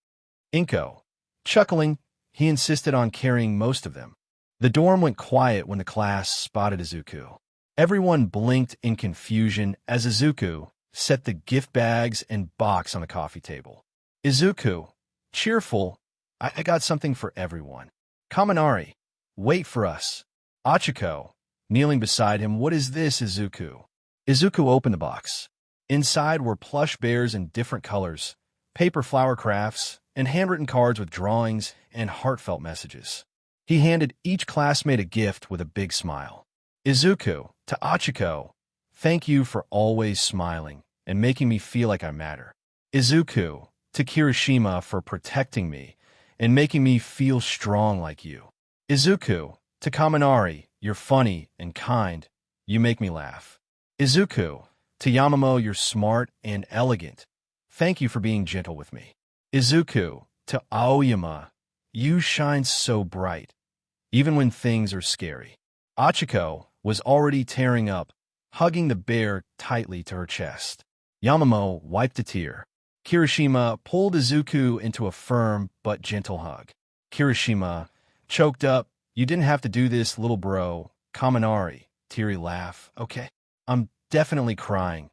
Inko, chuckling, he insisted on carrying most of them. The dorm went quiet when the class spotted Izuku. Everyone blinked in confusion as Izuku set the gift bags and box on the coffee table. Izuku, cheerful, I got something for everyone. Kaminari, wait for us. Achiko, kneeling beside him, what is this, Izuku? Izuku opened the box. Inside were plush bears in different colors, paper flower crafts, and handwritten cards with drawings and heartfelt messages. He handed each classmate a gift with a big smile. Izuku, to Achiko, thank you for always smiling and making me feel like I matter. Izuku, to Kirishima for protecting me and making me feel strong like you. Izuku, to Kaminari, you're funny and kind. You make me laugh. Izuku, to Yamamo, you're smart and elegant. Thank you for being gentle with me. Izuku, to Aoyama, you shine so bright, even when things are scary. Achiko was already tearing up, hugging the bear tightly to her chest. Yamamo wiped a tear. Kirishima pulled Izuku into a firm but gentle hug. Kirishima choked up, you didn't have to do this, little bro. Kaminari, teary laugh. Okay, I'm definitely crying.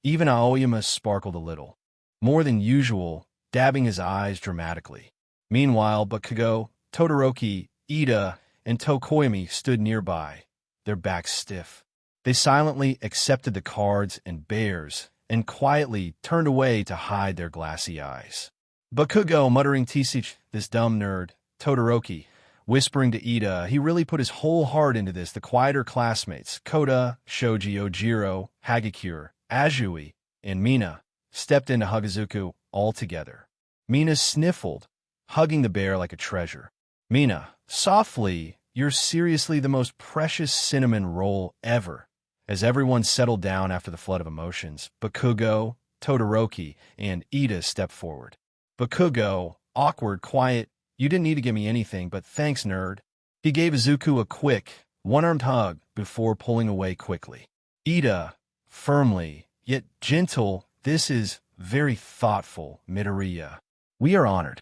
Even Aoyama sparkled a little, more than usual, dabbing his eyes dramatically. Meanwhile, Bakugo, Todoroki, Ida, and Tokoyami stood nearby, their backs stiff. They silently accepted the cards and bears and quietly turned away to hide their glassy eyes. Bakugo muttering, Tisich, this dumb nerd. Todoroki, whispering to Ida, he really put his whole heart into this. The quieter classmates, Koda, Shoji, Ojiro, Hagakure, Azui, and Mina, stepped in to hug Izuku all together. Mina sniffled, hugging the bear like a treasure. Mina, softly, you're seriously the most precious cinnamon roll ever. As everyone settled down after the flood of emotions, Bakugo, Todoroki, and Ida stepped forward. Bakugo, awkward, quiet, you didn't need to give me anything, but thanks, nerd. He gave Izuku a quick, one-armed hug before pulling away quickly. Ida, firmly, yet gentle, this is very thoughtful, Midoriya. We are honored.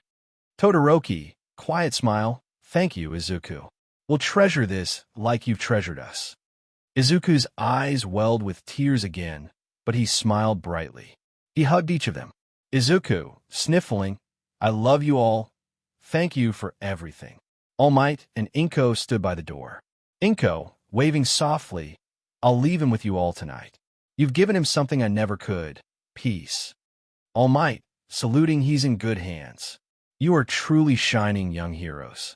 Todoroki, quiet smile, thank you, Izuku. We'll treasure this like you've treasured us. Izuku's eyes welled with tears again, but he smiled brightly. He hugged each of them. Izuku, sniffling, I love you all. Thank you for everything. All Might and Inko stood by the door. Inko, waving softly, I'll leave him with you all tonight. You've given him something I never could, peace. All Might, saluting, he's in good hands. You are truly shining young heroes.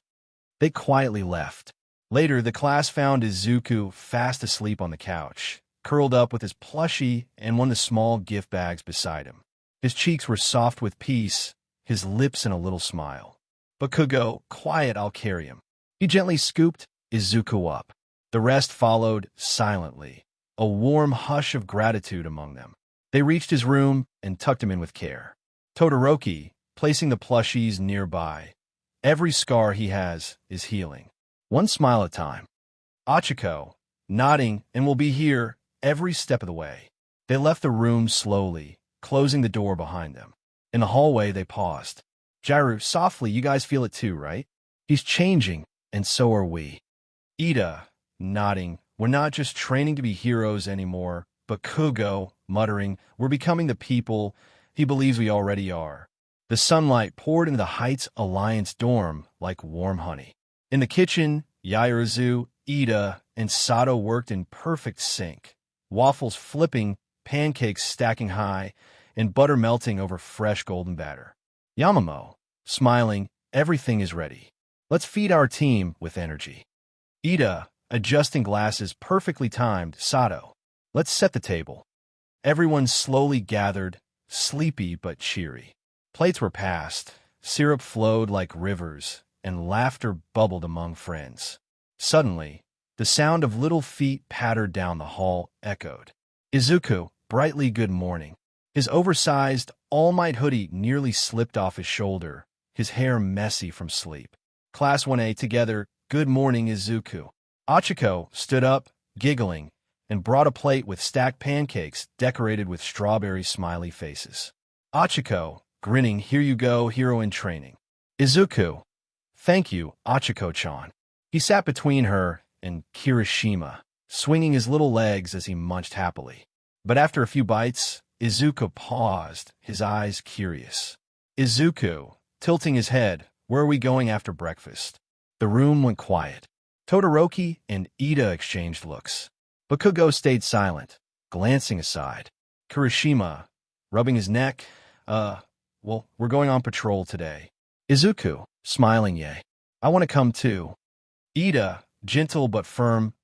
They quietly left. Later, the class found Izuku fast asleep on the couch, curled up with his plushie and one of the small gift bags beside him. His cheeks were soft with peace, his lips in a little smile. Bakugo, quiet, I'll carry him. He gently scooped Izuku up. The rest followed silently, a warm hush of gratitude among them. They reached his room and tucked him in with care. Todoroki, placing the plushies nearby. Every scar he has is healing. One smile at a time. Achiko, nodding, and will be here every step of the way. They left the room slowly, closing the door behind them. In the hallway, they paused. Jiru, softly, you guys feel it too, right? He's changing, and so are we. Ida, nodding, we're not just training to be heroes anymore. Bakugo, muttering, we're becoming the people he believes we already are. The sunlight poured into the Heights Alliance dorm like warm honey. In the kitchen, Yairazu, Ida, and Sato worked in perfect sync. Waffles flipping, pancakes stacking high, and butter melting over fresh golden batter. Yamamo, smiling, everything is ready. Let's feed our team with energy. Ida, adjusting glasses perfectly timed. Sato, let's set the table. Everyone slowly gathered, sleepy but cheery. Plates were passed, syrup flowed like rivers, and laughter bubbled among friends. Suddenly, the sound of little feet pattered down the hall echoed. Izuku, brightly good morning. His oversized, all-might hoodie nearly slipped off his shoulder, his hair messy from sleep. Class 1A together, good morning Izuku. Achiko stood up, giggling, and brought a plate with stacked pancakes decorated with strawberry smiley faces. Achiko, grinning, here you go, hero in training. Izuku, thank you, Achiko-chan. He sat between her and Kirishima, swinging his little legs as he munched happily. But after a few bites, Izuku paused, his eyes curious. Izuku, tilting his head, where are we going after breakfast? The room went quiet. Todoroki and Ida exchanged looks. Bakugo stayed silent, glancing aside. Kirishima, rubbing his neck, well, we're going on patrol today. Izuku, smiling, yay. I want to come too. Ida, gentle but firm.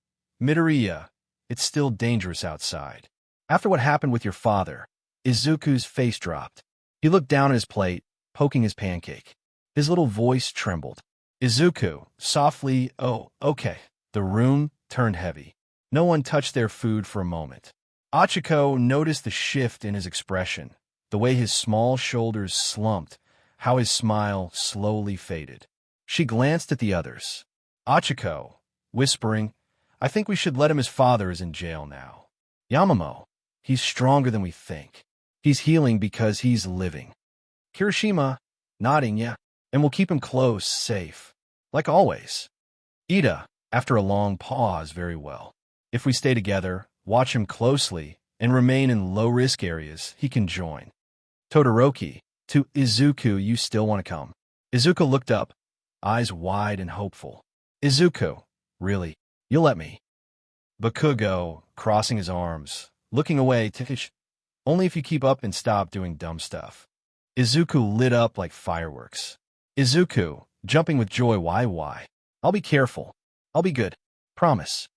Midoriya, it's still dangerous outside. After what happened with your father, Izuku's face dropped. He looked down at his plate, poking his pancake. His little voice trembled. Izuku, softly, oh, okay. The room turned heavy. No one touched their food for a moment. Achiko noticed the shift in his expression, the way his small shoulders slumped, how his smile slowly faded. She glanced at the others. Achiko, whispering, I think we should let him. His father is in jail now. Yamamo, he's stronger than we think. He's healing because he's living. Kirishima, nodding, yeah, and we'll keep him close, safe. Like always. Ida, after a long pause, very well. If we stay together, watch him closely, and remain in low-risk areas, he can join. Todoroki, to Izuku, you still want to come? Izuku looked up, eyes wide and hopeful. Izuku, really? You'll let me? Bakugo, crossing his arms, looking away, Tikish. Only if you keep up and stop doing dumb stuff. Izuku lit up like fireworks. Izuku, jumping with joy, why? I'll be careful. I'll be good. Promise.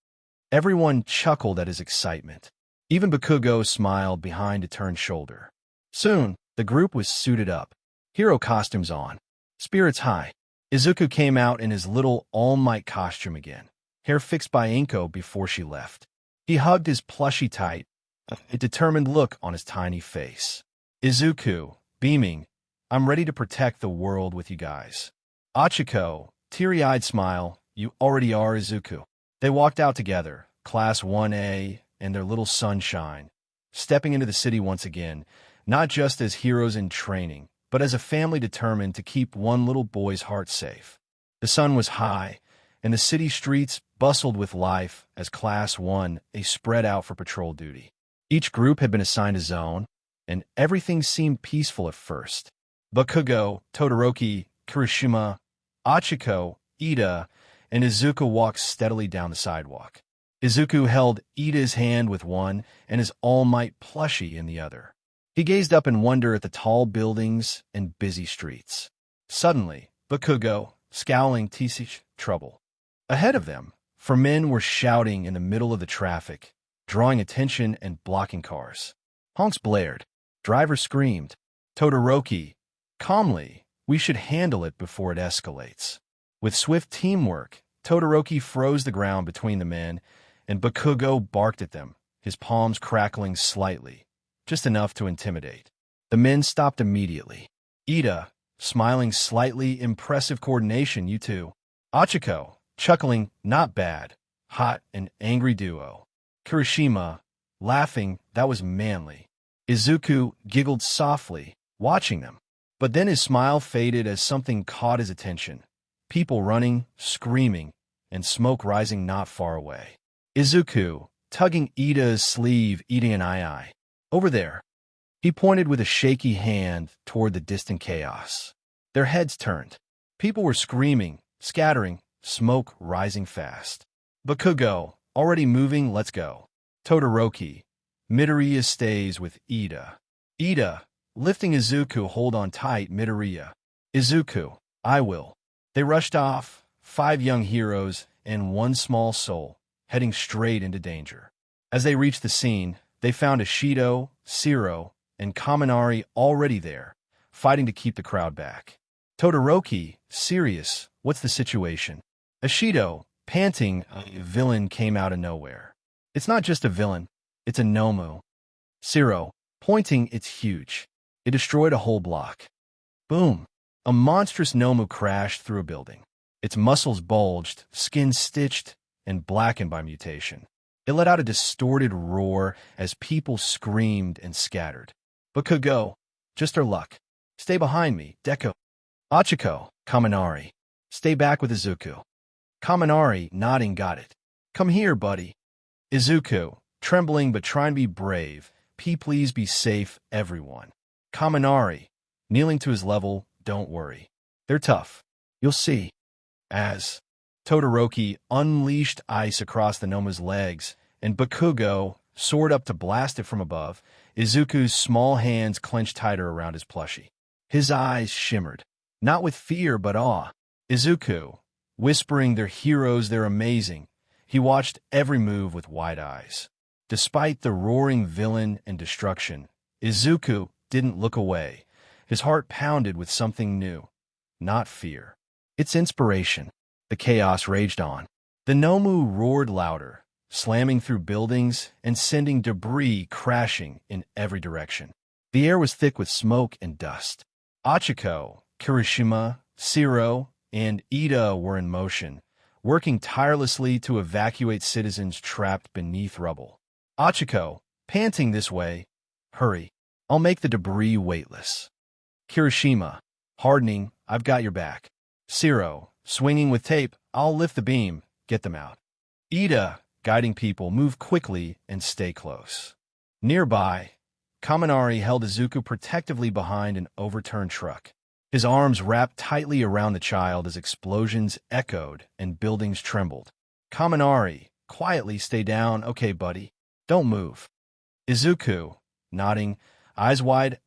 Everyone chuckled at his excitement. Even Bakugo smiled behind a turned shoulder. Soon, the group was suited up. Hero costumes on. Spirits high. Izuku came out in his little all-might costume again, hair fixed by Inko before she left. He hugged his plushie tight, a determined look on his tiny face. Izuku, beaming, I'm ready to protect the world with you guys. Achiko, teary-eyed smile, you already are, Izuku. They walked out together, Class 1A and their little sunshine, stepping into the city once again, not just as heroes in training, but as a family determined to keep one little boy's heart safe. The sun was high, and the city streets bustled with life as Class 1A spread out for patrol duty. Each group had been assigned a zone, and everything seemed peaceful at first. Bakugo, Todoroki, Kirishima, Achiko, Ida, and Izuku walked steadily down the sidewalk. Izuku held Ida's hand with one and his all-might plushie in the other. He gazed up in wonder at the tall buildings and busy streets. Suddenly, Bakugo, scowling, teased trouble. Ahead of them, 4 men were shouting in the middle of the traffic, drawing attention and blocking cars. Honks blared. Drivers screamed. Todoroki, calmly, we should handle it before it escalates. With swift teamwork, Todoroki froze the ground between the men, and Bakugo barked at them, his palms crackling slightly, just enough to intimidate. The men stopped immediately. Ida, smiling slightly, impressive coordination, you two. Achiko, chuckling, not bad, hot and angry duo. Kirishima, laughing, that was manly. Izuku giggled softly, watching them. But then his smile faded as something caught his attention. People running, screaming, and smoke rising not far away. Izuku, tugging Ida's sleeve, eating an eye. Over there. He pointed with a shaky hand toward the distant chaos. Their heads turned. People were screaming, scattering, smoke rising fast. Bakugo, already moving, let's go. Todoroki, Midoriya stays with Ida. Ida, lifting Izuku, hold on tight, Midoriya. Izuku, I will. They rushed off, 5 young heroes and 1 small soul, heading straight into danger. As they reached the scene, they found Ishido, Shiro, and Kaminari already there, fighting to keep the crowd back. Todoroki, serious, what's the situation? Ishido, panting, a villain came out of nowhere. It's not just a villain, it's a Nomu. Shiro, pointing, it's huge. It destroyed a whole block. Boom! A monstrous Nomu crashed through a building. Its muscles bulged, skin stitched, and blackened by mutation. It let out a distorted roar as people screamed and scattered. Bakugo, just our luck. Stay behind me, Deku. Achiko, Kaminari. Stay back with Izuku. Kaminari, nodding, got it. Come here, buddy. Izuku, trembling but trying to be brave. Please be safe, everyone. Kaminari, kneeling to his level, don't worry. They're tough. You'll see. As Todoroki unleashed ice across the Noma's legs, and Bakugo soared up to blast it from above, Izuku's small hands clenched tighter around his plushie. His eyes shimmered, not with fear but awe. Izuku, whispering their heroes, they're amazing. He watched every move with wide eyes. Despite the roaring villain and destruction, Izuku didn't look away. His heart pounded with something new, not fear. It's inspiration. The chaos raged on. The Nomu roared louder, slamming through buildings and sending debris crashing in every direction. The air was thick with smoke and dust. Achiko, Kirishima, Shiro, and Ida were in motion, working tirelessly to evacuate citizens trapped beneath rubble. Achiko, panting, this way. Hurry, I'll make the debris weightless. Kirishima, hardening, I've got your back. Shiro, swinging with tape, I'll lift the beam, get them out. Ida, guiding people, move quickly and stay close. Nearby, Kaminari held Izuku protectively behind an overturned truck. His arms wrapped tightly around the child as explosions echoed and buildings trembled. Kaminari, quietly, stay down, okay, buddy. Don't move. Izuku, nodding, eyes wide,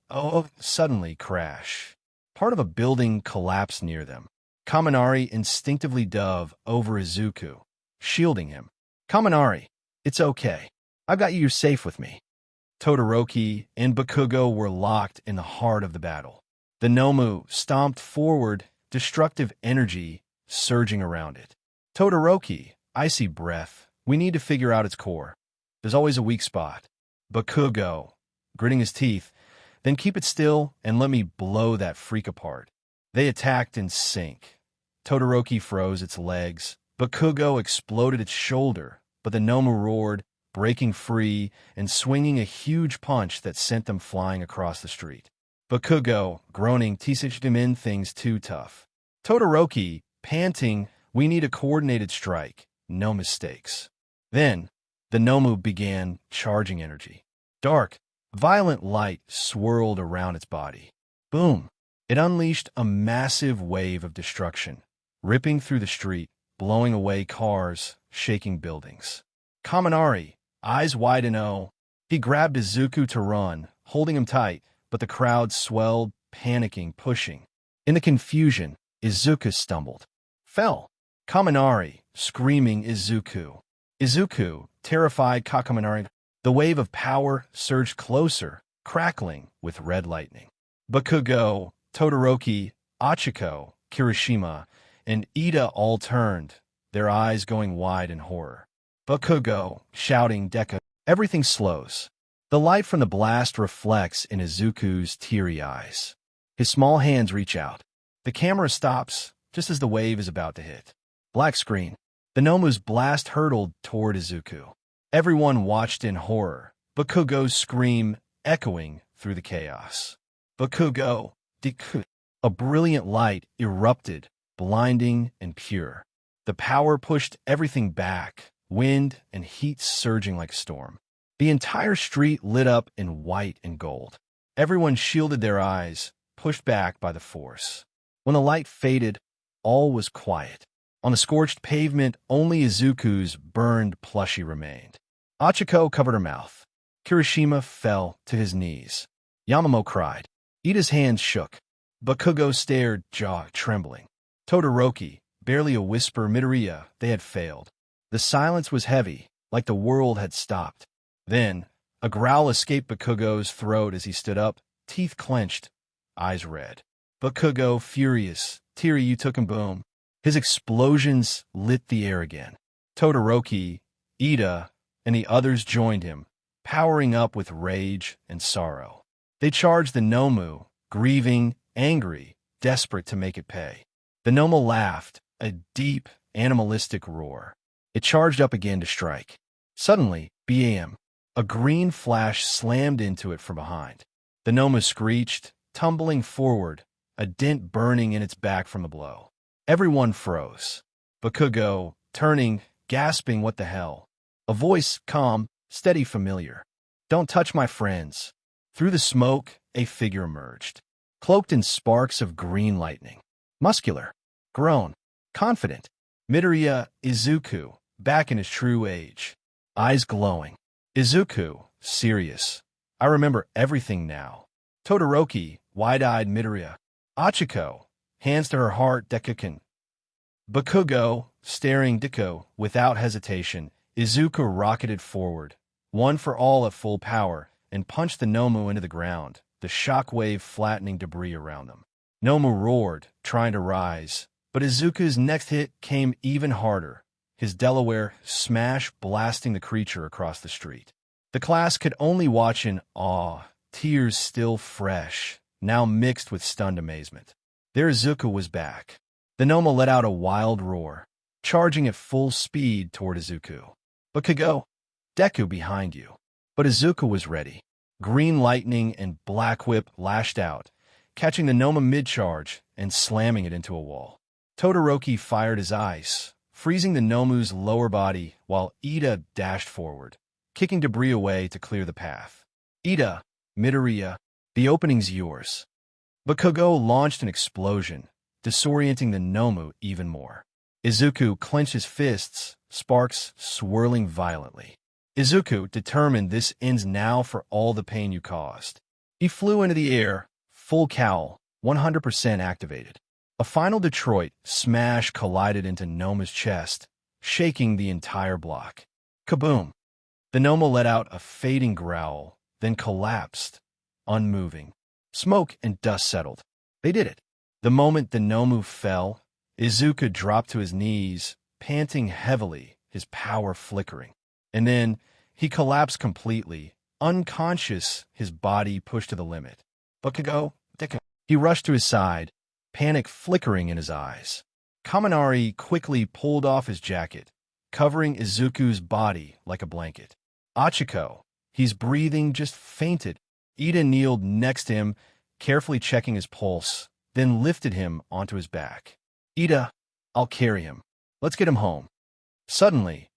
suddenly crash. Part of a building collapsed near them. Kaminari instinctively dove over Izuku, shielding him. Kaminari, it's okay. I've got you, you're safe with me. Todoroki and Bakugo were locked in the heart of the battle. The Nomu stomped forward, destructive energy surging around it. Todoroki, icy breath. We need to figure out its core. There's always a weak spot. Bakugo, gritting his teeth, then keep it still and let me blow that freak apart. They attacked in sync. Todoroki froze its legs. Bakugo exploded its shoulder, but the Nomu roared, breaking free and swinging a huge punch that sent them flying across the street. Bakugo, groaning, Tsujin things too tough. Todoroki, panting, we need a coordinated strike, no mistakes. Then, the Nomu began charging energy. Dark, violent light swirled around its body. Boom! It unleashed a massive wave of destruction, ripping through the street, blowing away cars, shaking buildings. Kaminari, eyes wide and he grabbed Izuku to run, holding him tight, but the crowd swelled, panicking, pushing. In the confusion, Izuku stumbled. Fell. Kaminari, screaming Izuku. Izuku, terrified, Kaminari. The wave of power surged closer, crackling with red lightning. Bakugo, Todoroki, Achiko, Kirishima, and Ida all turned, their eyes going wide in horror. Bakugo, shouting, Deku. Everything slows. The light from the blast reflects in Izuku's teary eyes. His small hands reach out. The camera stops just as the wave is about to hit. Black screen. The Nomu's blast hurtled toward Izuku. Everyone watched in horror, Bakugo's scream echoing through the chaos. Bakugo, Deku. A brilliant light erupted, blinding and pure. The power pushed everything back, wind and heat surging like a storm. The entire street lit up in white and gold. Everyone shielded their eyes, pushed back by the force. When the light faded, all was quiet. On the scorched pavement, only Izuku's burned plushie remained. Achiko covered her mouth. Kirishima fell to his knees. Yamamo cried. Ida's hands shook. Bakugo stared, jaw trembling. Todoroki, barely a whisper. Midoriya, they had failed. The silence was heavy, like the world had stopped. Then, a growl escaped Bakugo's throat as he stood up, teeth clenched, eyes red. Bakugo, furious. Teary, you took him, boom. His explosions lit the air again. Todoroki, Ida, and the others joined him, powering up with rage and sorrow. They charged the Nomu, grieving, angry, desperate to make it pay. The Nomu laughed, a deep, animalistic roar. It charged up again to strike. Suddenly, BAM! A green flash slammed into it from behind. The Nomu screeched, tumbling forward, a dent burning in its back from the blow. Everyone froze. Bakugo, turning, gasping, what the hell? A voice, calm, steady, familiar. Don't touch my friends. Through the smoke, a figure emerged, cloaked in sparks of green lightning. Muscular, grown, confident. Midoriya, Izuku, back in his true age. Eyes glowing. Izuku, serious. I remember everything now. Todoroki, wide-eyed. Midoriya. Achiko, hands to her heart. Deku. Bakugo, staring. Deku, without hesitation. Izuku rocketed forward, one for all at full power, and punched the Nomu into the ground, the shockwave flattening debris around them. Nomu roared, trying to rise, but Izuku's next hit came even harder, his Delaware smash blasting the creature across the street. The class could only watch in awe, tears still fresh, now mixed with stunned amazement. Their Izuku was back. The Nomu let out a wild roar, charging at full speed toward Izuku. Bakugo, Deku behind you. But Izuku was ready. Green lightning and black whip lashed out, catching the Nomu mid-charge and slamming it into a wall. Todoroki fired his ice, freezing the Nomu's lower body, while Ida dashed forward, kicking debris away to clear the path. Ida, Midoriya, the opening's yours. Bakugo launched an explosion, disorienting the Nomu even more. Izuku clenched his fists, sparks swirling violently. Izuku, determined, this ends now for all the pain you caused. He flew into the air, full cowl, 100% activated. A final Detroit smash collided into Nomu's chest, shaking the entire block. Kaboom! The Nomu let out a fading growl, then collapsed, unmoving. Smoke and dust settled. They did it. The moment the Nomu fell, Izuku dropped to his knees, panting heavily, his power flickering. And then he collapsed completely, unconscious, his body pushed to the limit. Bakugo, Deku. He rushed to his side, panic flickering in his eyes. Kaminari quickly pulled off his jacket, covering Izuku's body like a blanket. Achiko, he's breathing, just fainted. Ida kneeled next to him, carefully checking his pulse, then lifted him onto his back. Ida, I'll carry him. Let's get him home. Suddenly,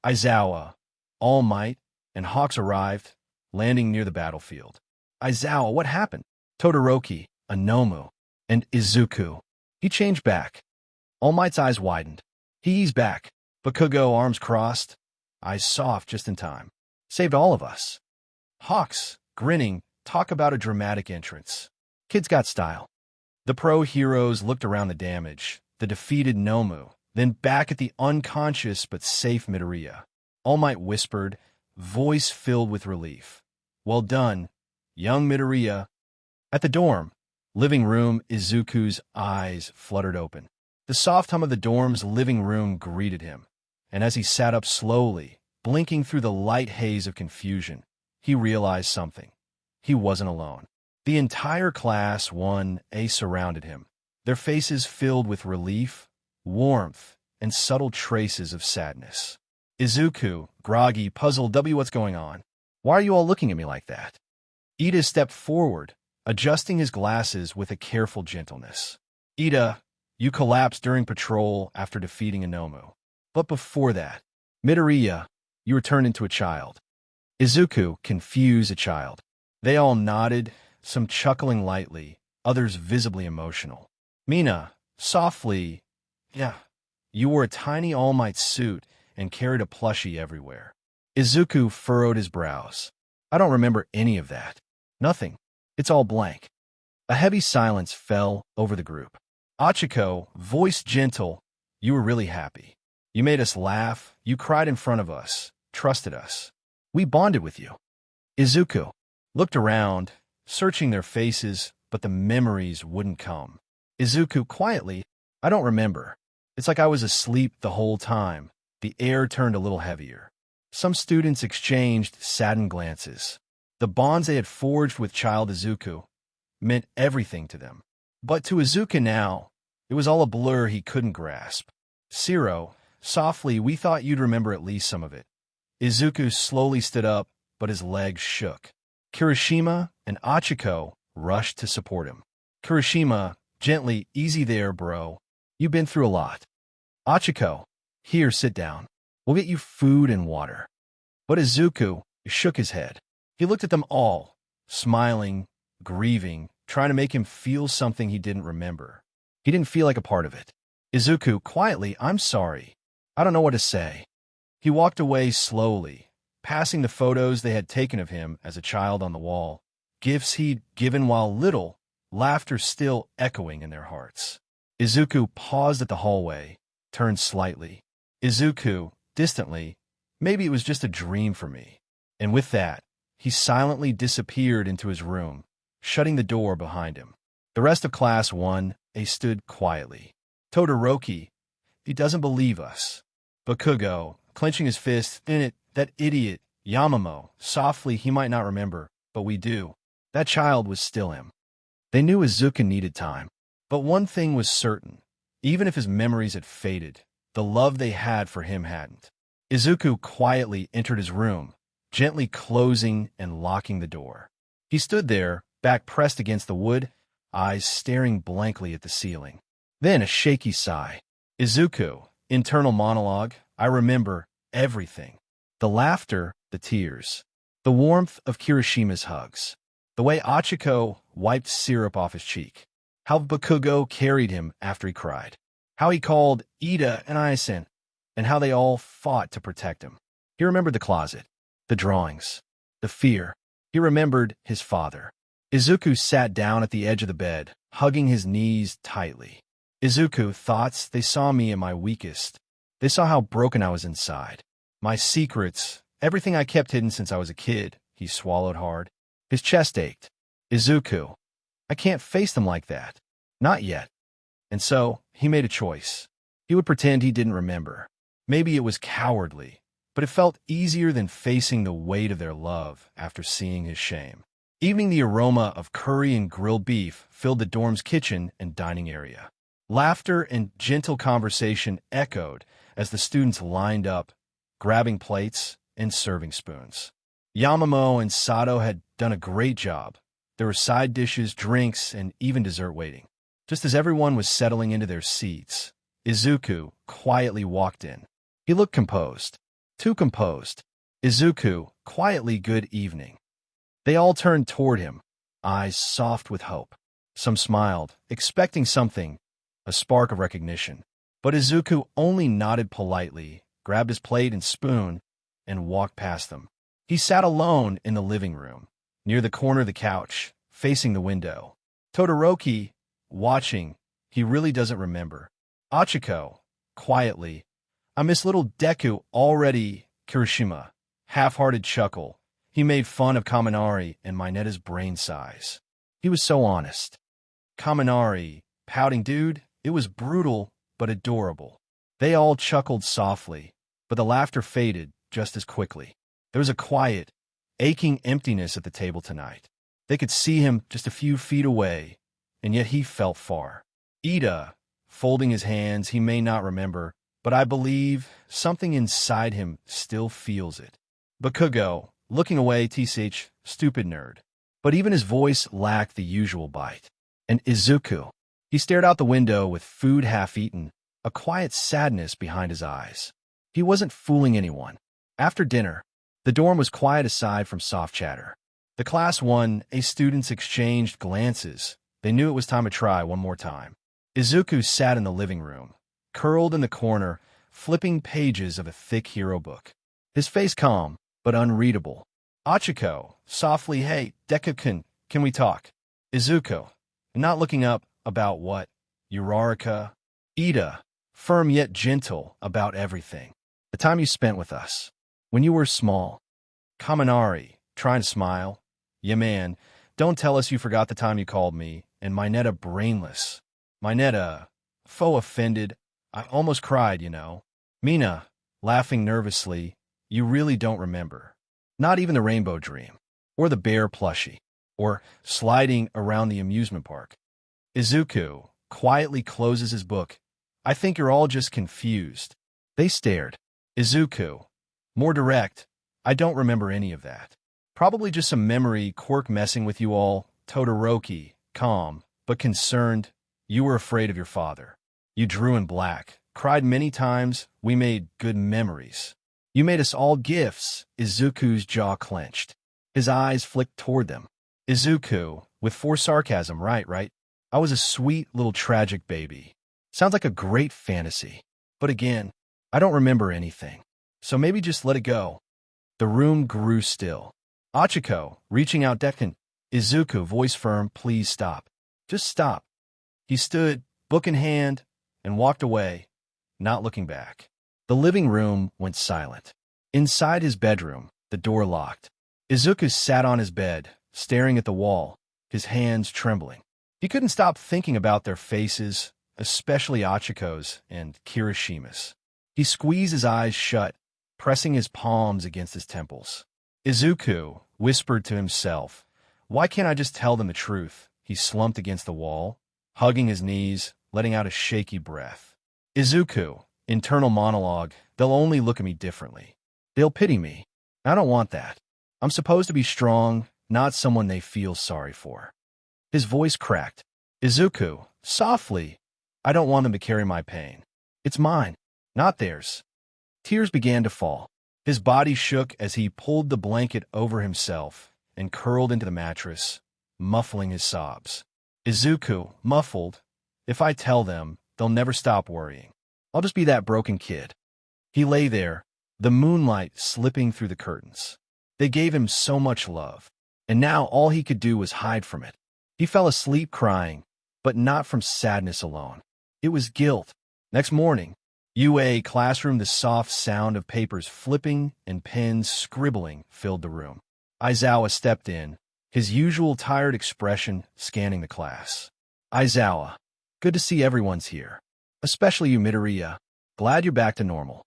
Aizawa, All Might, and Hawks arrived, landing near the battlefield. Aizawa, what happened? Todoroki, a Nomu, and Izuku. He changed back. All Might's eyes widened. He's back. Bakugo, arms crossed, eyes soft just in time. Saved all of us. Hawks, grinning, talk about a dramatic entrance. Kid's got style. The pro-heroes looked around the damage, the defeated Nomu, then back at the unconscious but safe Midoriya. All Might whispered, voice filled with relief. Well done, young Midoriya. At the dorm, living room, Izuku's eyes fluttered open. The soft hum of the dorm's living room greeted him, and as he sat up slowly, blinking through the light haze of confusion, he realized something. He wasn't alone. The entire class 1A surrounded him, their faces filled with relief, warmth, and subtle traces of sadness. Izuku, groggy, puzzled, what's going on? Why are you all looking at me like that? Ida stepped forward, adjusting his glasses with a careful gentleness. Ida, you collapsed during patrol after defeating a Nomu. But before that, Midoriya, you were turned into a child. Izuku, confused, a child. They all nodded, some chuckling lightly, others visibly emotional. Mina, softly, yeah, You wore a tiny All Might suit and carried a plushie everywhere. Izuku furrowed his brows. I don't remember any of that. Nothing. It's all blank. A heavy silence fell over the group. Achiko, voice gentle, you were really happy. You made us laugh, you cried in front of us, trusted us. We bonded with you. Izuku looked around, searching their faces, but the memories wouldn't come. Izuku quietly, I don't remember. It's like I was asleep the whole time. The air turned a little heavier. Some students exchanged saddened glances. The bonds they had forged with child Izuku meant everything to them. But to Izuku now, it was all a blur he couldn't grasp. Shiro, softly, we thought you'd remember at least some of it. Izuku slowly stood up, but his legs shook. Kirishima and Achiko rushed to support him. Kirishima, gently, easy there, bro. You've been through a lot. Achiko, here, sit down. We'll get you food and water. But Izuku shook his head. He looked at them all, smiling, grieving, trying to make him feel something he didn't remember. He didn't feel like a part of it. Izuku, quietly, I'm sorry. I don't know what to say. He walked away slowly, passing the photos they had taken of him as a child on the wall, gifts he'd given while little, laughter still echoing in their hearts. Izuku paused at the hallway, turned slightly. Izuku, distantly, maybe it was just a dream for me. And with that, he silently disappeared into his room, shutting the door behind him. The rest of Class 1A stood quietly. Todoroki, he doesn't believe us. Bakugo, clenching his fist, in it, that idiot. Yamamo, softly, he might not remember, but we do. That child was still him. They knew Izuku needed time. But one thing was certain. Even if his memories had faded, the love they had for him hadn't. Izuku quietly entered his room, gently closing and locking the door. He stood there, back pressed against the wood, eyes staring blankly at the ceiling. Then a shaky sigh. Izuku, internal monologue, I remember everything. The laughter, the tears, the warmth of Kirishima's hugs, the way Achiko wiped syrup off his cheek, how Bakugo carried him after he cried, how he called Ida and Aizen, and how they all fought to protect him. He remembered the closet, the drawings, the fear. He remembered his father. Izuku sat down at the edge of the bed, hugging his knees tightly. Izuku, thoughts, they saw me at my weakest. They saw how broken I was inside. My secrets, everything I kept hidden since I was a kid. He swallowed hard. His chest ached. Izuku, I can't face them like that. Not yet. And so, he made a choice. He would pretend he didn't remember. Maybe it was cowardly, but it felt easier than facing the weight of their love after seeing his shame. Evening, the aroma of curry and grilled beef filled the dorm's kitchen and dining area. Laughter and gentle conversation echoed as the students lined up, grabbing plates and serving spoons. Yamamo and Sato had done a great job. There were side dishes, drinks, and even dessert waiting. Just as everyone was settling into their seats, Izuku quietly walked in. He looked composed. Too composed. Izuku, quietly, good evening. They all turned toward him, eyes soft with hope. Some smiled, expecting something, a spark of recognition. But Izuku only nodded politely, grabbed his plate and spoon, and walked past them. He sat alone in the living room, near the corner of the couch, facing the window. Todoroki, watching, he really doesn't remember. Achiko, quietly, I miss little Deku already. Kirishima, half-hearted chuckle. He made fun of Kaminari and Minata's brain size. He was so honest. Kaminari, pouting, dude, it was brutal but adorable. They all chuckled softly, but the laughter faded just as quickly. There was a quiet, aching emptiness at the table tonight. They could see him just a few feet away, and yet he felt far. Ida, folding his hands, he may not remember, but I believe something inside him still feels it. Bakugo, looking away, tsh, stupid nerd. But even his voice lacked the usual bite. And Izuku, he stared out the window with food half-eaten, a quiet sadness behind his eyes. He wasn't fooling anyone. After dinner, the dorm was quiet aside from soft chatter. The Class 1A students exchanged glances. They knew it was time to try one more time. Izuku sat in the living room, curled in the corner, flipping pages of a thick hero book. His face calm, but unreadable. Achiko, softly, hey, Deku-kun, can we talk? Izuku, not looking up, about what? Uraraka. Ida, firm yet gentle about everything. The time you spent with us. When you were small. Kaminari, trying to smile. Yeah, man, don't tell us you forgot the time you called me, and Mineta brainless. Mineta, faux offended. I almost cried, you know. Mina, laughing nervously. You really don't remember. Not even the rainbow dream. Or the bear plushie. Or sliding around the amusement park. Izuku quietly closes his book. I think you're all just confused. They stared. Izuku, more direct. I don't remember any of that. Probably just some memory, Quirk messing with you all. Todoroki, calm, but concerned. You were afraid of your father. You drew in black, cried many times. We made good memories. You made us all gifts. Izuku's jaw clenched. His eyes flicked toward them. Izuku, with forced sarcasm, right. I was a sweet little tragic baby. Sounds like a great fantasy. But again, I don't remember anything. So maybe just let it go. The room grew still. Achiko, reaching out Deku. Izuku, voice firm, please stop. Just stop. He stood, book in hand, and walked away, not looking back. The living room went silent. Inside his bedroom, the door locked. Izuku sat on his bed, staring at the wall, his hands trembling. He couldn't stop thinking about their faces, especially Achiko's and Kirishima's. He squeezed his eyes shut, pressing his palms against his temples. Izuku whispered to himself, why can't I just tell them the truth? He slumped against the wall, hugging his knees, letting out a shaky breath. Izuku, internal monologue, they'll only look at me differently. They'll pity me. I don't want that. I'm supposed to be strong, not someone they feel sorry for. His voice cracked. Izuku, softly, I don't want them to carry my pain. It's mine, not theirs. Tears began to fall. His body shook as he pulled the blanket over himself and curled into the mattress, muffling his sobs. Izuku, muffled, if I tell them, they'll never stop worrying. I'll just be that broken kid. He lay there, the moonlight slipping through the curtains. They gave him so much love, and now all he could do was hide from it. He fell asleep crying, but not from sadness alone. It was guilt. Next morning, UA classroom, the soft sound of papers flipping and pens scribbling filled the room. Aizawa stepped in, his usual tired expression scanning the class. Aizawa, good to see everyone's here. Especially you, Midoriya. Glad you're back to normal.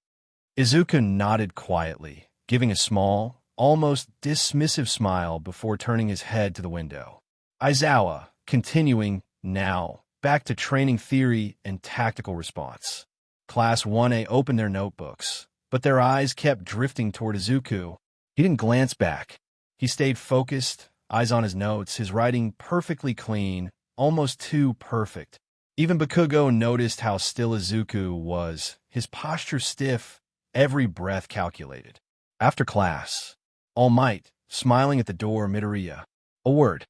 Izuku nodded quietly, giving a small, almost dismissive smile before turning his head to the window. Aizawa, continuing, now, back to training theory and tactical response. Class 1A opened their notebooks, but their eyes kept drifting toward Izuku. He didn't glance back. He stayed focused, eyes on his notes, his writing perfectly clean, almost too perfect. Even Bakugo noticed how still Izuku was, his posture stiff, every breath calculated. After class, All Might, smiling at the door, Midoriya. A word.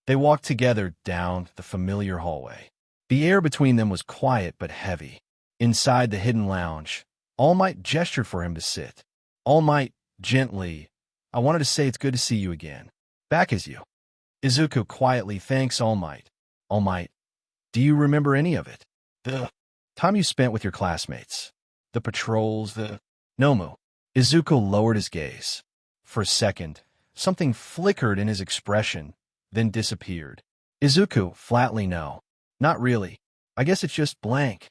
They walked together down the familiar hallway. The air between them was quiet but heavy. Inside the hidden lounge, All Might gestured for him to sit. All Might, gently, I wanted to say it's good to see you again. Back as you. Izuku quietly thanks All Might. All Might, do you remember any of it? The time you spent with your classmates. The patrols, the... Nomu. Izuku lowered his gaze. For a second, something flickered in his expression, then disappeared. Izuku, flatly no. Not really. I guess it's just blank.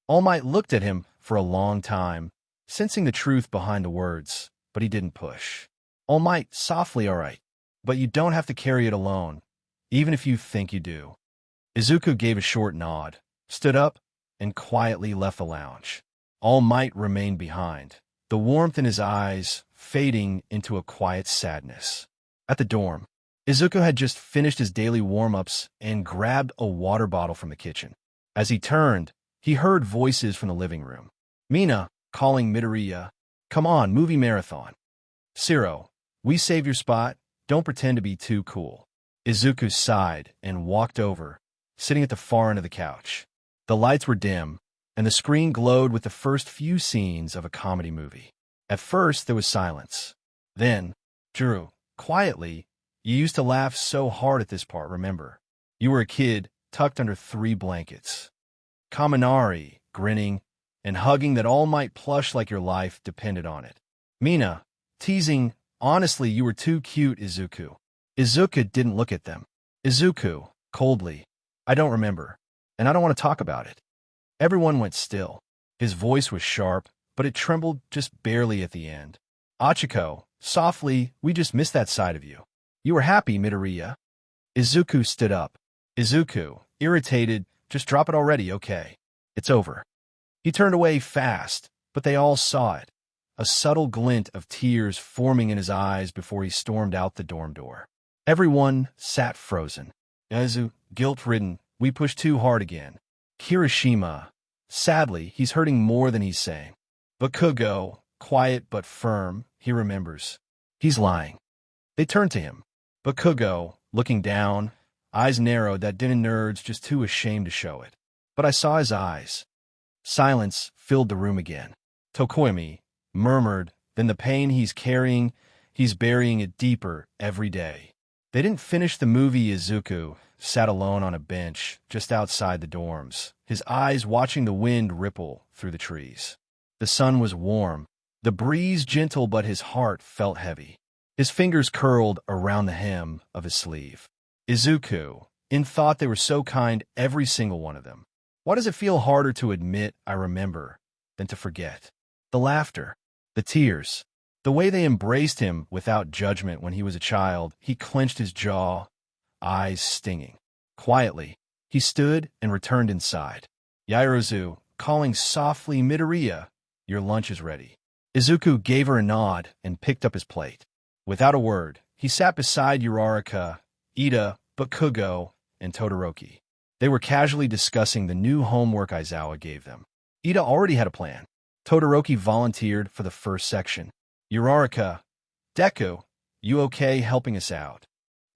All Might looked at him for a long time, sensing the truth behind the words, but he didn't push. All Might, softly, all right. But you don't have to carry it alone, even if you think you do. Izuku gave a short nod, stood up, and quietly left the lounge. All Might remained behind, the warmth in his eyes fading into a quiet sadness. At the dorm, Izuku had just finished his daily warm-ups and grabbed a water bottle from the kitchen. As he turned, he heard voices from the living room. Mina, calling Midoriya, come on, movie marathon. Siro, we save your spot, don't pretend to be too cool. Izuku sighed and walked over, sitting at the far end of the couch. The lights were dim, and the screen glowed with the first few scenes of a comedy movie. At first, there was silence. Then, Drew, quietly, you used to laugh so hard at this part, remember? You were a kid, tucked under 3 blankets. Kaminari, grinning, and hugging that all might plush like your life depended on it. Mina, teasing, honestly, you were too cute, Izuku. Izuku didn't look at them. Izuku, coldly, I don't remember, and I don't want to talk about it. Everyone went still. His voice was sharp, but it trembled just barely at the end. Achiko, softly, we just missed that side of you. You were happy, Midoriya. Izuku stood up. Izuku, irritated, just drop it already, okay? It's over. He turned away fast, but they all saw it. A subtle glint of tears forming in his eyes before he stormed out the dorm door. Everyone sat frozen. Izu, guilt-ridden, we pushed too hard again. Kirishima, sadly, he's hurting more than he's saying. Bakugo, quiet but firm, he remembers. He's lying. They turned to him. Bakugo, looking down, eyes narrowed that didn't nerds just too ashamed to show it. But I saw his eyes. Silence filled the room again. Tokoyami murmured, then the pain he's carrying, he's burying it deeper every day. They didn't finish the movie. Izuku sat alone on a bench just outside the dorms, his eyes watching the wind ripple through the trees. The sun was warm, the breeze gentle, but his heart felt heavy. His fingers curled around the hem of his sleeve. Izuku, in thought they were so kind, every single one of them. Why does it feel harder to admit I remember than to forget? The laughter, the tears, the way they embraced him without judgment when he was a child. He clenched his jaw, eyes stinging. Quietly, he stood and returned inside. Yaozu, calling softly, Midoriya, your lunch is ready. Izuku gave her a nod and picked up his plate. Without a word, he sat beside Uraraka, Ida, Bakugo, and Todoroki. They were casually discussing the new homework Aizawa gave them. Ida already had a plan. Todoroki volunteered for the first section. Uraraka, Deku, you okay helping us out?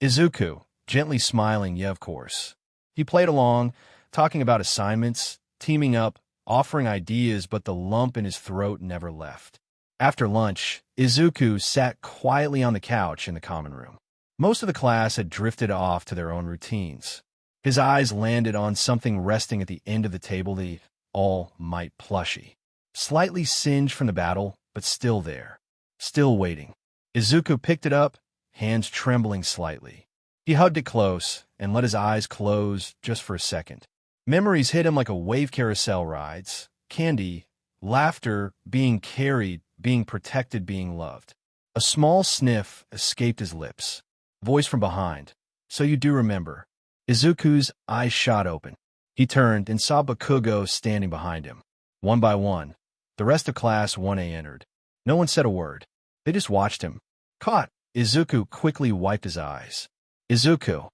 Izuku, gently smiling, yeah, of course. He played along, talking about assignments, teaming up, offering ideas, but the lump in his throat never left. After lunch, Izuku sat quietly on the couch in the common room. Most of the class had drifted off to their own routines. His eyes landed on something resting at the end of the table, the All Might plushie. Slightly singed from the battle, but still there. Still waiting. Izuku picked it up, hands trembling slightly. He hugged it close and let his eyes close just for a second. Memories hit him like a wave carousel rides. Candy, laughter, being carried, being protected, being loved. A small sniff escaped his lips. Voice from behind. So you do remember. Izuku's eyes shot open. He turned and saw Bakugo standing behind him. One by one, the rest of Class 1A entered. No one said a word. They just watched him. Caught. Izuku quickly wiped his eyes. Izuku,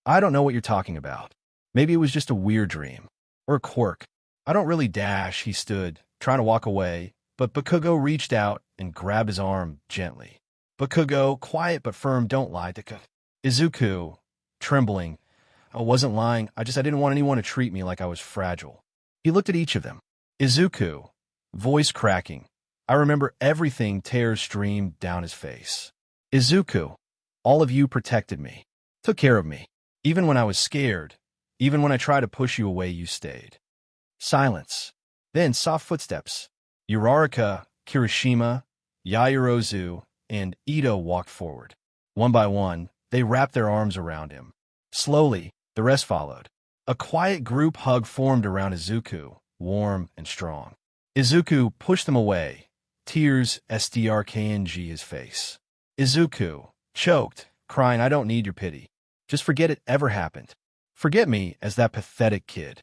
I don't know what you're talking about. Maybe it was just a weird dream. Or a quirk. I don't really dash. He stood, trying to walk away, but Bakugo reached out and grabbed his arm gently. Bakugo, quiet but firm, don't lie, Deku. Izuku, trembling, I wasn't lying, I didn't want anyone to treat me like I was fragile. He looked at each of them. Izuku, voice cracking, I remember everything. Tears streamed down his face. Izuku, all of you protected me, took care of me. Even when I was scared, even when I tried to push you away, you stayed. Silence. Then soft footsteps. Uraraka, Kirishima, Yaozu, and Ito walked forward. One by one, they wrapped their arms around him. Slowly, the rest followed. A quiet group hug formed around Izuku, warm and strong. Izuku pushed them away. Tears strkng his face. Izuku, choked, crying, I don't need your pity. Just forget it ever happened. Forget me as that pathetic kid.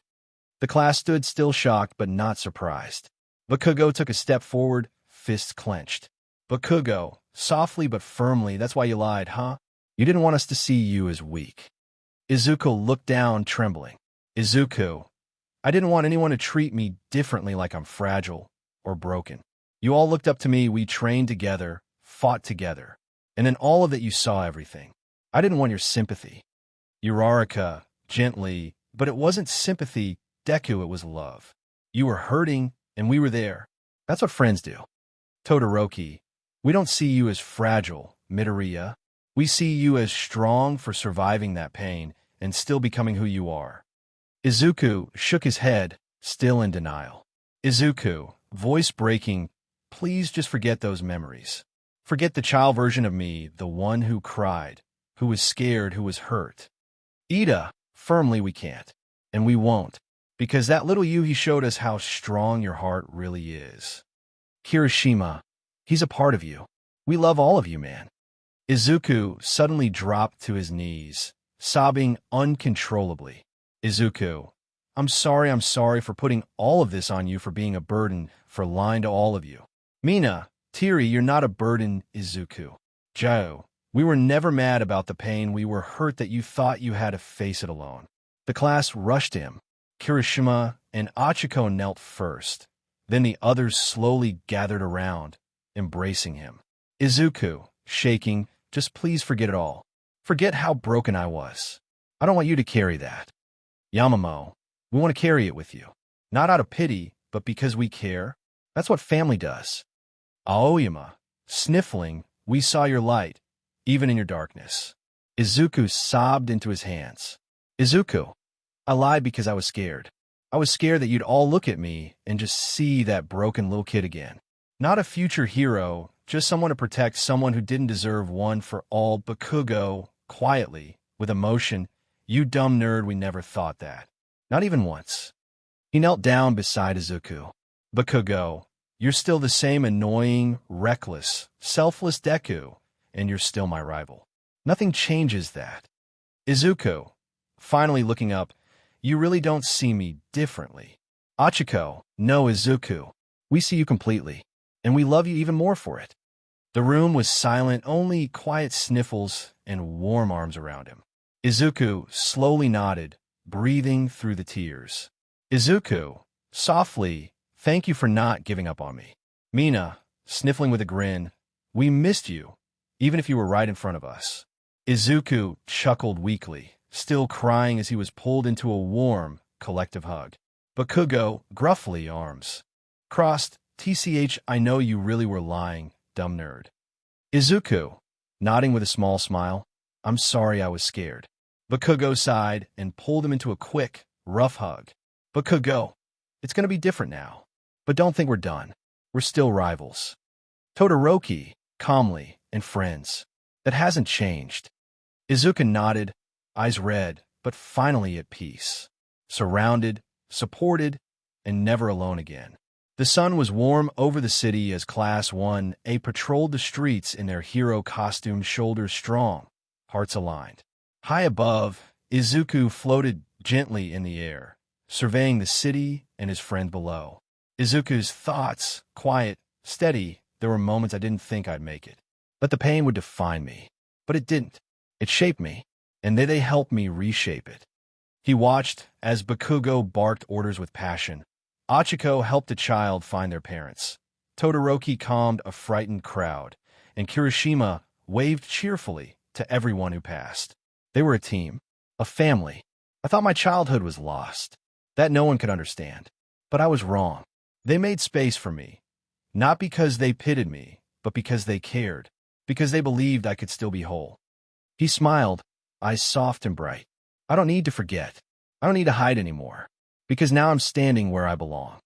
The class stood still, shocked but not surprised. Bakugo took a step forward, fists clenched. Bakugo, softly but firmly, that's why you lied, huh? You didn't want us to see you as weak. Izuku looked down, trembling. Izuku, I didn't want anyone to treat me differently, like I'm fragile or broken. You all looked up to me, we trained together, fought together. And in all of it you saw everything. I didn't want your sympathy. Uraraka, gently, but it wasn't sympathy, Deku, it was love. You were hurting, and we were there. That's what friends do. Todoroki, we don't see you as fragile, Midoriya. We see you as strong for surviving that pain and still becoming who you are. Izuku shook his head, still in denial. Izuku, voice breaking, please just forget those memories. Forget the child version of me, the one who cried, who was scared, who was hurt. Ida, firmly we can't. And we won't. Because that little you, he showed us how strong your heart really is. Kirishima, he's a part of you. We love all of you, man. Izuku suddenly dropped to his knees, sobbing uncontrollably. Izuku, I'm sorry for putting all of this on you, for being a burden, for lying to all of you. Mina, Tiri, you're not a burden, Izuku. Joe, we were never mad about the pain, we were hurt that you thought you had to face it alone. The class rushed him. Kirishima and Achiko knelt first. Then the others slowly gathered around, embracing him. Izuku, shaking, just please forget it all. Forget how broken I was. I don't want you to carry that. Yamamo, we want to carry it with you. Not out of pity, but because we care. That's what family does. Aoyama, sniffling, we saw your light, even in your darkness. Izuku sobbed into his hands. Izuku, I lied because I was scared. I was scared that you'd all look at me and just see that broken little kid again. Not a future hero, just someone to protect someone who didn't deserve one for all. Bakugo, quietly, with emotion, you dumb nerd, we never thought that. Not even once. He knelt down beside Izuku. Bakugo, you're still the same annoying, reckless, selfless Deku, and you're still my rival. Nothing changes that. Izuku, finally looking up, you really don't see me differently. Achiko, no, Izuku, we see you completely, and we love you even more for it. The room was silent, only quiet sniffles and warm arms around him. Izuku slowly nodded, breathing through the tears. Izuku, softly, thank you for not giving up on me. Mina, sniffling with a grin, we missed you, even if you were right in front of us. Izuku chuckled weakly, still crying as he was pulled into a warm, collective hug. Bakugo, gruffly, arms crossed, TCH, I know you really were lying, dumb nerd. Izuku, nodding with a small smile, I'm sorry I was scared. Bakugo sighed and pulled him into a quick, rough hug. Bakugo, it's going to be different now. But don't think we're done. We're still rivals. Todoroki, calmly, and friends. That hasn't changed. Izuku nodded, eyes red, but finally at peace. Surrounded, supported, and never alone again. The sun was warm over the city as Class 1A patrolled the streets in their hero costumes, shoulders strong, hearts aligned. High above, Izuku floated gently in the air, surveying the city and his friend below. Izuku's thoughts, quiet, steady, there were moments I didn't think I'd make it. That the pain would define me. But it didn't. It shaped me, and they helped me reshape it. He watched as Bakugo barked orders with passion. Achiko helped a child find their parents. Todoroki calmed a frightened crowd, and Kirishima waved cheerfully to everyone who passed. They were a team, a family. I thought my childhood was lost, that no one could understand. But I was wrong. They made space for me, not because they pitied me, but because they cared, because they believed I could still be whole. He smiled, eyes soft and bright. I don't need to forget. I don't need to hide anymore, because now I'm standing where I belong.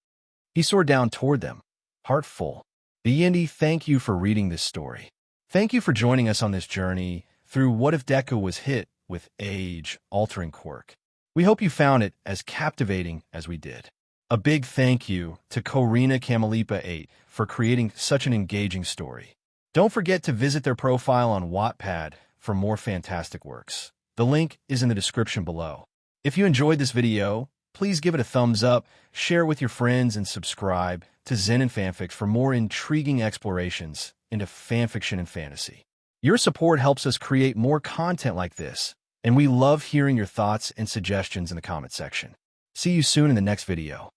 He soared down toward them, heart full. The Yindi, thank you for reading this story. Thank you for joining us on this journey through What If Deku Was Hit with Age-Altering Quirk. We hope you found it as captivating as we did. A big thank you to Korina Kamalipa 8 for creating such an engaging story. Don't forget to visit their profile on Wattpad for more fantastic works. The link is in the description below. If you enjoyed this video, please give it a thumbs up, share with your friends, and subscribe to Zen and Fanfics for more intriguing explorations into fanfiction and fantasy. Your support helps us create more content like this, and we love hearing your thoughts and suggestions in the comment section. See you soon in the next video.